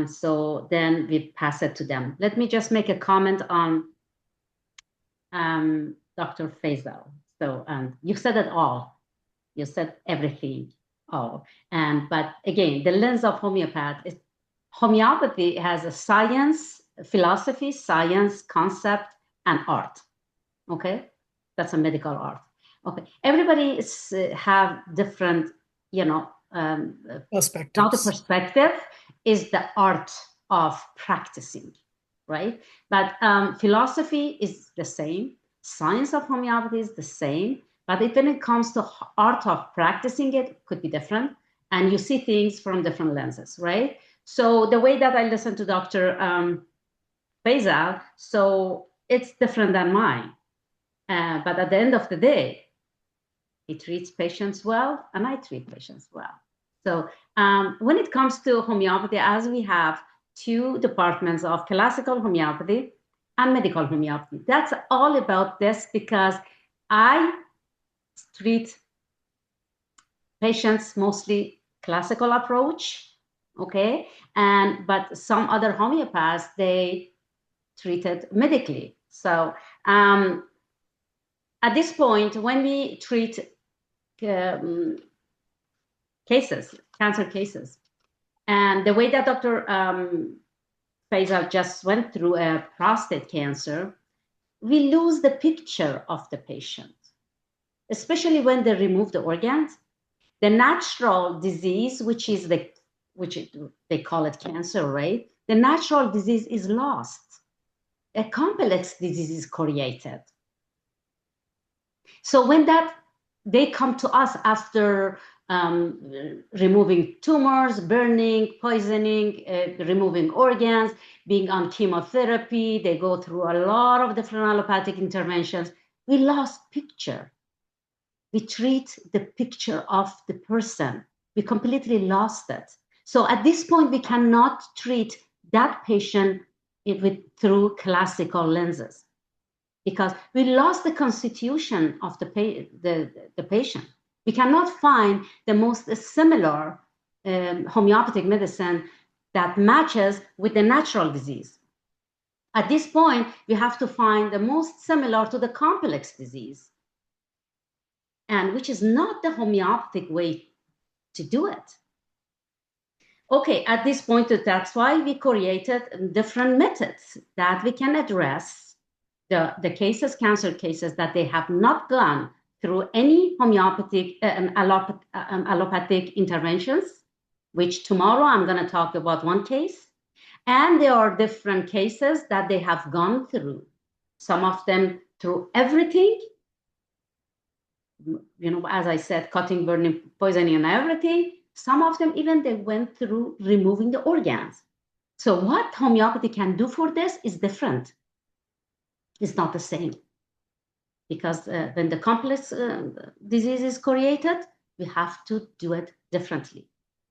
so then we pass it to them. Let me just make a comment on Dr. Faisal. So you said it all. You said everything. But again, the lens of homeopathy has a science, philosophy, science, concept, and art. Okay, that's a medical art. Okay, everybody have different, Perspectives. now the perspective is the art of practicing, right? But philosophy is the same. Science of homeopathy is the same. But when it comes to art of practicing it, could be different. And you see things from different lenses, right? So the way that I listen to Dr. Faisal, so it's different than mine. But at the end of the day, he treats patients well, and I treat patients well. So when it comes to homeopathy, as we have 2 departments of classical homeopathy and medical homeopathy, that's all about this, because I treat patients mostly classical approach, okay? But some other homeopaths, they treat it medically. So at this point, when we treat cancer cases, and the way that Dr. Faisal just went through a prostate cancer, we lose the picture of the patient, especially when they remove the organs. The natural disease, which they call it cancer, right? The natural disease is lost. A complex disease is created. So when they come to us after removing tumors, burning, poisoning, removing organs, being on chemotherapy, they go through a lot of different allopathic interventions. We lost picture. We treat the picture of the person. We completely lost it. So at this point, we cannot treat that patient through classical lenses, because we lost the constitution of the patient. We cannot find the most similar homeopathic medicine that matches with the natural disease. At this point, we have to find the most similar to the complex disease, and which is not the homeopathic way to do it. Okay, at this point, that's why we created different methods that we can address the cancer cases that they have not gone through any homeopathic allopathic interventions, which tomorrow I'm going to talk about one case. And there are different cases that they have gone through, some of them through everything, as I said, cutting, burning, poisoning, and everything. Some of them even they went through removing the organs. So what homeopathy can do for this is different. It's not the same. Because when the complex disease is created, we have to do it differently.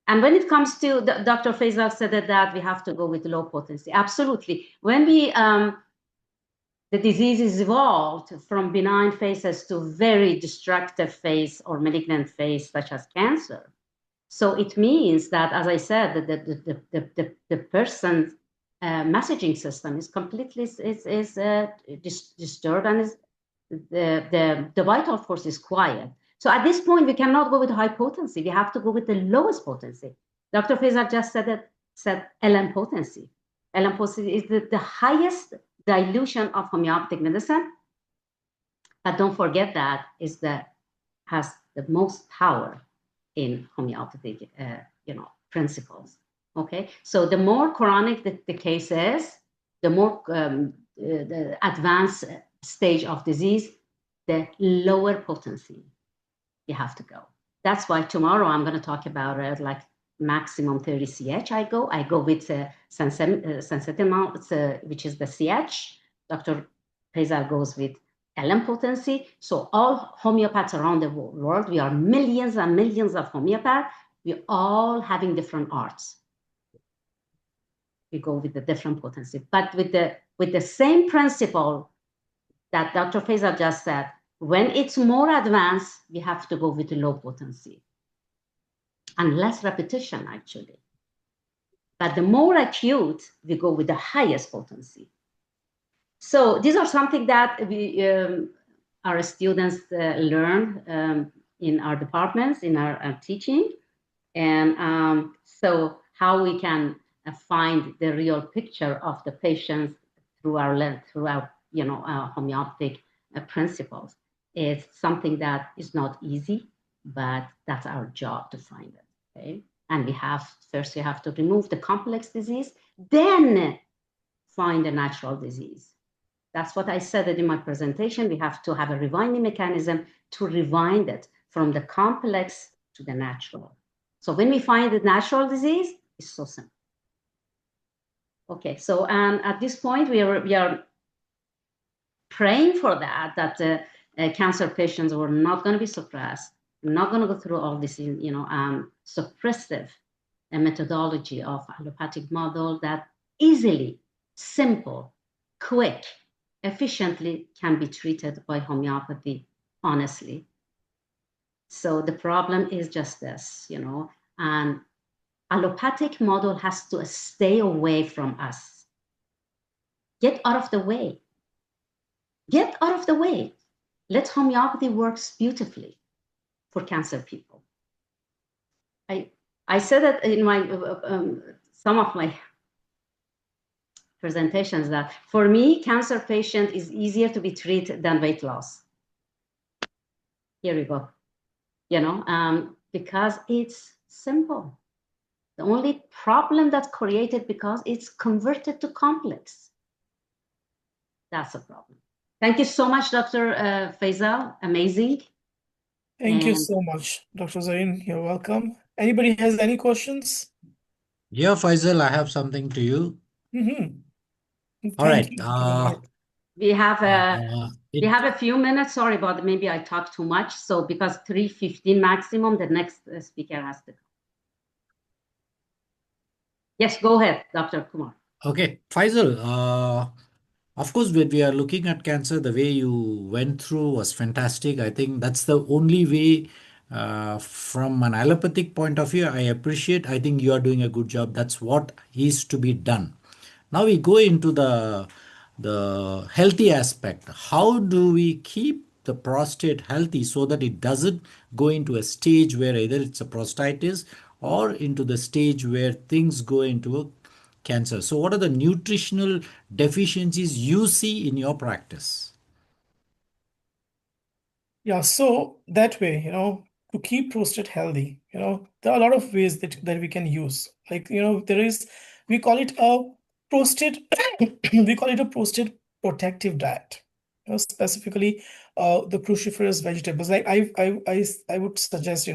And when it comes to, Dr. Faisal said that we have to go with low potency. Absolutely. When the disease is evolved from benign phases to very destructive phase or malignant phase, such as cancer. So it means that, as I said, that the person's messaging system is completely disturbed, and the vital force is quiet. So at this point, we cannot go with high potency. We have to go with the lowest potency. Dr. Faisal just said LM potency. LM potency is the highest dilution of homeopathic medicine. But don't forget that is has the most power in homeopathic, principles. Okay, so the more chronic the case is, the more the advanced stage of disease, the lower potency you have to go. That's why tomorrow I'm going to talk about like maximum 30 CH. I go with sensitive, which is the CH. Dr. Faisal goes with LM potency. So all homeopaths around the world, we are millions and millions of homeopaths. We're all having different arts. We go with the different potency, but with the same principle that Dr. Faisal just said. When it's more advanced, we have to go with the low potency and less repetition, actually. But the more acute, we go with the highest potency. So these are something that we, our students learn in our departments, in our teaching. And so how we can find the real picture of the patients through our homeopathic principles. It's something that is not easy, but that's our job to find it. Okay, and we have to remove the complex disease, then find the natural disease. That's what I said in my presentation. We have to have a rewinding mechanism to rewind it from the complex to the natural. So when we find the natural disease, it's so simple. Okay, so at this point we are praying for that cancer patients were not going to be suppressed, not going to go through all this, suppressive methodology of allopathic model that easily, simple, quick, efficiently can be treated by homeopathy, honestly. So the problem is just this, and allopathic model has to stay away from us. Get out of the way. Get out of the way. Let homeopathy works beautifully for cancer people. I said that in my some of my presentations that for me, cancer patient is easier to be treated than weight loss. Here we go. Because it's simple. The only problem that's created because it's converted to complex. That's a problem. Thank you so much, Dr. Faisal. Amazing. Thank you so much, Dr. Zareen. You're welcome. Anybody has any questions? Yeah, Faisal, I have something to you. All right. We have a few minutes. Sorry, but maybe I talked too much. So because 3:15 maximum, the next speaker has to go. Yes, go ahead, Dr. Kumar. Okay, Faisal, of course, when we are looking at cancer, the way you went through was fantastic. I think that's the only way, from an allopathic point of view, I appreciate. I think you are doing a good job. That's what is to be done. Now we go into the healthy aspect. How do we keep the prostate healthy so that it doesn't go into a stage where either it's a prostatitis or into the stage where things go into a cancer? So what are the nutritional deficiencies you see in your practice? Yeah, so that way, to keep prostate healthy, there are a lot of ways that we can use. Like, we call it a prostate, we call it a prostate protective diet. Specifically, the cruciferous vegetables. Like I would suggest,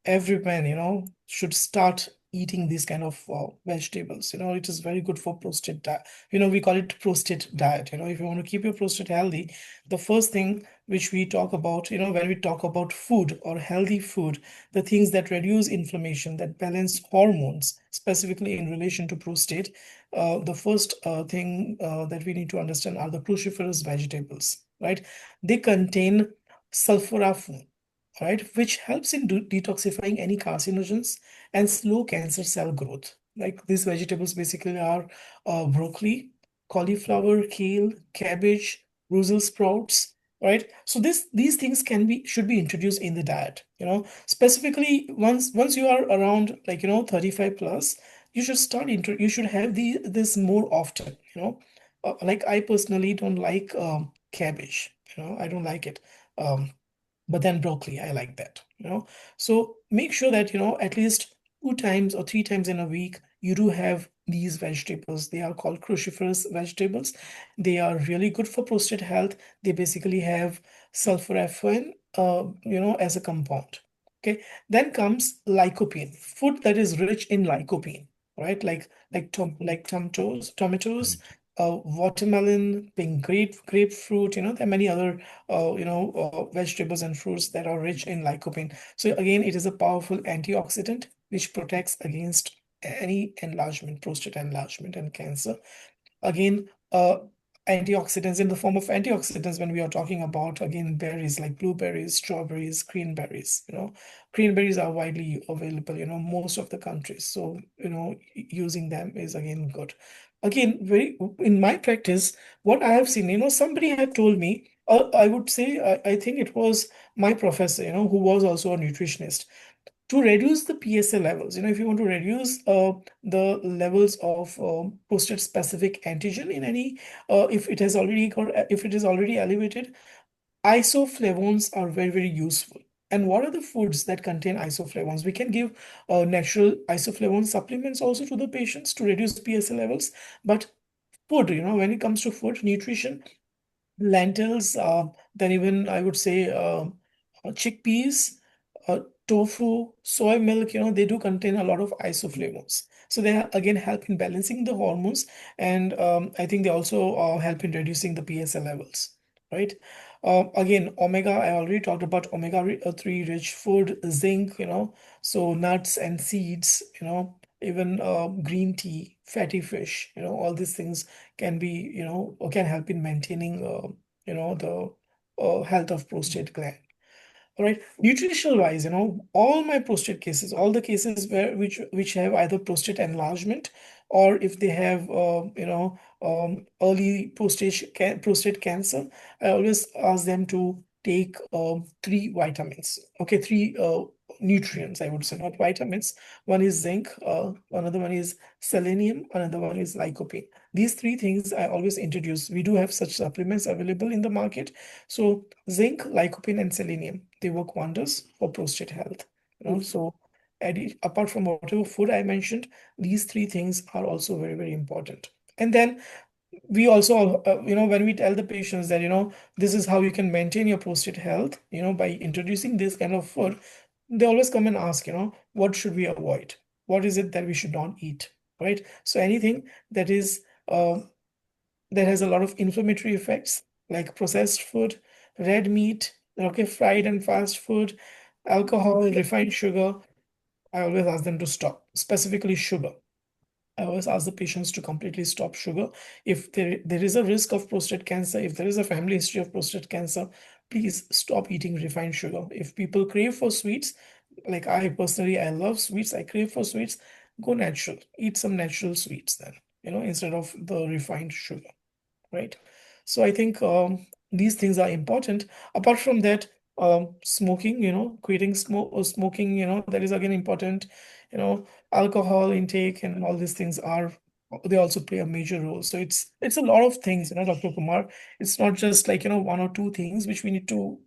every man, should start eating these kind of vegetables. It is very good for prostate diet. We call it prostate diet. If you want to keep your prostate healthy, the first thing which we talk about, when we talk about food or healthy food, the things that reduce inflammation, that balance hormones, specifically in relation to prostate, the first thing that we need to understand are the cruciferous vegetables, right? They contain sulforaphane, right, which helps in detoxifying any carcinogens and slow cancer cell growth. Like these vegetables basically are broccoli, cauliflower, kale, cabbage, Brussels sprouts, right? So these things should be introduced in the diet. Specifically once you are around 35 plus, you should you should have this more often, like I personally don't like cabbage, I don't like it. But then broccoli, I like that. So make sure that, at least 2 times or 3 times in a week, you do have these vegetables. They are called cruciferous vegetables. They are really good for prostate health. They basically have sulforaphane, as a compound. Okay. Then comes lycopene, food that is rich in lycopene, right? Like tomatoes, watermelon, pink grapefruit. There are many other vegetables and fruits that are rich in lycopene. So again, it is a powerful antioxidant which protects against any enlargement, prostate enlargement and cancer. Again, antioxidants in the form of antioxidants when we are talking about, again, berries like blueberries, strawberries, cranberries. Cranberries are widely available, most of the countries. So, using them is again good. Again, in my practice, what I have seen, somebody had told me, I would say, I think it was my professor, who was also a nutritionist, to reduce the PSA levels. If you want to reduce the levels of prostate specific antigen in any, if it has already got, if it is already elevated, isoflavones are very, very useful. And what are the foods that contain isoflavones? We can give natural isoflavone supplements also to the patients to reduce PSA levels. But food, when it comes to food, nutrition, lentils, then even I would say chickpeas, uh, tofu, soy milk, they do contain a lot of isoflavones. So they again help in balancing the hormones, and I think they also help in reducing the PSA levels, right? Again, omega, I already talked about omega-3 rich food, zinc, so nuts and seeds, even green tea, fatty fish, all these things can be, or can help in maintaining, the health of prostate gland. All right, nutritional wise, all my prostate cases, all the cases which have either prostate enlargement, or if they have, early prostate cancer, I always ask them to take 3 vitamins. Okay, 3 nutrients, I would say, not vitamins. One is zinc, another one is selenium, another one is lycopene. These 3 things I always introduce. We do have such supplements available in the market. So zinc, lycopene, and selenium, they work wonders for prostate health. So apart from whatever food I mentioned, these 3 things are also very, very important. And then we also, when we tell the patients that, this is how you can maintain your prostate health, by introducing this kind of food, they always come and ask, what should we avoid? What is it that we should not eat, right? So anything that is, that has a lot of inflammatory effects, like processed food, red meat, okay, fried and fast food, alcohol, refined sugar, I always ask them to stop, specifically sugar. I always ask the patients to completely stop sugar. If there is a risk of prostate cancer, if there is a family history of prostate cancer, please stop eating refined sugar. If people crave for sweets, like I personally, I love sweets, I crave for sweets, go natural. Eat some natural sweets then, instead of the refined sugar, right? So I think these things are important. Apart from that, smoking, quitting smoking, that is again important. Alcohol intake and all these things they also play a major role. So it's a lot of things, Dr. Kumar. It's not just like, 1 or 2 things which we need to,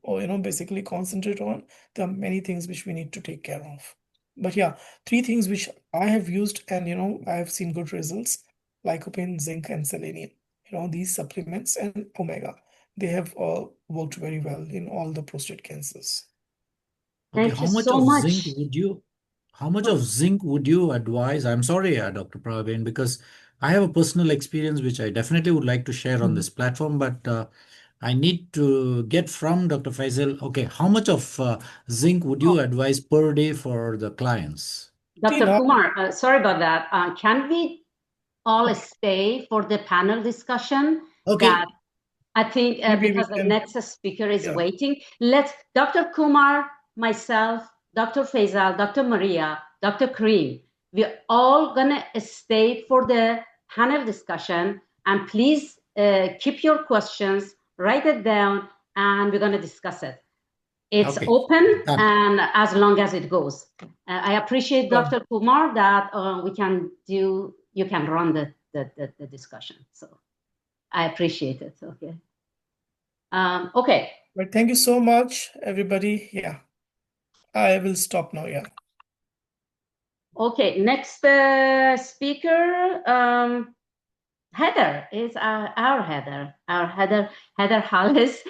basically concentrate on. There are many things which we need to take care of. But yeah, 3 things which I have used and, I have seen good results: lycopene, zinc, and selenium. These supplements and omega, they have worked very well in all the prostate cancers. Okay, Thank you so much. how much of zinc would you advise? I'm sorry, Dr. Praveen, because I have a personal experience which I definitely would like to share on this platform, but I need to get from Dr. Faisal. Okay, how much of zinc would you advise per day for the clients? See Dr. now, Kumar, sorry about that. Can we all stay for the panel discussion? Okay, That I think maybe we because the can, next speaker is yeah. waiting. Let's, Dr. Kumar, myself, Dr. Faisal, Dr. Maria, Dr. Kareem, we're all gonna stay for the panel discussion, and please keep your questions, write it down, and we're gonna discuss it. It's okay, open done. and as long as it goes. I appreciate Dr. Kumar that you can run the discussion. So I appreciate it. Okay. Okay. But thank you so much, everybody. Yeah, I will stop now. Yeah. Okay. Next speaker, Heather is our Heather Hollis.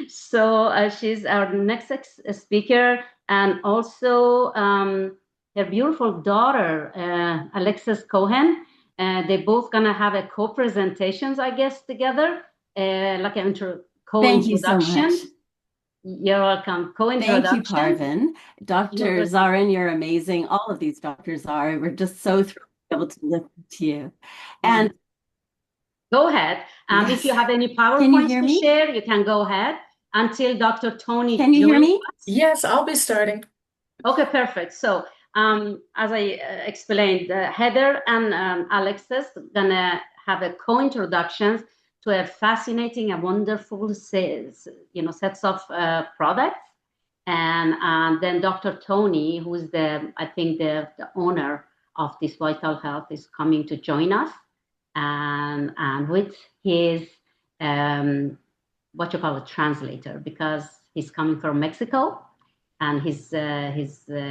So she's our next speaker, and also her beautiful daughter, Alexis Cohen. They're both gonna have a co-presentations, I guess, together, like an Thank you so co-introduction. much. You're welcome. Co-introduction. Thank you, Parvin. Dr. Zarin, you're amazing. All of these doctors are. We're just so thrilled to be able to listen to you. And go ahead. Yes. If you have any PowerPoints to share, you can go ahead until Dr. Tony. Can you hear me? Yes, I'll be starting. Okay, perfect. So as I explained, Heather and Alexis gonna have a co-introductions to a fascinating and wonderful sets of products. And then Dr. Tony, who's I think the owner of this Vital Health, is coming to join us. And with his translator, because he's coming from Mexico and he's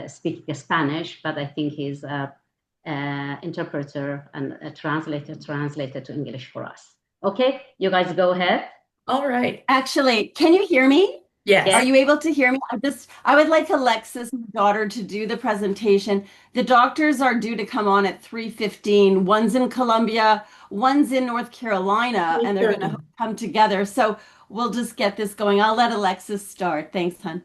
speaking Spanish, but I think he's a interpreter and a translator to English for us. Okay, you guys go ahead. All right. Actually, can you hear me? Yes. Are you able to hear me? I would like Alexis, my daughter, to do the presentation. The doctors are due to come on at 3:15. One's in Columbia, one's in North Carolina, and they're going to come together. So we'll just get this going. I'll let Alexis start. Thanks, hon.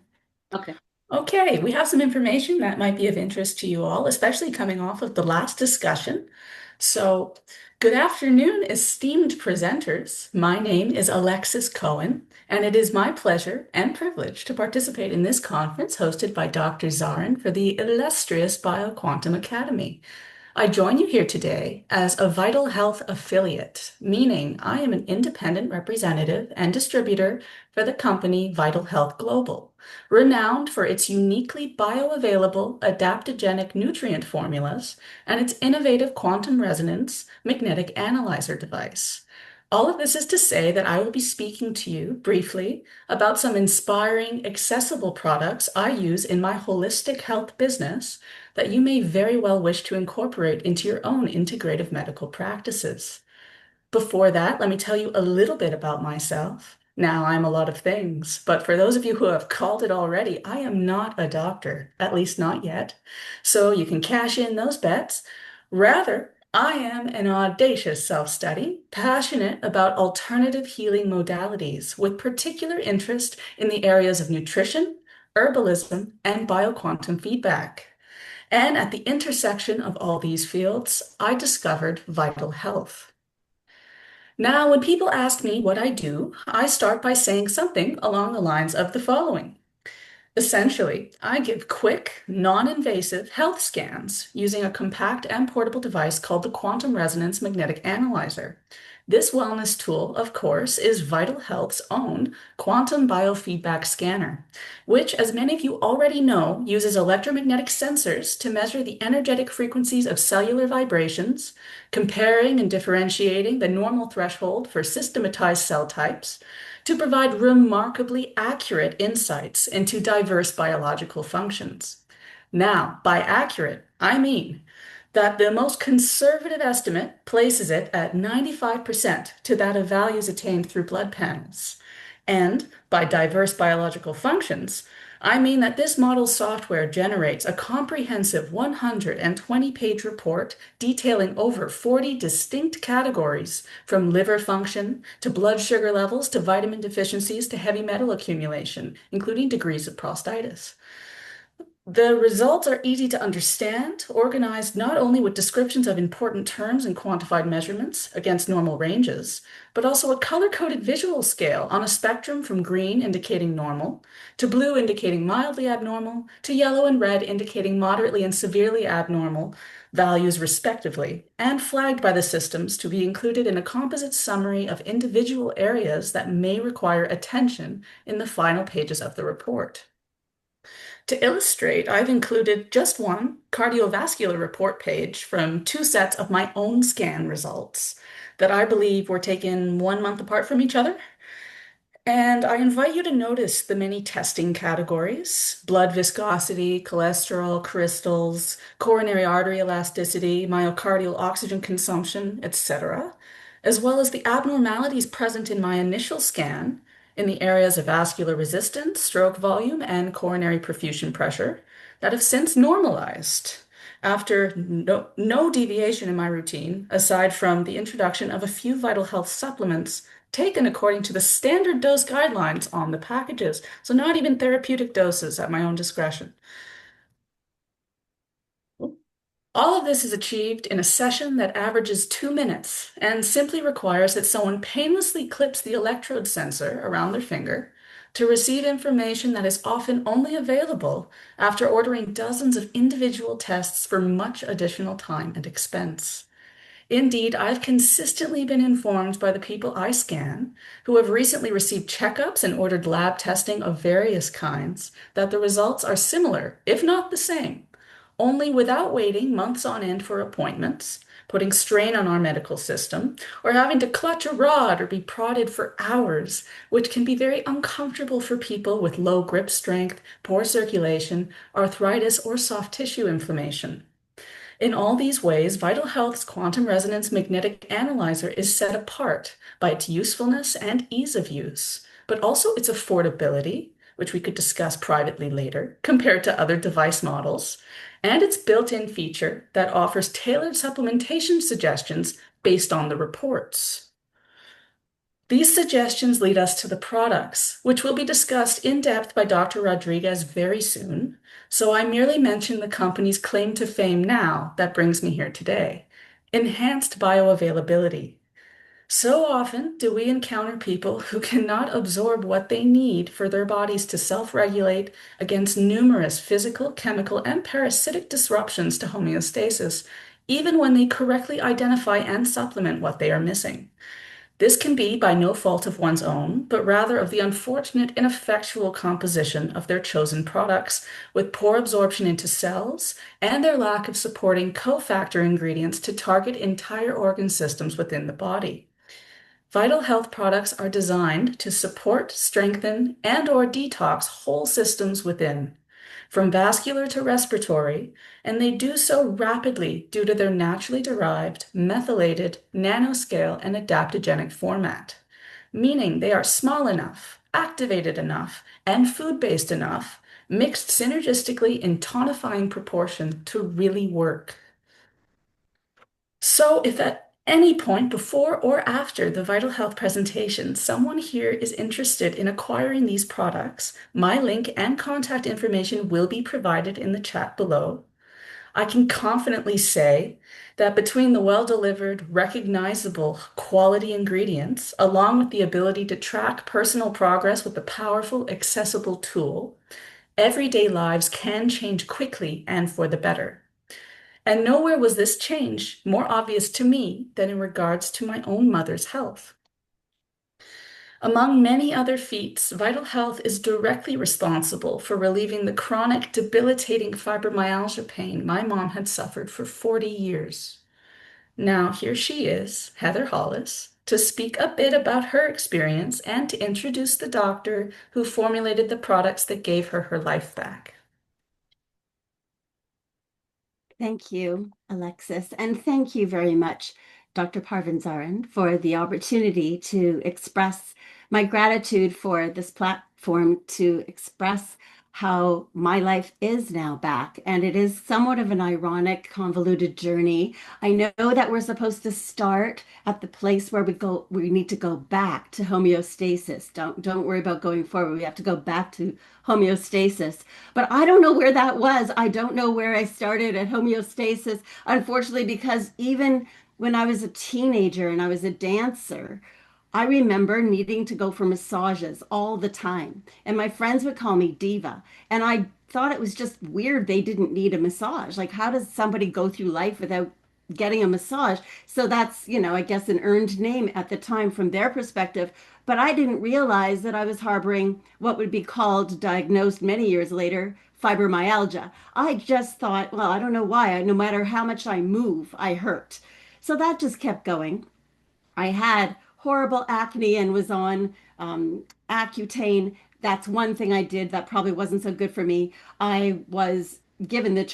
Okay. Okay, we have some information that might be of interest to you all, especially coming off of the last discussion. So, good afternoon, esteemed presenters. My name is Alexis Cohen, and it is my pleasure and privilege to participate in this conference hosted by Dr. Zarin for the illustrious BioQuantum Academy. I join you here today as a Vital Health affiliate, meaning I am an independent representative and distributor for the company Vital Health Global, renowned for its uniquely bioavailable adaptogenic nutrient formulas and its innovative quantum resonance magnetic analyzer device. All of this is to say that I will be speaking to you briefly about some inspiring, accessible products I use in my holistic health business that you may very well wish to incorporate into your own integrative medical practices. Before that, let me tell you a little bit about myself. Now, I'm a lot of things, but for those of you who have called it already, I am not a doctor, at least not yet. So you can cash in those bets. Rather, I am an audacious self-study, passionate about alternative healing modalities with particular interest in the areas of nutrition, herbalism, and bioquantum feedback. And at the intersection of all these fields, I discovered Vital Health. Now, when people ask me what I do, I start by saying something along the lines of the following. Essentially, I give quick, non-invasive health scans using a compact and portable device called the Quantum Resonance Magnetic Analyzer. This wellness tool, of course, is Vital Health's own quantum biofeedback scanner, which, as many of you already know, uses electromagnetic sensors to measure the energetic frequencies of cellular vibrations, comparing and differentiating the normal threshold for systematized cell types, to provide remarkably accurate insights into diverse biological functions. Now, by accurate, I mean that the most conservative estimate places it at 95% to that of values attained through blood panels. And by diverse biological functions, I mean that this model's software generates a comprehensive 120-page report detailing over 40 distinct categories, from liver function to blood sugar levels to vitamin deficiencies to heavy metal accumulation, including degrees of prostatitis. The results are easy to understand, organized not only with descriptions of important terms and quantified measurements against normal ranges, but also a color-coded visual scale on a spectrum from green indicating normal, to blue indicating mildly abnormal, to yellow and red indicating moderately and severely abnormal values respectively, and flagged by the systems to be included in a composite summary of individual areas that may require attention in the final pages of the report. To illustrate, I've included just one cardiovascular report page from two sets of my own scan results that I believe were taken 1 month apart from each other. And I invite you to notice the many testing categories: blood viscosity, cholesterol, crystals, coronary artery elasticity, myocardial oxygen consumption, etc., as well as the abnormalities present in my initial scan in the areas of vascular resistance, stroke volume, and coronary perfusion pressure that have since normalized after no deviation in my routine, aside from the introduction of a few vital health supplements taken according to the standard dose guidelines on the packages, so not even therapeutic doses at my own discretion. All of this is achieved in a session that averages 2 minutes and simply requires that someone painlessly clips the electrode sensor around their finger to receive information that is often only available after ordering dozens of individual tests for much additional time and expense. Indeed, I've consistently been informed by the people I scan, who have recently received checkups and ordered lab testing of various kinds, that the results are similar, if not the same, only without waiting months on end for appointments, putting strain on our medical system, or having to clutch a rod or be prodded for hours, which can be very uncomfortable for people with low grip strength, poor circulation, arthritis, or soft tissue inflammation. In all these ways, Vital Health's quantum resonance magnetic analyzer is set apart by its usefulness and ease of use, but also its affordability, which we could discuss privately later, compared to other device models, and its built-in feature that offers tailored supplementation suggestions based on the reports. These suggestions lead us to the products, which will be discussed in depth by Dr. Rodriguez very soon, so I merely mention the company's claim to fame now that brings me here today: enhanced bioavailability. So often do we encounter people who cannot absorb what they need for their bodies to self-regulate against numerous physical, chemical, and parasitic disruptions to homeostasis, even when they correctly identify and supplement what they are missing. This can be by no fault of one's own, but rather of the unfortunate ineffectual composition of their chosen products, with poor absorption into cells and their lack of supporting cofactor ingredients to target entire organ systems within the body. Vital Health products are designed to support, strengthen, and/or detox whole systems within, from vascular to respiratory, and they do so rapidly due to their naturally derived, methylated, nanoscale, and adaptogenic format, meaning they are small enough, activated enough, and food-based enough, mixed synergistically in tonifying proportion to really work. So if at any point before or after the Vital Health presentation, someone here is interested in acquiring these products, my link and contact information will be provided in the chat below. I can confidently say that between the well-delivered, recognizable quality ingredients, along with the ability to track personal progress with a powerful, accessible tool, everyday lives can change quickly and for the better. And nowhere was this change more obvious to me than in regards to my own mother's health. Among many other feats, Vital Health is directly responsible for relieving the chronic, debilitating fibromyalgia pain my mom had suffered for 40 years. Now, here she is, Heather Hollis, to speak a bit about her experience and to introduce the doctor who formulated the products that gave her her life back. Thank you, Alexis, and thank you very much, Dr. Parvanzaran, for the opportunity to express my gratitude for this platform to express how my life is now back. And it is somewhat of an ironic, convoluted journey. I know that we're supposed to start at the place where we need to go back to homeostasis. Don't worry about going forward. We have to go back to homeostasis. But I don't know where that was. I don't know where I started at homeostasis, unfortunately, because even when I was a teenager and I was a dancer, I remember needing to go for massages all the time. And my friends would call me diva. And I thought it was just weird they didn't need a massage. Like, how does somebody go through life without getting a massage? So that's, I guess an earned name at the time from their perspective. But I didn't realize that I was harboring what would be called, diagnosed many years later, fibromyalgia. I just thought, well, I don't know why. No matter how much I move, I hurt. So that just kept going. I had horrible acne and was on Accutane. That's one thing I did that probably wasn't so good for me. I was given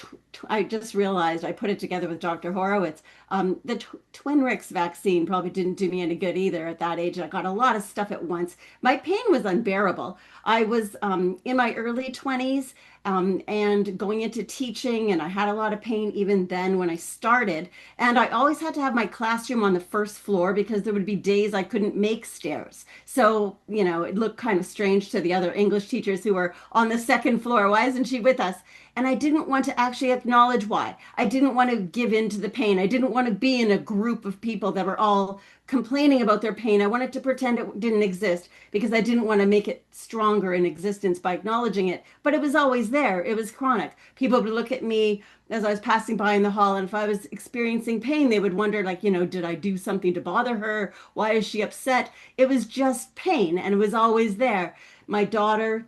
I just realized I put it together with Dr. Horowitz. The Twinrix vaccine probably didn't do me any good either at that age. I got a lot of stuff at once. My pain was unbearable. I was in my early 20s and going into teaching, and I had a lot of pain even then when I started. And I always had to have my classroom on the first floor because there would be days I couldn't make stairs. So, it looked kind of strange to the other English teachers who were on the second floor. Why isn't she with us? And I didn't want to actually acknowledge why. I didn't want to give in to the pain. I didn't want to be in a group of people that were all complaining about their pain. I wanted to pretend it didn't exist because I didn't want to make it stronger in existence by acknowledging it. But it was always there. It was chronic. People would look at me as I was passing by in the hall, and if I was experiencing pain, they would wonder, like, did I do something to bother her? Why is she upset? It was just pain, and it was always there. My daughter,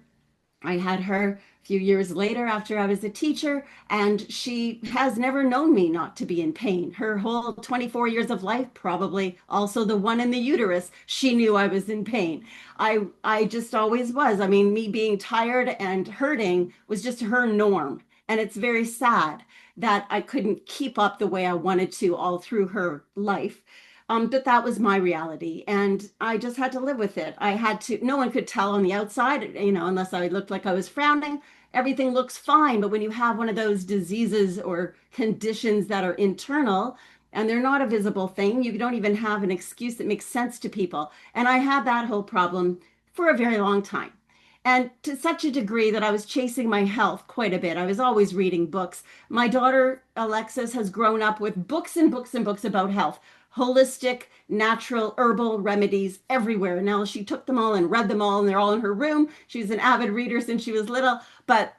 I had her a few years later after I was a teacher, and she has never known me not to be in pain. Her whole 24 years of life, probably also the one in the uterus, she knew I was in pain. I just always was. I mean, me being tired and hurting was just her norm. And it's very sad that I couldn't keep up the way I wanted to all through her life. But that was my reality, and I just had to live with it. No one could tell on the outside, unless I looked like I was frowning. Everything looks fine, but when you have one of those diseases or conditions that are internal and they're not a visible thing, you don't even have an excuse that makes sense to people. And I had that whole problem for a very long time. And to such a degree that I was chasing my health quite a bit. I was always reading books. My daughter, Alexis, has grown up with books and books and books about health, holistic, natural, herbal remedies everywhere. Now she took them all and read them all, and they're all in her room. She's an avid reader since she was little, but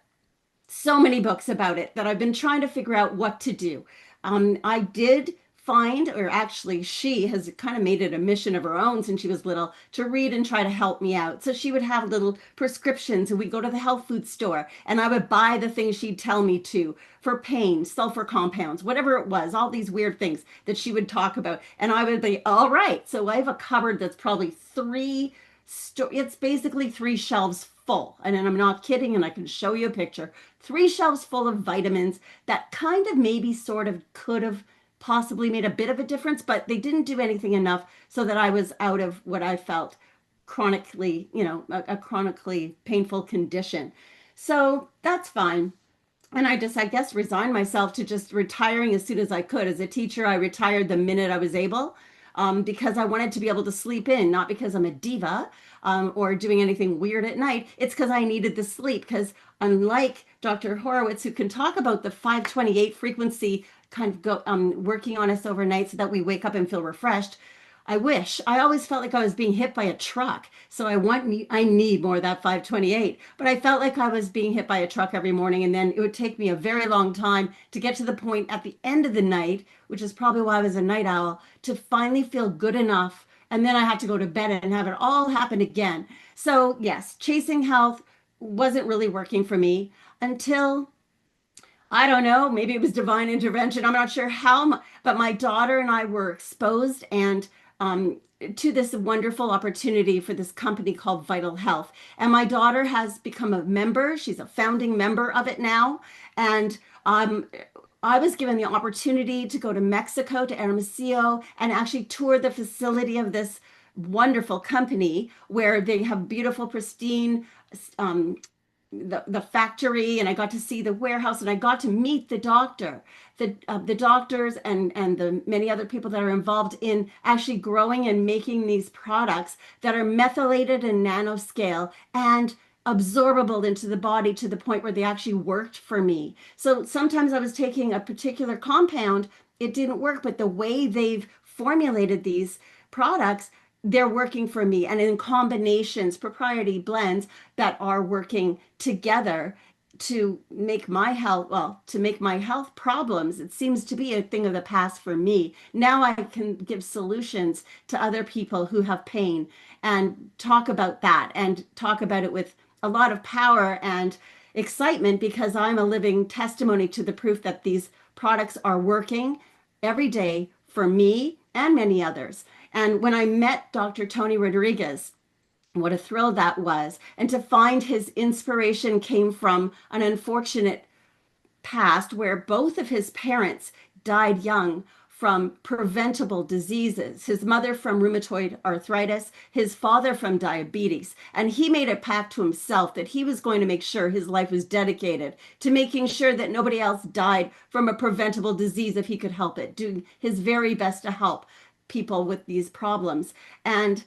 so many books about it that I've been trying to figure out what to do. I did find, or actually she has kind of made it a mission of her own since she was little, to read and try to help me out. So she would have little prescriptions, and we'd go to the health food store, and I would buy the things she'd tell me to for pain, sulfur compounds, whatever it was, all these weird things that she would talk about. And I would be, all right. So I have a cupboard that's probably it's basically 3 shelves full. And I'm not kidding, and I can show you a picture. 3 shelves full of vitamins that kind of maybe sort of could have possibly made a bit of a difference, but they didn't do anything enough so that I was out of what I felt chronically, a chronically painful condition. So that's fine. And I guess, resigned myself to just retiring as soon as I could. As a teacher, I retired the minute I was able, because I wanted to be able to sleep in, not because I'm a diva or doing anything weird at night. It's because I needed the sleep. Because unlike Dr. Horowitz, who can talk about the 528 frequency kind of working on us overnight so that we wake up and feel refreshed, I always felt like I was being hit by a truck. So I need more of that 528. But I felt like I was being hit by a truck every morning. And then it would take me a very long time to get to the point at the end of the night, which is probably why I was a night owl, to finally feel good enough. And then I had to go to bed and have it all happen again. So yes, chasing health wasn't really working for me until, I don't know, maybe it was divine intervention. I'm not sure how, but my daughter and I were exposed and to this wonderful opportunity for this company called Vital Health. And my daughter has become a member. She's a founding member of it now. And I was given the opportunity to go to Mexico, to Hermosillo, and actually tour the facility of this wonderful company where they have beautiful, pristine the factory, and I got to see the warehouse, and I got to meet the doctors and the many other people that are involved in actually growing and making these products that are methylated and nanoscale and absorbable into the body to the point where they actually worked for me. So sometimes I was taking a particular compound, it didn't work, but the way they've formulated these products, they're working for me, and in combinations, proprietary blends that are working together to make my health problems. It seems to be a thing of the past for me. Now I can give solutions to other people who have pain and talk about that, and talk about it with a lot of power and excitement because I'm a living testimony to the proof that these products are working every day for me and many others. And when I met Dr. Tony Rodriguez, what a thrill that was. And to find his inspiration came from an unfortunate past where both of his parents died young from preventable diseases. His mother from rheumatoid arthritis, his father from diabetes. And he made a pact to himself that he was going to make sure his life was dedicated to making sure that nobody else died from a preventable disease if he could help it, doing his very best to help people with these problems. And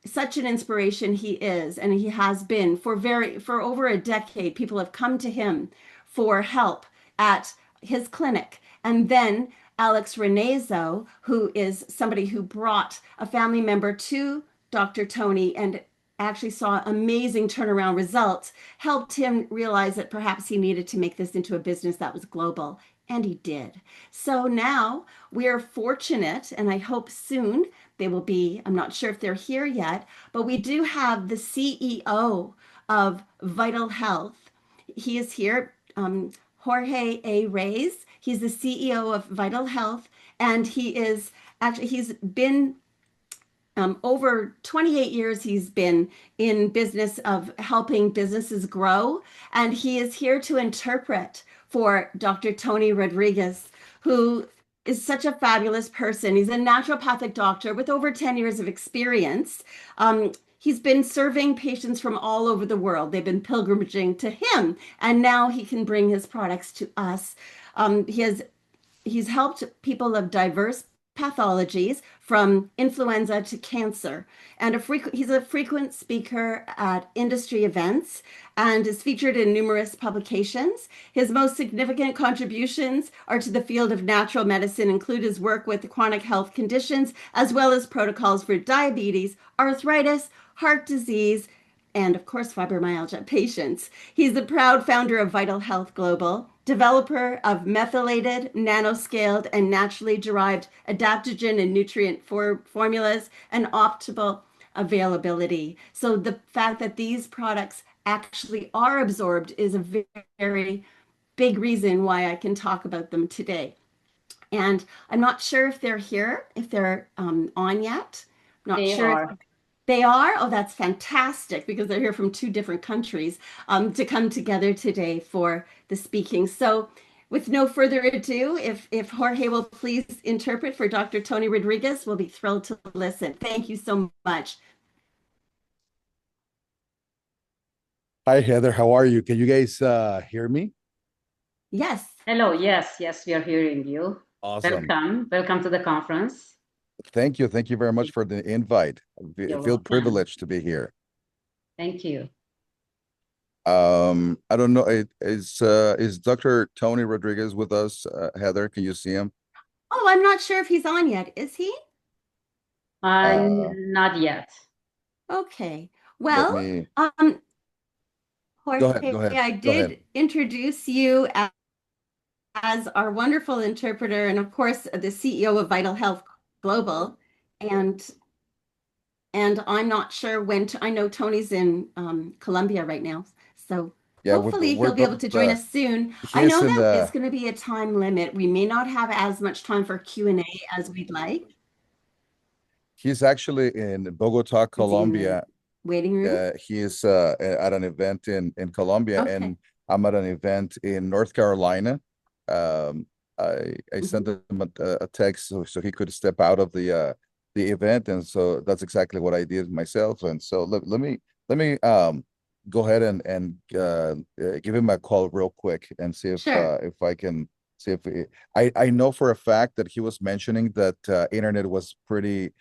such an inspiration he is, and he has been for over a decade. People have come to him for help at his clinic. And then Alex Renezo, who is somebody who brought a family member to Dr. Tony and actually saw amazing turnaround results, helped him realize that perhaps he needed to make this into a business that was global. And he did. So now we are fortunate, and I hope soon they will be. I'm not sure if they're here yet, but we do have the CEO of Vital Health. He is here, Jorge A. Reyes. He's the CEO of Vital Health, and he's been over 28 years he's been in business of helping businesses grow, and he is here to interpret for Dr. Tony Rodriguez, who is such a fabulous person. He's a naturopathic doctor with over 10 years of experience. He's been serving patients from all over the world. They've been pilgrimaging to him, and now he can bring his products to us. He's helped people of diverse pathologies from influenza to cancer, and he's a frequent speaker at industry events and is featured in numerous publications. His most significant contributions are to the field of natural medicine, include his work with chronic health conditions as well as protocols for diabetes, arthritis, heart disease, and of course fibromyalgia patients. He's the proud founder of Vital Health Global, developer of methylated, nanoscaled, and naturally derived adaptogen and nutrient formulas, and optimal availability. So the fact that these products actually are absorbed is a very big reason why I can talk about them today. And I'm not sure if they're here, if they're on yet. I'm not They sure if are. they are. Oh, that's fantastic because they're here from two different countries to come together today for the speaking. So with no further ado, if Jorge will please interpret for Dr. Tony Rodriguez, we'll be thrilled to listen. Thank you so much. Hi, Heather. How are you? Can you guys hear me? Yes. Hello. Yes, we are hearing you. Awesome. Welcome to the conference. Thank you. Thank you very much for the invite. I You're feel welcome. privileged to be here. Thank you. I don't know. Is Dr. Tony Rodriguez with us? Heather, can you see him? Oh, I'm not sure if he's on yet. Is he? Not yet. Okay. Let Well, me Jorge, go ahead. I Go ahead. did introduce you as our wonderful interpreter and of course the CEO of Vital Health Global. And I'm not sure when I know Tony's in Colombia right now. So Yeah, hopefully we're he'll be able both to join us soon. he I is know in that it's the going to be a time limit. We may not have as much time for Q&A as we'd like. he's actually in Bogota, Is he in the Colombia. waiting room? He is at an event in Colombia, Okay. and I'm at an event in North Carolina. I sent him a text so he could step out of the event, and so that's exactly what I did myself. And so let me go ahead and give him a call real quick and see if I can see if I know for a fact that he was mentioning that internet was pretty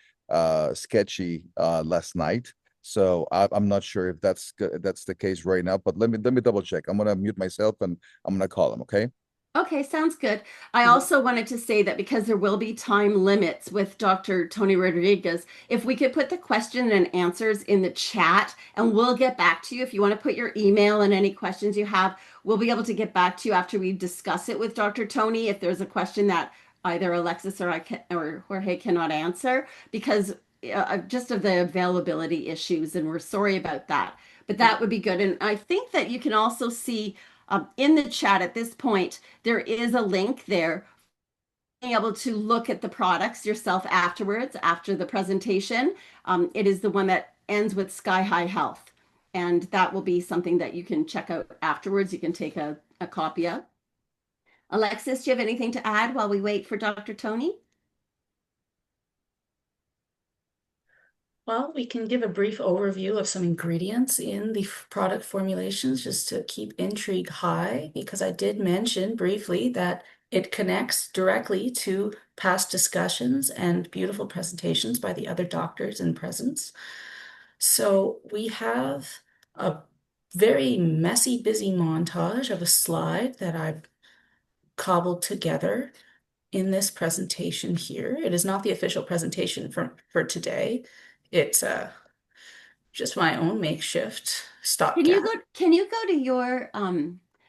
sketchy last night. So I'm not sure if that's the case right now, but let me double check. I'm gonna mute myself and I'm gonna call him. Okay. Okay, sounds good. I also wanted to say that because there will be time limits with Dr. Tony Rodriguez, if we could put the question and answers in the chat and we'll get back to you. If you want to put your email and any questions you have, we'll be able to get back to you after we discuss it with Dr. Tony. If there's a question that either Alexis or or Jorge cannot answer because just of the availability issues, and we're sorry about that. but that would be good. And I think that you can also see in the chat at this point, there is a link there being able to look at the products yourself afterwards, after the presentation. It is the one that ends with Sky High Health. And that will be something that you can check out afterwards. You can take a copy of. Alexis, do you have anything to add while we wait for Dr. Tony? Well, we can give a brief overview of some ingredients in the product formulations just to keep intrigue high, because I did mention briefly that it connects directly to past discussions and beautiful presentations by the other doctors in presence. So we have a very messy, busy montage of a slide that I've cobbled together in this presentation here. It is not the official presentation for today. It's just my own makeshift stopgap. Can you go to your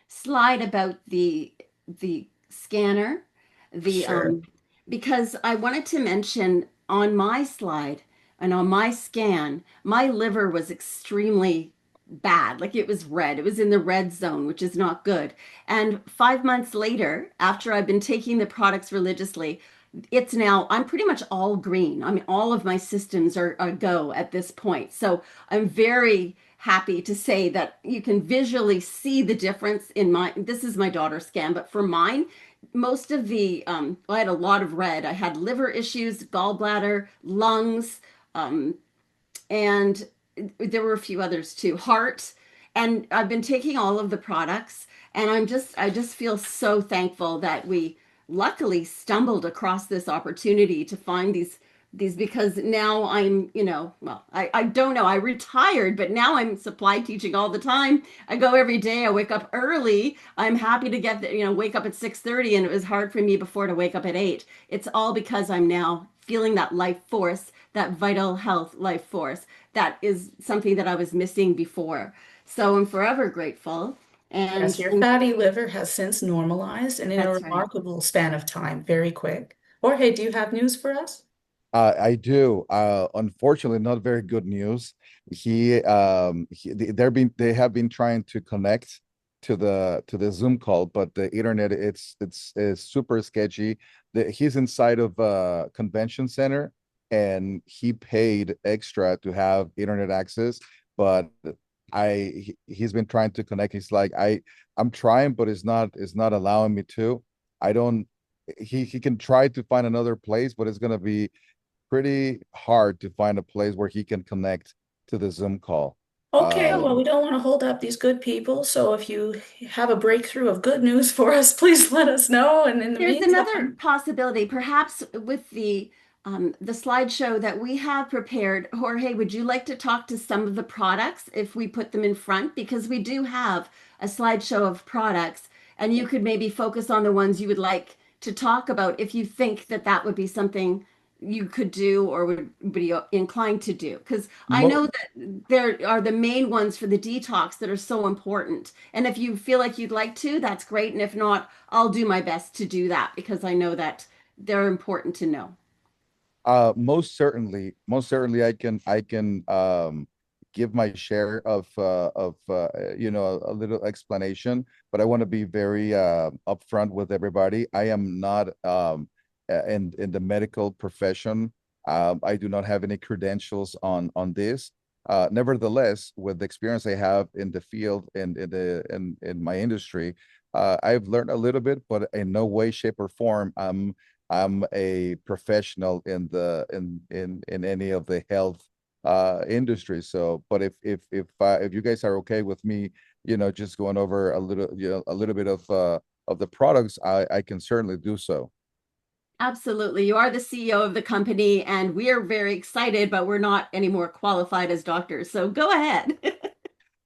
slide about the scanner? Sure. Because I wanted to mention on my slide and on my scan, my liver was extremely bad. Like it was red. It was in the red zone, which is not good. And 5 months later, after I've been taking the products religiously, it's now, I'm pretty much all green. I mean, all of my systems are a go at this point. So I'm very happy to say that you can visually see the difference in this is my daughter's scan, but for mine, most of I had a lot of red. I had liver issues, gallbladder, lungs, and there were a few others too, heart. And I've been taking all of the products, and I just feel so thankful that we luckily stumbled across this opportunity to find these because now I'm, well, I don't know, I retired, but now I'm supply teaching all the time. I go every day. I wake up early. I'm happy to get wake up at 6:30, and it was hard for me before to wake up at 8. It's all because I'm now feeling that life force, that vital health life force. That is something that I was missing before. So I'm forever grateful. Yes, And your fatty liver has since normalized and in a that's right. remarkable span of time, very quick. Jorge, do you have news for us? I do. Unfortunately, not very good news. They have been trying to connect to the Zoom call, but the internet it's super sketchy. He's inside of a convention center, and he paid extra to have internet access, but he's been trying to connect. He's like, I'm trying, but it's not allowing me to. I don't. He can try to find another place, but it's gonna be pretty hard to find a place where he can connect to the Zoom call. Okay, well, we don't want to hold up these good people. So if you have a breakthrough of good news for us, please let us know. And in the There's meantime, another possibility, perhaps with the slideshow that we have prepared. Jorge, would you like to talk to some of the products if we put them in front? Because we do have a slideshow of products, and you could maybe focus on the ones you would like to talk about if you think that that would be something you could do or would be inclined to do. Because I Mo know that there are the main ones for the detox that are so important. And if you feel like you'd like to, that's great. And if not, I'll do my best to do that because I know that they're important to know. Most certainly I can give my share of a little explanation, but I want to be very upfront with everybody. I am not in the medical profession. I do not have any credentials on this. Nevertheless, with the experience I have in the field and in my industry, I've learned a little bit, but in no way, shape, or form I'm a professional in any of the health industry. So, but if you guys are okay with me, just going over a little bit of the products, I can certainly do so. Absolutely. You are the CEO of the company, and we are very excited, but we're not any more qualified as doctors. So go ahead.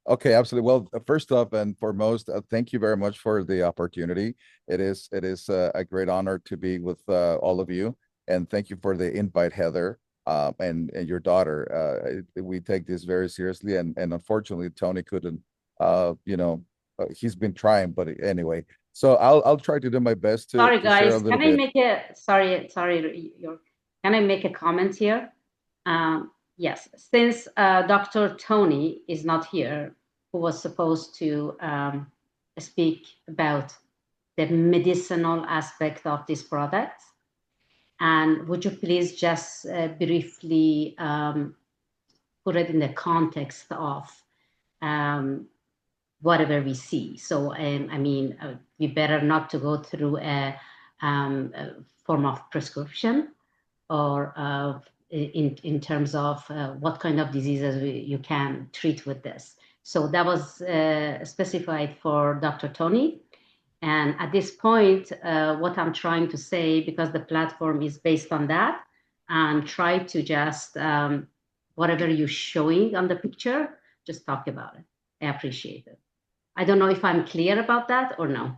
Okay, absolutely. Well, first off and foremost, thank you very much for the opportunity. It is a great honor to be with all of you, and thank you for the invite, Heather, and your daughter. We take this very seriously, and unfortunately, Tony couldn't. He's been trying, but anyway. So I'll try to do my best to Sorry, share a guys. little Can I bit. make a sorry, can I make a comment here? Yes, since Dr. Tony is not here, who was supposed to speak about the medicinal aspect of this product, and would you please just briefly put it in the context of whatever we see? So, I mean, we better not to go through a form of prescription or in terms of what kind of diseases you can treat with this. So that was specified for Dr. Tony. And at this point, what I'm trying to say, because the platform is based on that, and try to just, whatever you're showing on the picture, just talk about it. I appreciate it. I don't know if I'm clear about that or no.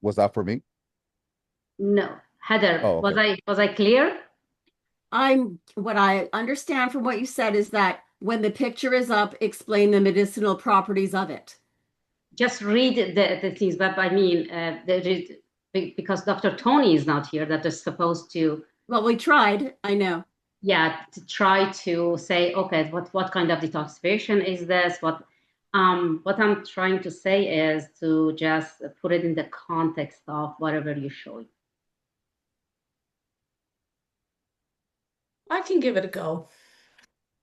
Was that for me? No. Heather, Oh, okay. was I clear? What I understand from what you said is that when the picture is up, explain the medicinal properties of it. Just read the things, but I mean, because Dr. Tony is not here, that is supposed to. Well, we tried, I know. Yeah, to try to say, okay, what kind of detoxification is this? What I'm trying to say is to just put it in the context of whatever you're showing. I can give it a go.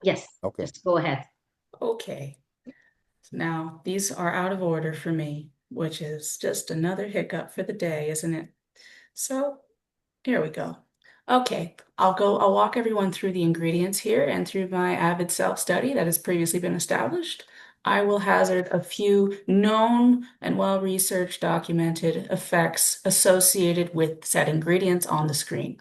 Yes, Okay. just go ahead. Okay. Now, these are out of order for me, which is just another hiccup for the day, isn't it? So here we go. Okay, I'll walk everyone through the ingredients here and through my avid self-study that has previously been established. I will hazard a few known and well-researched documented effects associated with said ingredients on the screen.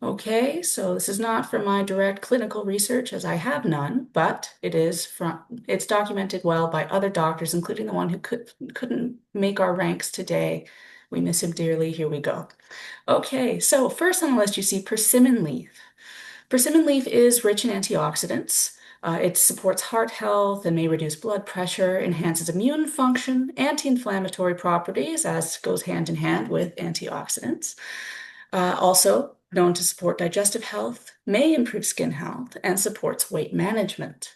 Okay, so this is not from my direct clinical research, as I have none, but it's documented well by other doctors, including the one who couldn't make our ranks today. We miss him dearly. Here we go. Okay, so first on the list you see persimmon leaf. Persimmon leaf is rich in antioxidants. It supports heart health and may reduce blood pressure, enhances immune function, anti-inflammatory properties, as goes hand in hand with antioxidants. Also known to support digestive health, may improve skin health, and supports weight management.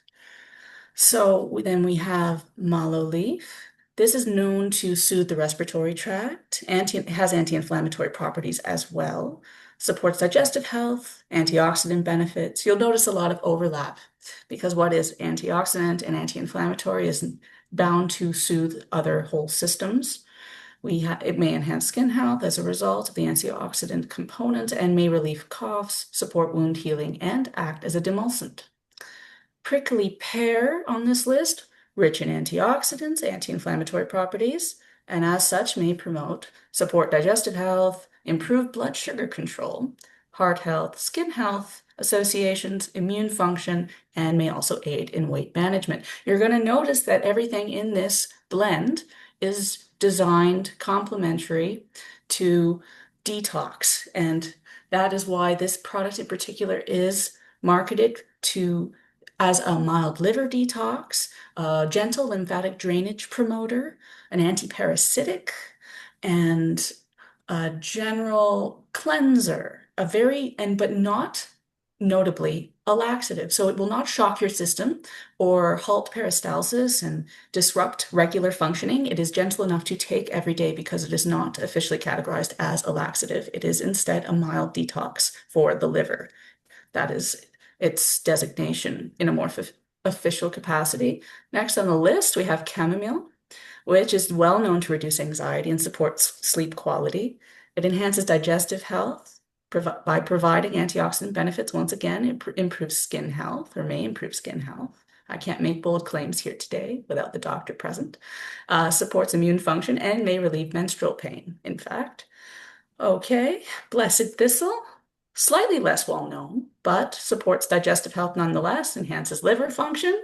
So then we have mallow leaf. This is known to soothe the respiratory tract, has anti-inflammatory properties as well, supports digestive health, antioxidant benefits. You'll notice a lot of overlap because what is antioxidant and anti-inflammatory is bound to soothe other whole systems. It may enhance skin health as a result of the antioxidant component and may relieve coughs, support wound healing, and act as a demulcent. Prickly pear on this list, rich in antioxidants, anti-inflammatory properties, and as such may support digestive health, improve blood sugar control, heart health, skin health, associations, immune function, and may also aid in weight management. You're going to notice that everything in this blend is designed complementary to detox, and that is why this product in particular is marketed as a mild liver detox, a gentle lymphatic drainage promoter, an antiparasitic, and a general cleanser, but not notably a laxative. So it will not shock your system or halt peristalsis and disrupt regular functioning. It is gentle enough to take every day because it is not officially categorized as a laxative. It is instead a mild detox for the liver. That is its designation in a more official capacity. Next on the list, we have chamomile, which is well known to reduce anxiety and supports sleep quality. It enhances digestive health by providing antioxidant benefits. Once again, it improves skin health or may improve skin health. I can't make bold claims here today without the doctor present. Supports immune function and may relieve menstrual pain, in fact. Okay, blessed thistle. Slightly less well known, but supports digestive health nonetheless, enhances liver function,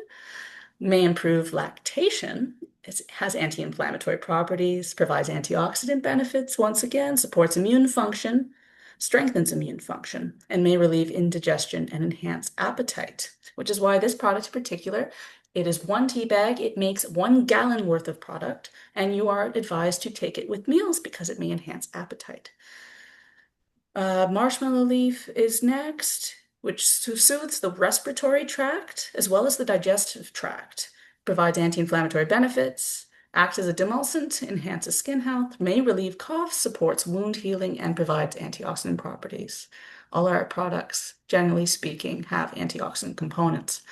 may improve lactation. It has anti-inflammatory properties, provides antioxidant benefits, once again, supports immune function, strengthens immune function, and may relieve indigestion and enhance appetite, which is why this product in particular, it is 1 tea bag, it makes 1 gallon worth of product, and you are advised to take it with meals because it may enhance appetite. Marshmallow leaf is next, which soothes the respiratory tract as well as the digestive tract, provides anti-inflammatory benefits, acts as a demulcent, enhances skin health, may relieve cough, supports wound healing, and provides antioxidant properties. All our products, generally speaking, have antioxidant components.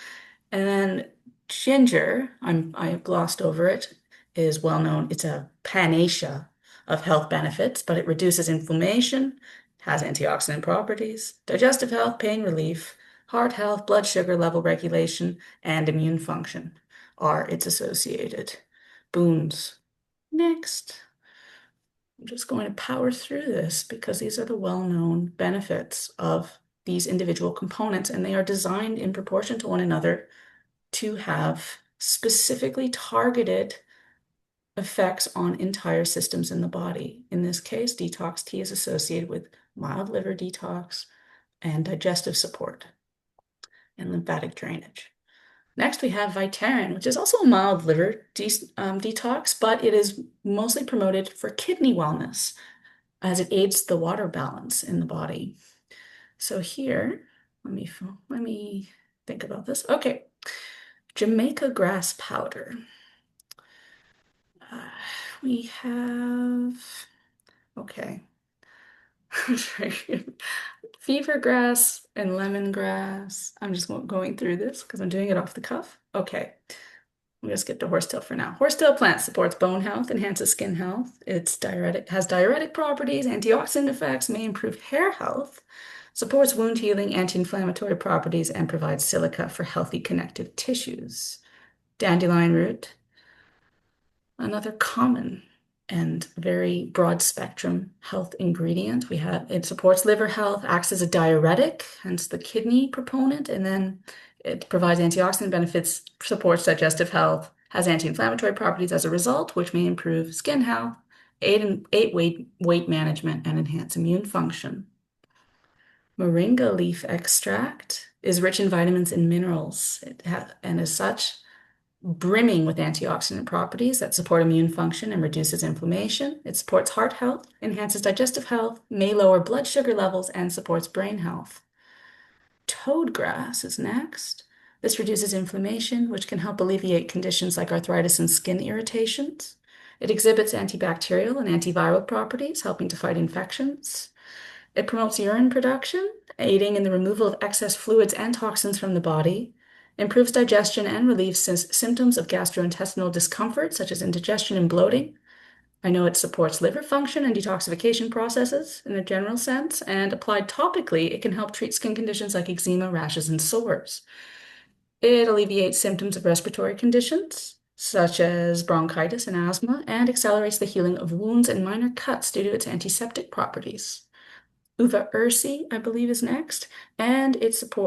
And then ginger, I glossed over it, is well known. It's a panacea of health benefits, but it reduces inflammation, has antioxidant properties, digestive health, pain relief, heart health, blood sugar level regulation, and immune function are its associated boons. Next, I'm just going to power through this because these are the well-known benefits of these individual components, and they are designed in proportion to one another to have specifically targeted effects on entire systems in the body. In this case, detox tea is associated with mild liver detox and digestive support and lymphatic drainage. Next, we have Viterin, which is also a mild liver detox, but it is mostly promoted for kidney wellness as it aids the water balance in the body. So here, let me think about this. Okay, Jamaica grass powder. We have, okay, fever grass and lemongrass. I'm just going through this because I'm doing it off the cuff. Okay, I'm gonna skip to horsetail for now. Horsetail plant supports bone health, enhances skin health. It's diuretic, has diuretic properties, antioxidant effects, may improve hair health, supports wound healing, anti-inflammatory properties, and provides silica for healthy connective tissues. Dandelion root, another common and very broad spectrum health ingredient. It supports liver health, acts as a diuretic, hence the kidney proponent, and then it provides antioxidant benefits, supports digestive health, has anti-inflammatory properties as a result, which may improve skin health, aid weight management, and enhance immune function. Moringa leaf extract is rich in vitamins and minerals, and as such, brimming with antioxidant properties that support immune function and reduces inflammation. It supports heart health, enhances digestive health, may lower blood sugar levels, and supports brain health. Toad grass is next. This reduces inflammation, which can help alleviate conditions like arthritis and skin irritations. It exhibits antibacterial and antiviral properties, helping to fight infections. It promotes urine production, aiding in the removal of excess fluids and toxins from the body, improves digestion and relieves symptoms of gastrointestinal discomfort, such as indigestion and bloating. I know it supports liver function and detoxification processes in a general sense, and applied topically, it can help treat skin conditions like eczema, rashes, and sores. It alleviates symptoms of respiratory conditions, such as bronchitis and asthma, and accelerates the healing of wounds and minor cuts due to its antiseptic properties. Uva ursi, I believe, is next, and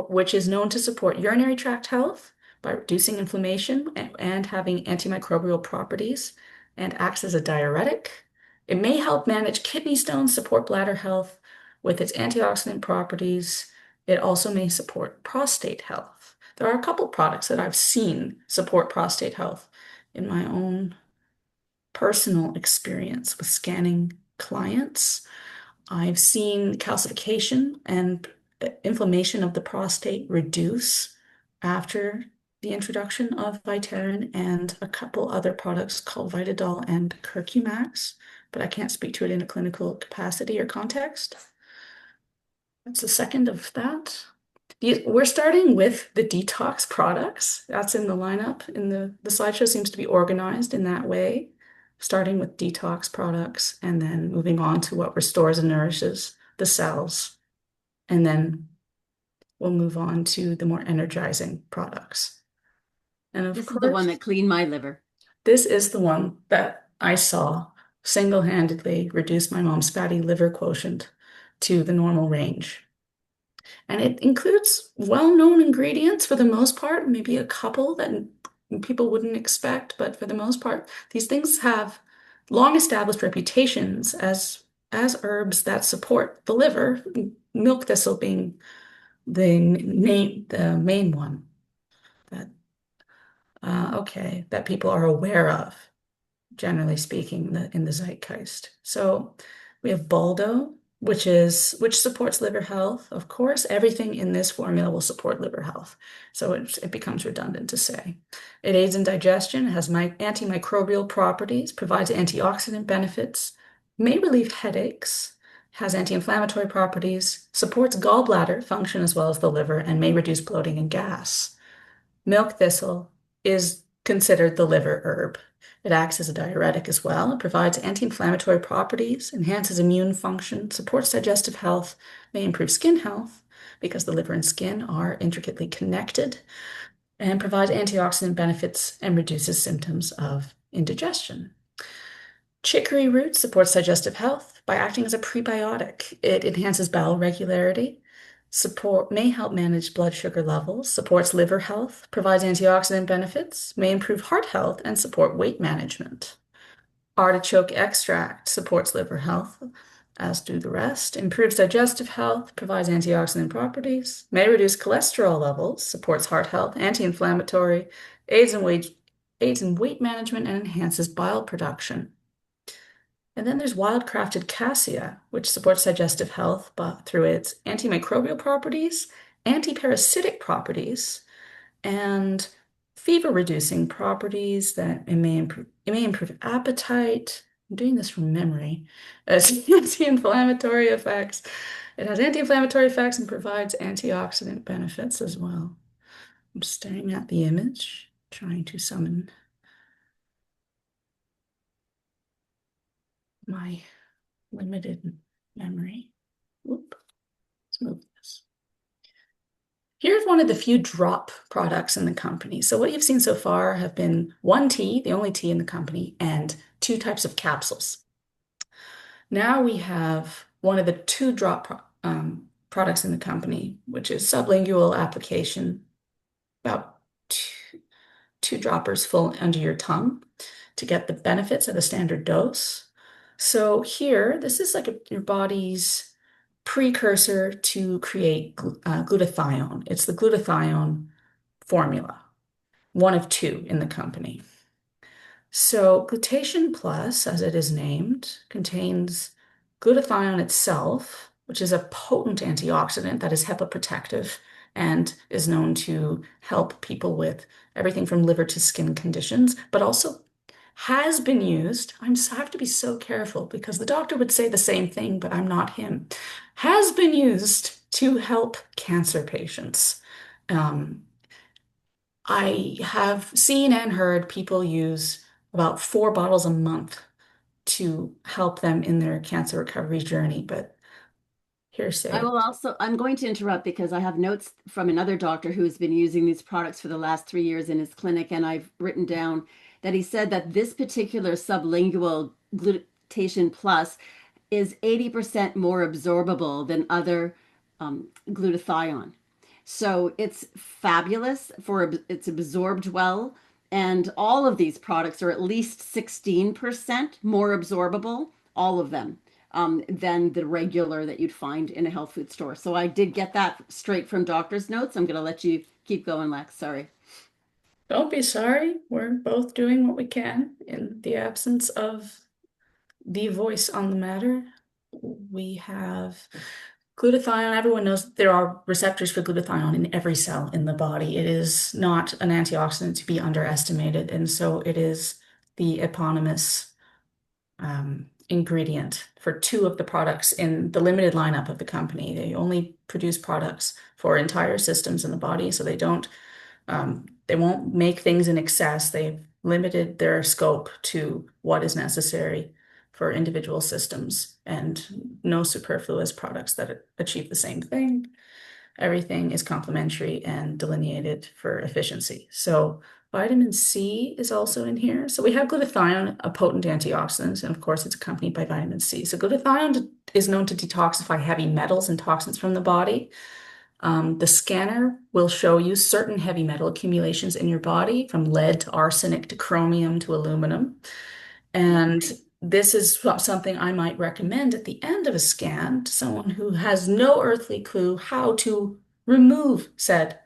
which is known to support urinary tract health by reducing inflammation and having antimicrobial properties, and acts as a diuretic. It may help manage kidney stones, support bladder health with its antioxidant properties. It also may support prostate health. There are a couple products that I've seen support prostate health in my own personal experience with scanning clients. I've seen calcification and inflammation of the prostate reduce after the introduction of Viterin and a couple other products called Vitadol and Curcumax, but I can't speak to it in a clinical capacity or context. That's the second of that. We're starting with the detox products. That's in the lineup. The slideshow seems to be organized in that way, starting with detox products and then moving on to what restores and nourishes the cells. And then we'll move on to the more energizing products. And This is the one that cleaned my liver. This is the one that I saw single-handedly reduce my mom's fatty liver quotient to the normal range. And it includes well-known ingredients for the most part, maybe a couple that people wouldn't expect, but for the most part, these things have long-established reputations as herbs that support the liver, milk thistle being the main one that that people are aware of, generally speaking, in the zeitgeist. So we have Baldo, which supports liver health. Of course, everything in this formula will support liver health, so it becomes redundant to say. It aids in digestion, has antimicrobial properties, provides antioxidant benefits, may relieve headaches, has anti-inflammatory properties, supports gallbladder function as well as the liver, and may reduce bloating and gas. Milk thistle is considered the liver herb. It acts as a diuretic as well. It provides anti-inflammatory properties, enhances immune function, supports digestive health, may improve skin health because the liver and skin are intricately connected, and provides antioxidant benefits and reduces symptoms of indigestion. Chicory root supports digestive health by acting as a prebiotic. It enhances bowel regularity, may help manage blood sugar levels, supports liver health, provides antioxidant benefits, may improve heart health, and support weight management. Artichoke extract supports liver health, as do the rest, improves digestive health, provides antioxidant properties, may reduce cholesterol levels, supports heart health, anti-inflammatory, aids in weight management, and enhances bile production. And then there's wild-crafted cassia, which supports digestive health through its antimicrobial properties, antiparasitic properties, and fever-reducing properties that it may improve appetite. I'm doing this from memory. As anti-inflammatory effects. It has anti-inflammatory effects and provides antioxidant benefits as well. I'm staring at the image, trying to summon my limited memory. Whoop. Let's move this. Here's one of the few drop products in the company. So what you've seen so far have been one tea, the only tea in the company, and 2 types of capsules. Now we have one of the 2 drop products in the company, which is sublingual application, about two droppers full under your tongue to get the benefits at a standard dose. So here, this is like your body's precursor to create glutathione. It's the glutathione formula, one of 2 in the company. So glutation plus, as it is named, contains glutathione itself, which is a potent antioxidant that is HEPA-protective and is known to help people with everything from liver to skin conditions, but also has been used. I have to be so careful because the doctor would say the same thing, but I'm not him. Has been used to help cancer patients. I have seen and heard people use about 4 bottles a month to help them in their cancer recovery journey, but hearsay. I'm going to interrupt because I have notes from another doctor who has been using these products for the last 3 years in his clinic, and I've written down that he said that this particular sublingual glutation plus is 80% more absorbable than other glutathione. So it's fabulous it's absorbed well. And all of these products are at least 16% more absorbable, all of them, than the regular that you'd find in a health food store. So I did get that straight from doctor's notes. I'm going to let you keep going, Lex. Sorry. Don't be sorry. We're both doing what we can in the absence of the voice on the matter. We have glutathione. Everyone knows there are receptors for glutathione in every cell in the body. It is not an antioxidant to be underestimated, and so it is the eponymous ingredient for 2 of the products in the limited lineup of the company. They only produce products for entire systems in the body, so they won't make things in excess. They've limited their scope to what is necessary for individual systems and no superfluous products that achieve the same thing. Everything is complementary and delineated for efficiency. So vitamin C is also in here. So we have glutathione, a potent antioxidant, and of course it's accompanied by vitamin C. So glutathione is known to detoxify heavy metals and toxins from the body. The scanner will show you certain heavy metal accumulations in your body, from lead to arsenic to chromium to aluminum. And this is something I might recommend at the end of a scan to someone who has no earthly clue how to remove said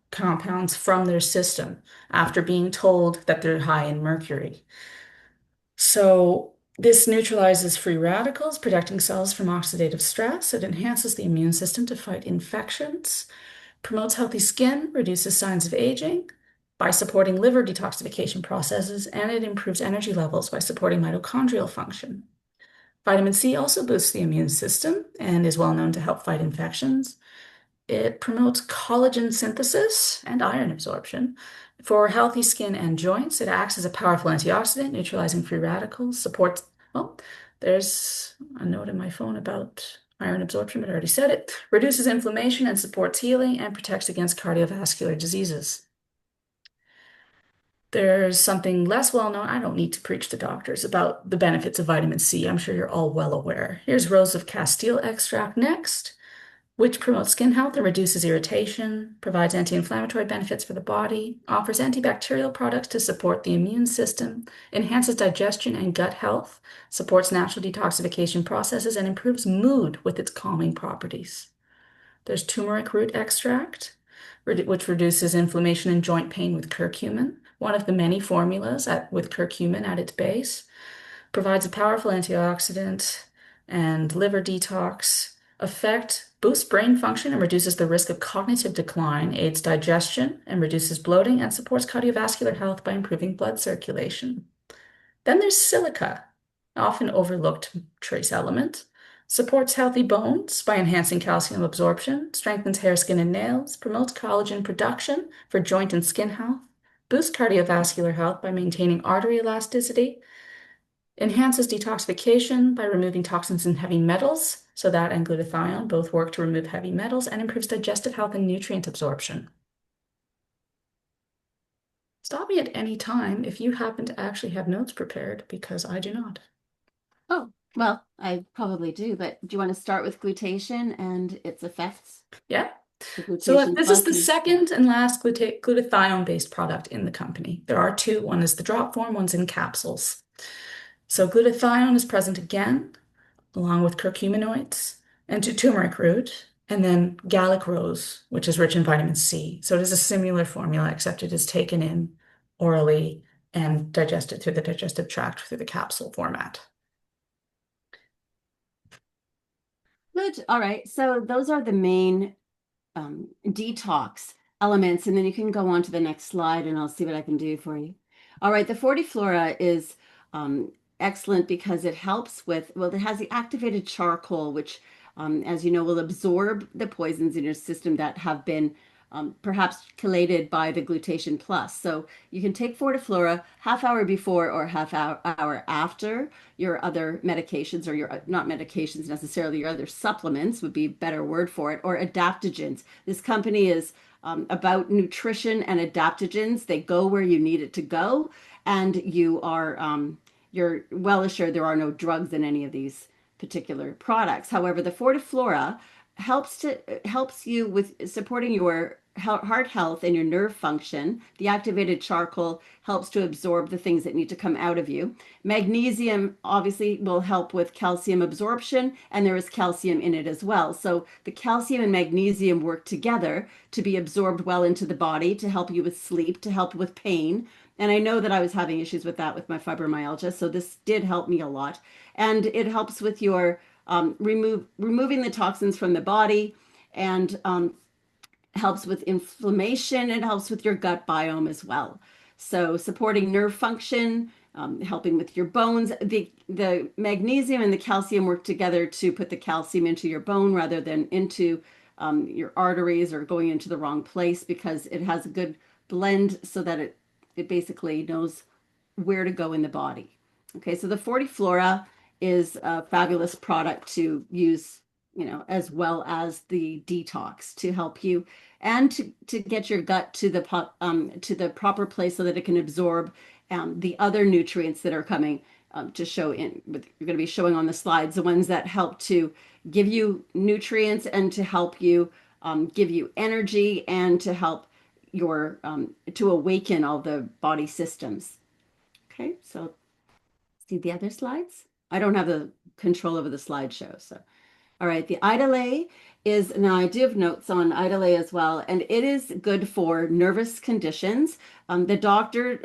compounds from their system after being told that they're high in mercury. So This neutralizes free radicals, protecting cells from oxidative stress. It enhances the immune system to fight infections, promotes healthy skin, reduces signs of aging by supporting liver detoxification processes, and it improves energy levels by supporting mitochondrial function. Vitamin C also boosts the immune system and is well known to help fight infections. It promotes collagen synthesis and iron absorption. For healthy skin and joints, it acts as a powerful antioxidant, neutralizing free radicals, supports, well, there's a note in my phone about iron absorption, but I already said it, reduces inflammation and supports healing and protects against cardiovascular diseases. There's something less well known. I don't need to preach to doctors about the benefits of vitamin C. I'm sure you're all well aware. Here's Rose of Castile extract next, which promotes skin health and reduces irritation, provides anti-inflammatory benefits for the body, offers antibacterial products to support the immune system, enhances digestion and gut health, supports natural detoxification processes, and improves mood with its calming properties. There's turmeric root extract, which reduces inflammation and joint pain with curcumin, one of the many formulas with curcumin at its base, provides a powerful antioxidant and liver detox effect, boosts brain function and reduces the risk of cognitive decline, aids digestion and reduces bloating, and supports cardiovascular health by improving blood circulation. Then there's silica, often overlooked trace element. Supports healthy bones by enhancing calcium absorption, strengthens hair, skin, and nails, promotes collagen production for joint and skin health, boosts cardiovascular health by maintaining artery elasticity, enhances detoxification by removing toxins and heavy metals, so that and glutathione both work to remove heavy metals, and improves digestive health and nutrient absorption. Stop me at any time if you happen to actually have notes prepared, because I do not. Oh, well, I probably do, but do you want to start with glutation and its effects? Yeah. The So glutation this is plus the second and last glutathione-based product in the company. There are two. One is the drop form, one's in capsules. So glutathione is present again, along with curcuminoids and turmeric root, and then Gallic rose, which is rich in vitamin C. So it is a similar formula, except it is taken in orally and digested through the digestive tract through the capsule format. Good. All right. So those are the main detox elements. And then you can go on to the next slide and I'll see what I can do for you. All right. The 40 Flora is excellent because it helps with, well, it has the activated charcoal, which, as you know, will absorb the poisons in your system that have been perhaps chelated by the glutation plus. So you can take Fortiflora half hour before or half hour after your other medications, or your, not medications necessarily, your other supplements would be a better word for it, or adaptogens. This company is about nutrition and adaptogens. They go where you need it to go, and you are you're well assured there are no drugs in any of these particular products. However, the Fortiflora helps you with supporting your heart health and your nerve function. The activated charcoal helps to absorb the things that need to come out of you. Magnesium obviously will help with calcium absorption, and there is calcium in it as well. So the calcium and magnesium work together to be absorbed well into the body, to help you with sleep, to help with pain. And I know that I was having issues with that with my fibromyalgia, so this did help me a lot. And it helps with your removing the toxins from the body, and helps with inflammation. It helps with your gut biome as well. So supporting nerve function, helping with your bones. The magnesium and the calcium work together to put the calcium into your bone rather than into your arteries or going into the wrong place, because it has a good blend so that it basically knows where to go in the body. Okay, so the 40 Flora is a fabulous product to use, as well as the detox to help you and to get your gut to the proper place so that it can absorb the other nutrients that are coming to show in. You're going to be showing on the slides the ones that help to give you nutrients and to help you give you energy and to help your to awaken all the body systems. Okay, so see the other slides. I don't have the control over the slideshow, so All right, the Idolay is, now I do have notes on Idolay as well, and it is good for nervous conditions. Dr.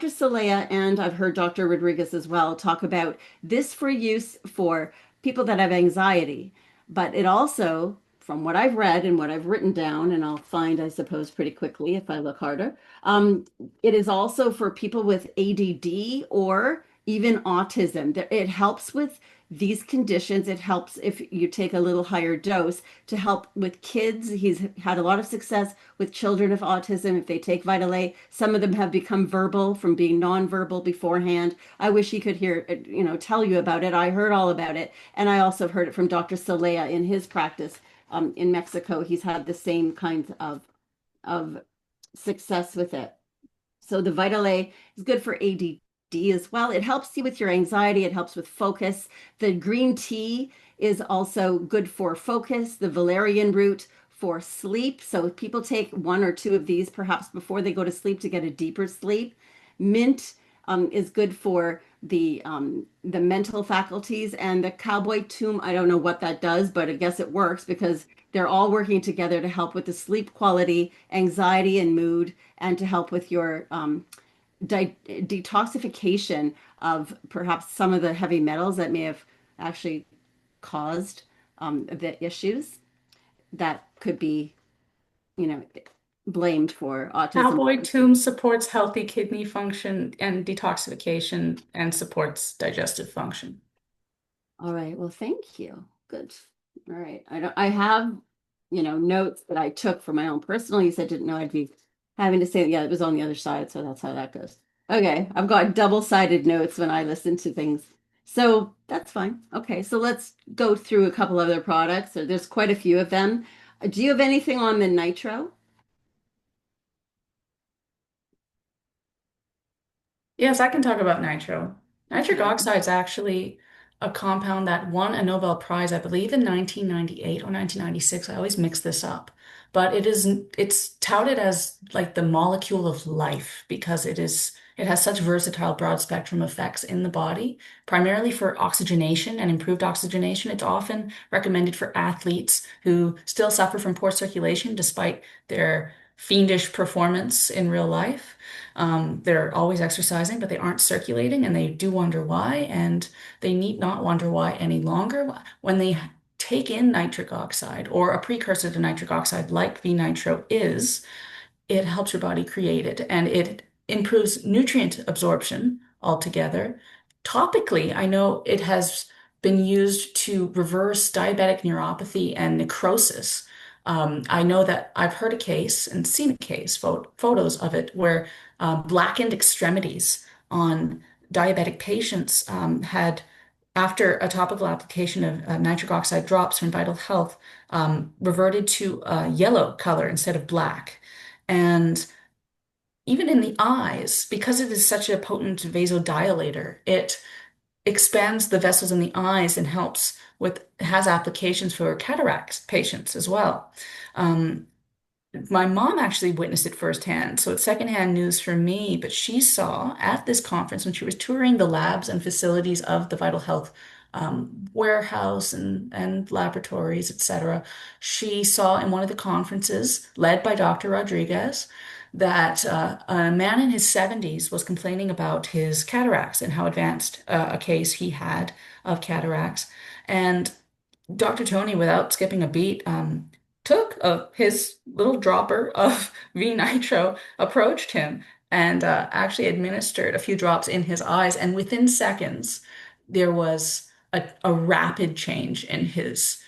Salea, and I've heard Dr. Rodriguez as well talk about this for use for people that have anxiety. But it also, from what I've read and what I've written down, and I'll find, I suppose, pretty quickly if I look harder, it is also for people with ADD or even autism. It helps with these conditions. It helps if you take a little higher dose to help with kids. He's had a lot of success with children of autism. If they take Vital A, some of them have become verbal from being nonverbal beforehand. I wish he could hear, tell you about it. I heard all about it. And I also heard it from Dr. Salea in his practice in Mexico. He's had the same kinds of success with it. So the Vital A is good for ADD as well. It helps you with your anxiety. It helps with focus. The green tea is also good for focus. The valerian root for sleep. So if people take one or two of these perhaps before they go to sleep to get a deeper sleep. Mint is good for the mental faculties, and the cowboy tomb, I don't know what that does, but I guess it works because they're all working together to help with the sleep quality, anxiety, and mood, and to help with your detoxification of perhaps some of the heavy metals that may have actually caused the issues that could be, blamed for autism. Cowboy tomb supports healthy kidney function and detoxification and supports digestive function. All right. Well, thank you. Good. All right. I have, notes that I took for my own personal use. I didn't know I'd be having to say, yeah, it was on the other side. So that's how that goes. Okay. I've got double-sided notes when I listen to things. So that's fine. Okay. So let's go through a couple other products. There's quite a few of them. Do you have anything on the nitro? Yes, I can talk about nitro. Nitric Okay. oxide is actually a compound that won a Nobel Prize, I believe, in 1998 or 1996. I always mix this up. But it's touted as like the molecule of life because it has such versatile broad spectrum effects in the body, primarily for oxygenation and improved oxygenation. It's often recommended for athletes who still suffer from poor circulation despite their fiendish performance in real life. They're always exercising, but they aren't circulating, and they do wonder why, and they need not wonder why any longer. When they take in nitric oxide or a precursor to nitric oxide, like V-nitro is, it helps your body create it, and it improves nutrient absorption altogether. Topically, I know it has been used to reverse diabetic neuropathy and necrosis. I know that I've heard a case and seen a case, photos of it, where blackened extremities on diabetic patients had, after a topical application of nitric oxide drops from Vital Health, reverted to a yellow color instead of black. And even in the eyes, because it is such a potent vasodilator, it expands the vessels in the eyes and has applications for cataracts patients as well. My mom actually witnessed it firsthand, so it's secondhand news for me, but she saw at this conference when she was touring the labs and facilities of the Vital Health warehouse and laboratories, etc. She saw in one of the conferences led by Dr. Rodriguez that a man in his 70s was complaining about his cataracts and how advanced a case he had of cataracts. And Dr. Tony, without skipping a beat, took his little dropper of V-nitro, approached him, and actually administered a few drops in his eyes. And within seconds, there was a rapid change in his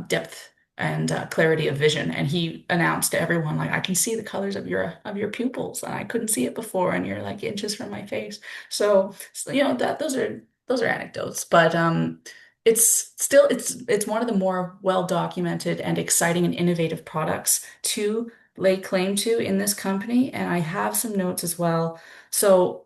depth and clarity of vision. And he announced to everyone, like, I can see the colors of your pupils, and I couldn't see it before, and you're like inches from my face. So that those are anecdotes, but it's one of the more well documented and exciting and innovative products to lay claim to in this company. And I have some notes as well. So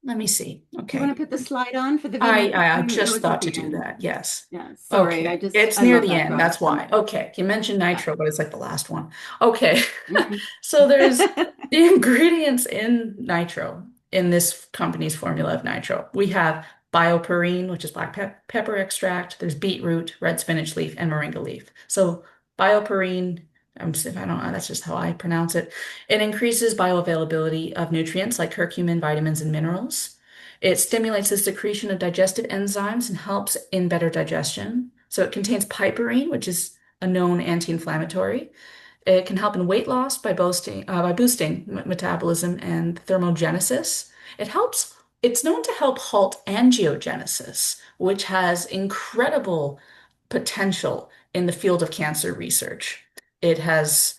let me see. Do you Okay. want to put the slide on for the video? I just thought to do that. Yes. Yeah, sorry. Okay. It's near the end. That's why. product. Okay. You mentioned nitro, but it's like the last one. Okay. Mhm. So there's the ingredients in nitro, in this company's formula of nitro. We have bioperine, which is black pepper extract. There's beetroot, red spinach leaf, and moringa leaf. So bioperine, if I don't know, that's just how I pronounce it. It increases bioavailability of nutrients like curcumin, vitamins, and minerals. It stimulates the secretion of digestive enzymes and helps in better digestion. So it contains piperine, which is a known anti-inflammatory. It can help in weight loss by boosting metabolism and thermogenesis. It's known to help halt angiogenesis, which has incredible potential in the field of cancer research. It has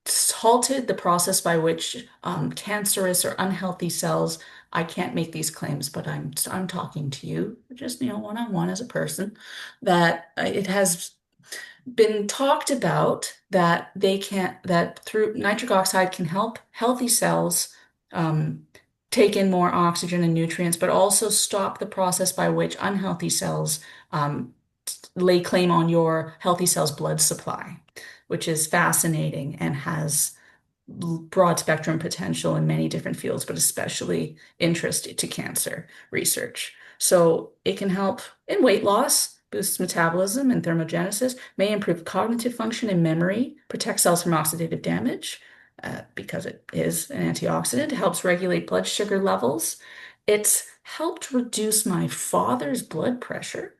halted the process by which cancerous or unhealthy cells, I can't make these claims, but I'm talking to you, just one-on-one as a person, that it has been talked about that through nitric oxide can help healthy cells take in more oxygen and nutrients, but also stop the process by which unhealthy cells lay claim on your healthy cell's blood supply, which is fascinating and has broad spectrum potential in many different fields, but especially interest to cancer research. So it can help in weight loss, boosts metabolism and thermogenesis, may improve cognitive function and memory, protect cells from oxidative damage, because it is an antioxidant. It helps regulate blood sugar levels. It's helped reduce my father's blood pressure.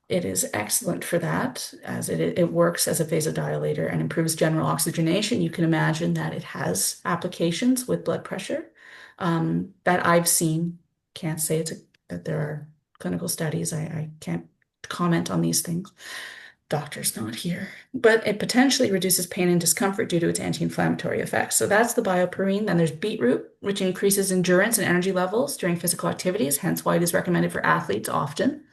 It is excellent for that, as it works as a vasodilator and improves general oxygenation. You can imagine that it has applications with blood pressure that I've seen. Can't say that there are clinical studies. I can't comment on these things. Doctor's not here. But it potentially reduces pain and discomfort due to its anti-inflammatory effects. So that's the bioperine. Then there's beetroot, which increases endurance and energy levels during physical activities, hence why it is recommended for athletes often.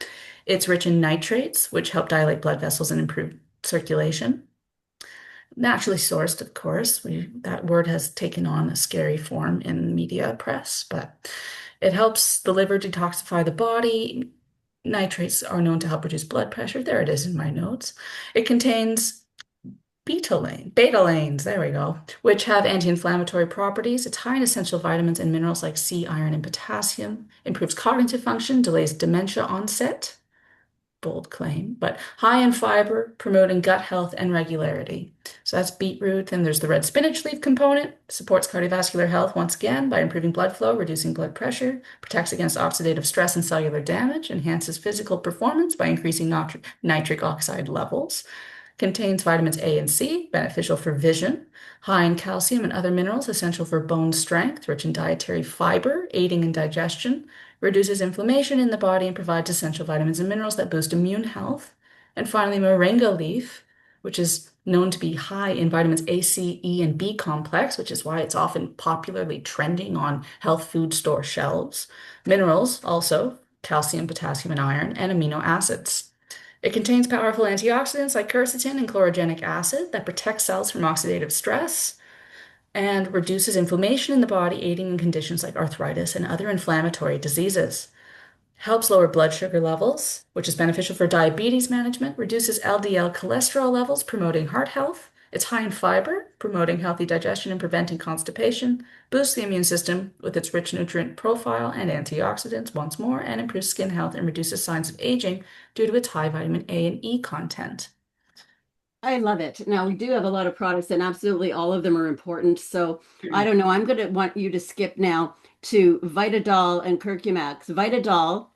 It's rich in nitrates, which help dilate blood vessels and improve circulation. Naturally sourced, of course. That word has taken on a scary form in media press, but it helps the liver detoxify the body. Nitrates are known to help reduce blood pressure. There it is in my notes. It contains betalains, there we go, which have anti-inflammatory properties. It's high in essential vitamins and minerals like C, iron, and potassium. Improves cognitive function, delays dementia onset. Bold claim, but high in fiber, promoting gut health and regularity. So that's beetroot. Then there's the red spinach leaf component, supports cardiovascular health once again by improving blood flow, reducing blood pressure, protects against oxidative stress and cellular damage, enhances physical performance by increasing nitric oxide levels. Contains vitamins A and C, beneficial for vision, high in calcium and other minerals essential for bone strength, rich in dietary fiber, aiding in digestion, reduces inflammation in the body, and provides essential vitamins and minerals that boost immune health. And finally, moringa leaf, which is known to be high in vitamins A, C, E, and B complex, which is why it's often popularly trending on health food store shelves. Minerals also, calcium, potassium, and iron, and amino acids. It contains powerful antioxidants like quercetin and chlorogenic acid that protect cells from oxidative stress and reduces inflammation in the body, aiding in conditions like arthritis and other inflammatory diseases. Helps lower blood sugar levels, which is beneficial for diabetes management, reduces LDL cholesterol levels, promoting heart health. It's high in fiber, promoting healthy digestion and preventing constipation, boosts the immune system with its rich nutrient profile and antioxidants once more, and improves skin health and reduces signs of aging due to its high vitamin A and E content. I love it. Now, we do have a lot of products, and absolutely all of them are important. So I don't know. I'm going to want you to skip now to Vitadol and Curcumax. Vitadol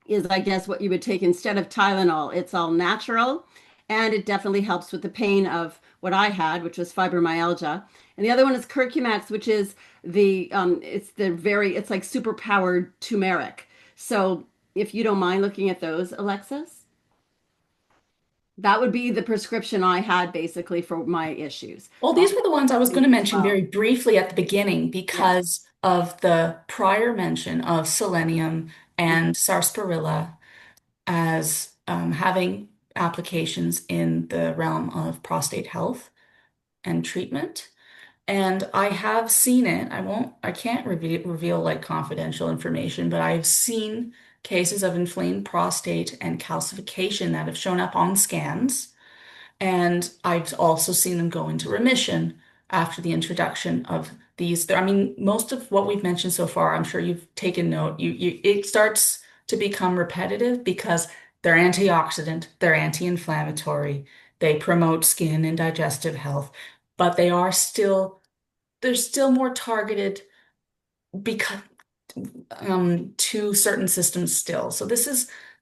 is, I guess, what you would take instead of Tylenol. It's all natural, and it definitely helps with the pain of what I had, which was fibromyalgia. And the other one is Curcumax, which is it's like super powered turmeric. So if you don't mind looking at those, Alexis. That would be the prescription I had basically for my issues. Well, these were the ones I was going to mention Wow. very briefly at the beginning because of the prior mention of selenium and sarsaparilla as having applications in the realm of prostate health and treatment. And I have seen it. I can't reveal like confidential information, but I've seen cases of inflamed prostate and calcification that have shown up on scans. And I've also seen them go into remission after the introduction of these. I mean, most of what we've mentioned so far, I'm sure you've taken note. It starts to become repetitive because they're antioxidant, they're anti-inflammatory, they promote skin and digestive health, but they're still more targeted because to certain systems still. So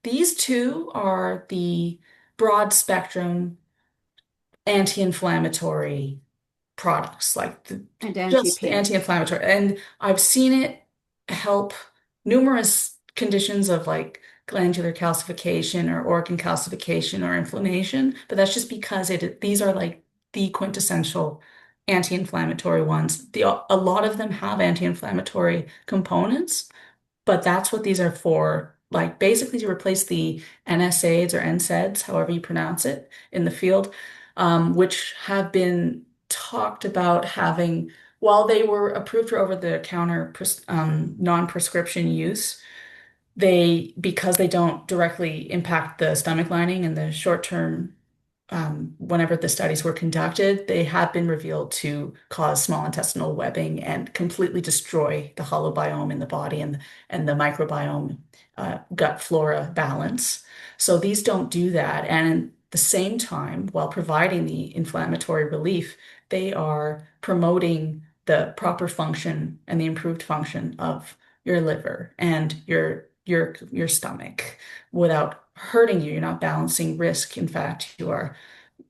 these two are the broad spectrum anti-inflammatory products, like And just anti-pain. anti-inflammatory. And I've seen it help numerous conditions of like glandular calcification or organ calcification or inflammation, but that's just because these are like the quintessential anti-inflammatory ones. A lot of them have anti-inflammatory components, but that's what these are for. Like basically to replace the NSAIDs or NSAIDs, however you pronounce it in the field, which have been talked about having, while they were approved for over-the-counter non-prescription use, because they don't directly impact the stomach lining in the short term, whenever the studies were conducted, they have been revealed to cause small intestinal webbing and completely destroy the holobiome in the body and the microbiome gut flora balance. So these don't do that. And at the same time, while providing the inflammatory relief, they are promoting the proper function and the improved function of your liver and your stomach without hurting you. You're not balancing risk. In fact, you are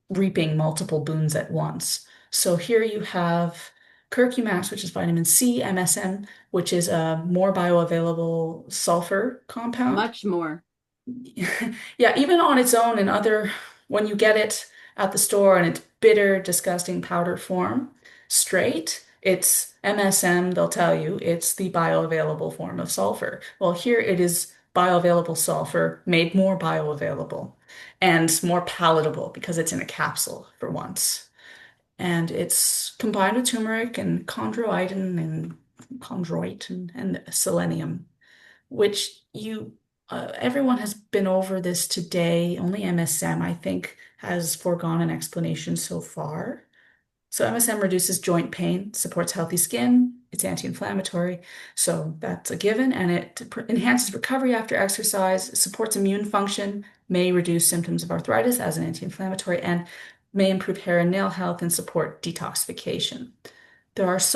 reaping multiple boons at once. So here you have curcumax, which is vitamin C, MSM, which is a more bioavailable sulfur compound. Much more. Yeah, even on its own and when you get it at the store and it's bitter, disgusting powder form, straight, it's MSM, they'll tell you it's the bioavailable form of sulfur. Well, here it is bioavailable sulfur made more bioavailable and more palatable because it's in a capsule for once. And it's combined with turmeric and chondroitin and chondroit and selenium, which everyone has been over this today. Only MSM, I think, has foregone an explanation so far. So MSM reduces joint pain, supports healthy skin, it's anti-inflammatory, so that's a given, and it enhances recovery after exercise, supports immune function, may reduce symptoms of arthritis as an anti-inflammatory, and may improve hair and nail health and support detoxification. There's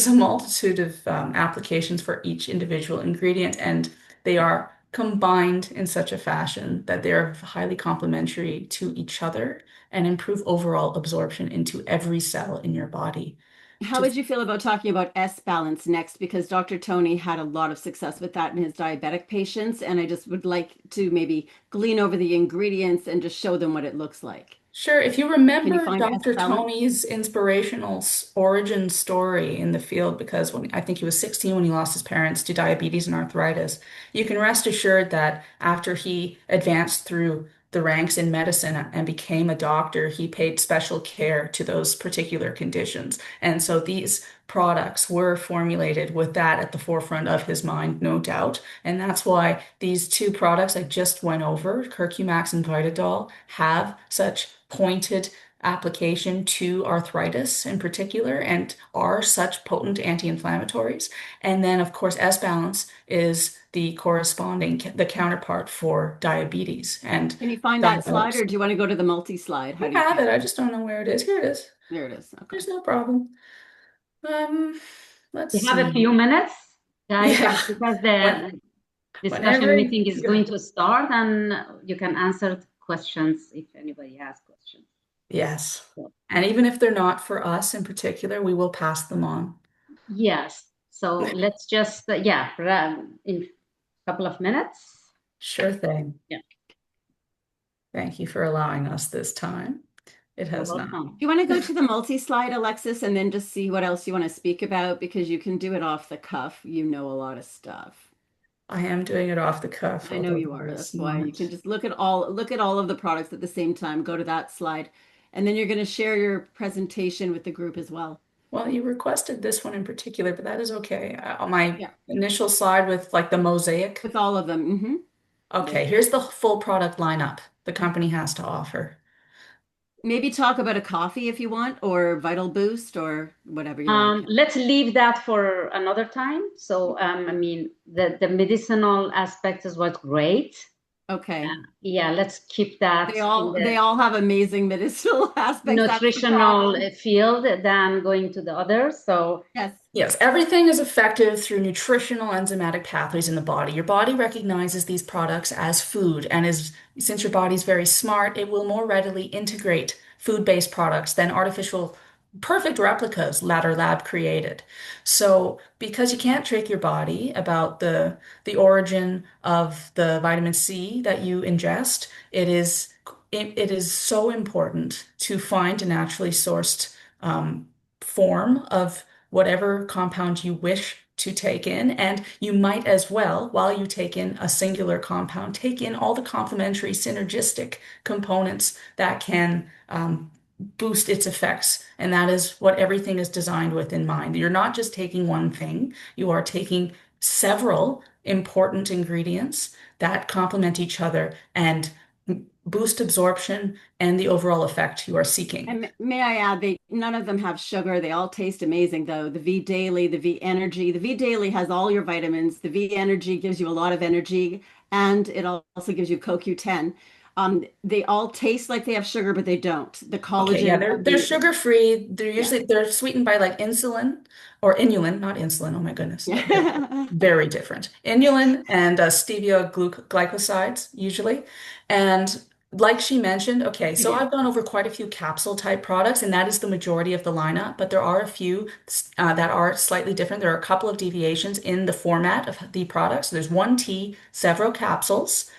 a multitude of applications for each individual ingredient, and they are combined in such a fashion that they're highly complementary to each other and improve overall absorption into every cell in your body. How would you feel about talking about S balance next? Because Dr. Tony had a lot of success with that in his diabetic patients, and I just would like to maybe glean over the ingredients and just show them what it looks like. Sure. If you Can you remember find S Dr. balance? Tony's inspirational origin I in the field, because I think he was 16 when he lost his parents to diabetes and arthritis, you can rest assured that after he advanced through the ranks in medicine and became a doctor, he paid special care to those particular conditions. And so these products were formulated with that at the forefront of his mind, no doubt. And that's why these two products I just went over, Curcumax and Vitadol, have such pointed application to arthritis in particular and are such potent anti-inflammatories. And then, of course, S-Balance is the counterpart for diabetes. And Can you find that slide, or do you want to go to the multi-slide? I have it. I just don't know where it is. Here it is. There it is. Okay. There's no problem. Let's We have a see. few minutes, guys, Yeah. because the discussion Whenever meeting is you- going to start, and you can answer questions if anybody has questions. Yes. Yeah. And even if they're not for us in particular, we will pass them on. Yes. So let's just, in a couple of minutes. Sure thing. Yeah. Thank you for allowing us this time. It has You're not. welcome. Do you want to go to the multi-slide, Alexis, and then just see what else you want to speak about? Because you can do it off the cuff. You know a lot of stuff. I am doing it off the cuff. I know although you are. there That's is why you not. can just look at all of the products at the same time. Go to that slide, and then you're going to share your presentation with the group as well. Well, you requested this one in particular, but that is okay. On my Yeah. initial slide with like the mosaic. With all of them. Mm-hmm. Okay, here's the full product lineup the company has to offer. maybe talk about a coffee if you want, or Vital Boost, or whatever you like. Let's leave that for another time. So, I mean, the medicinal aspect is what's great. Okay. Yeah, let's keep that They in all the have amazing medicinal aspects. That's the nutritional problem. field than going to the others. So, Yes. Yes, everything is effective through nutritional enzymatic pathways in the body. Your body recognizes these products as food, and since your body's very smart, it will more readily integrate food-based products than artificial perfect replicas that are lab created. So, because you can't trick your body about the origin of the vitamin C that you ingest, it is so important to find a naturally sourced form of whatever compound you wish to take in. And you might as well, while you take in a singular compound, take in all the complementary synergistic components that can boost its effects. And that is what everything is designed with in mind. You're not just taking one thing, you are taking several important ingredients that complement each other and boost absorption and the overall effect you are seeking. And may I add, none of them have sugar. They all taste amazing, though. The V Daily, the V Energy. The V Daily has all your vitamins. The V Energy gives you a lot of energy, and it also gives you CoQ10. They all taste like they have sugar, but they don't. The Okay, yeah, collagen. they're sugar-free. They're sweetened by like insulin or inulin, not insulin. Oh my goodness. Yeah. Very different. Inulin and stevia glycosides usually. And like she mentioned, okay, so I've gone over quite a few capsule type products, and that is the majority of the lineup, but there are a few that are slightly different. There are a couple of deviations in the format of the products. There's one tea, several capsules.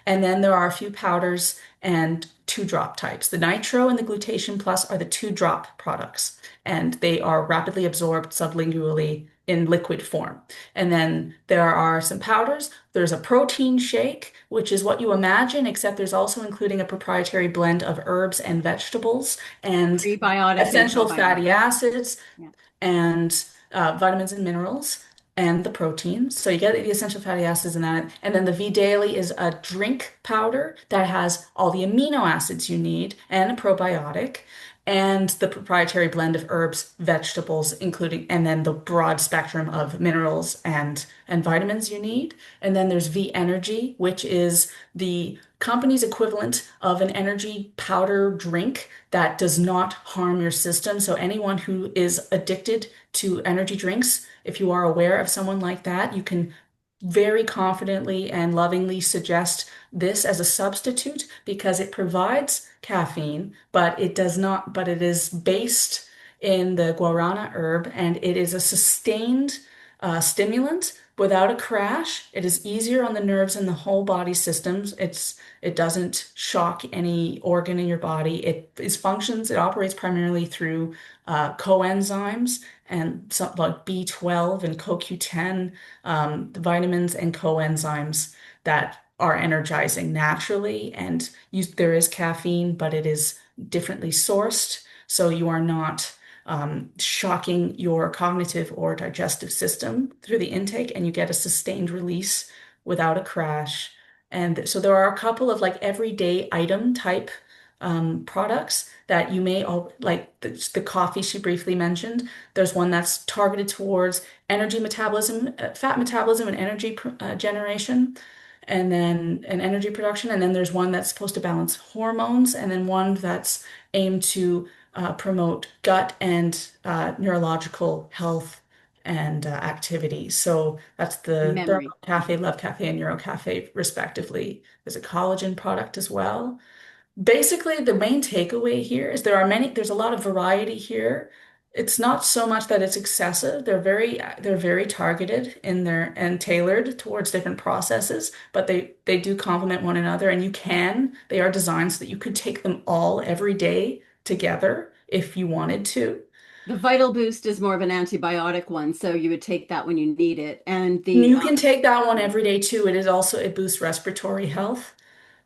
And then there are a few powders and two drop types. The Nitro and the Glutation Plus are the two drop products, and they are rapidly absorbed sublingually in liquid form. And then there are some powders. There's a protein shake, which is what you imagine, except there's also including a proprietary blend of herbs and vegetables and Prebiotic and essential probiotic. fatty acids Yeah. and vitamins and minerals and the proteins. So you get the essential fatty acids in that. And then the V Daily is a drink powder that has all the amino acids you need and a probiotic and the proprietary blend of herbs, vegetables, including, and then the broad spectrum of minerals and vitamins you need. And then there's V Energy, which is the company's equivalent of an energy powder drink that does not harm your system. So anyone who is addicted to energy drinks, if you are aware of someone like that, you can very confidently and lovingly suggest this as a substitute because it provides caffeine, but it does not, but it is based in the guarana herb and it is a sustained stimulant without a crash. It is easier on the nerves and the whole body systems. It doesn't shock any organ in your body. It operates primarily through coenzymes and some like B12 and CoQ10, the vitamins and coenzymes that are energizing naturally. And there is caffeine, but it is differently sourced. So you are not shocking your cognitive or digestive system through the intake, and you get a sustained release without a crash. And so there are a couple of like everyday item type products that you may like the coffee she briefly mentioned. There's one that's targeted towards energy metabolism, fat metabolism, and energy generation, and then an energy production. And then there's one that's supposed to balance hormones, and then one that's aimed to promote gut and neurological health and activity. So that's the Memory. Thermal Cafe, Love Cafe, and Neuro Cafe, respectively. There's a collagen product as well. Basically, the main takeaway here is there's a lot of variety here. It's not so much that it's excessive. They're very targeted in their and tailored towards different processes, but they do complement one another and they are designed so that you could take them all every day together if you wanted to. The Vital Boost is more of an antibiotic one, so you would take that when you need it. And You can take that one every day too. It boosts respiratory health.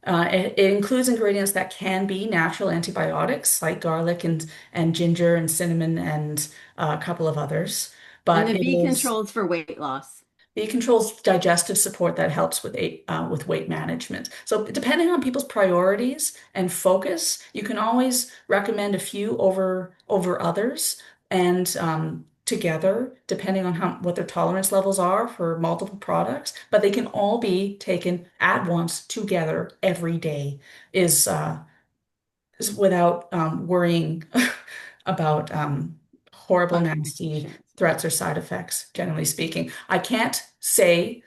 It includes ingredients that can be natural antibiotics like garlic and ginger and cinnamon and a couple of others. But the it B is controls for weight loss. It controls digestive support that helps with weight management. So depending on people's priorities and focus, you can always recommend a few over others, and together, depending on what their tolerance levels are for multiple products. But they can all be taken at once together every day, is without worrying about horrible, nasty threats or side effects, generally speaking. I can't say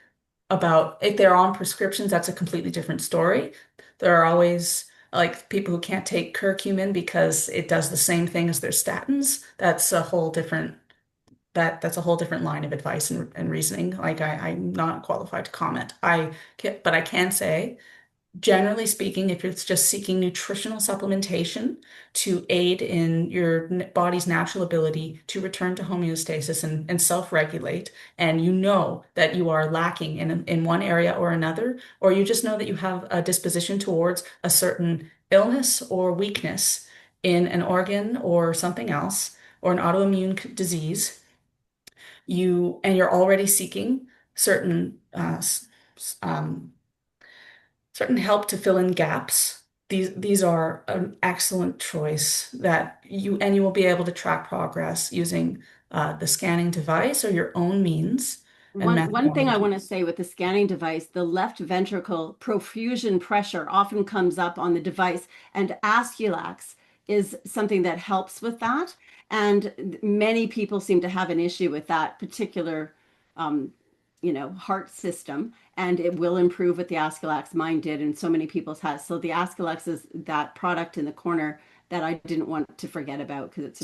about if they're on prescriptions, that's a completely different story. There are always like people who can't take curcumin because it does the same thing as their statins. That's a whole different that's a whole different line of advice and reasoning. Like I'm not qualified to comment. But I can say, generally speaking, if you're just seeking nutritional supplementation to aid in your body's natural ability to return to homeostasis and self-regulate, and you know that you are lacking in one area or another, or you just know that you have a disposition towards a certain illness or weakness in an organ or something else, or an autoimmune disease, you're already seeking certain certain help to fill in gaps. These are an excellent choice that you will be able to track progress using the scanning device or your own means and One thing I methodology. want to say with the scanning device, the left ventricle profusion pressure often comes up on the device, and Aesculap's is something that helps with that. And many people seem to have an issue with that particular, heart system, and it will improve with the Aesculap's. Mine did, and so many people's has. So the Aesculap's is that product in the corner that I didn't want to forget about because it's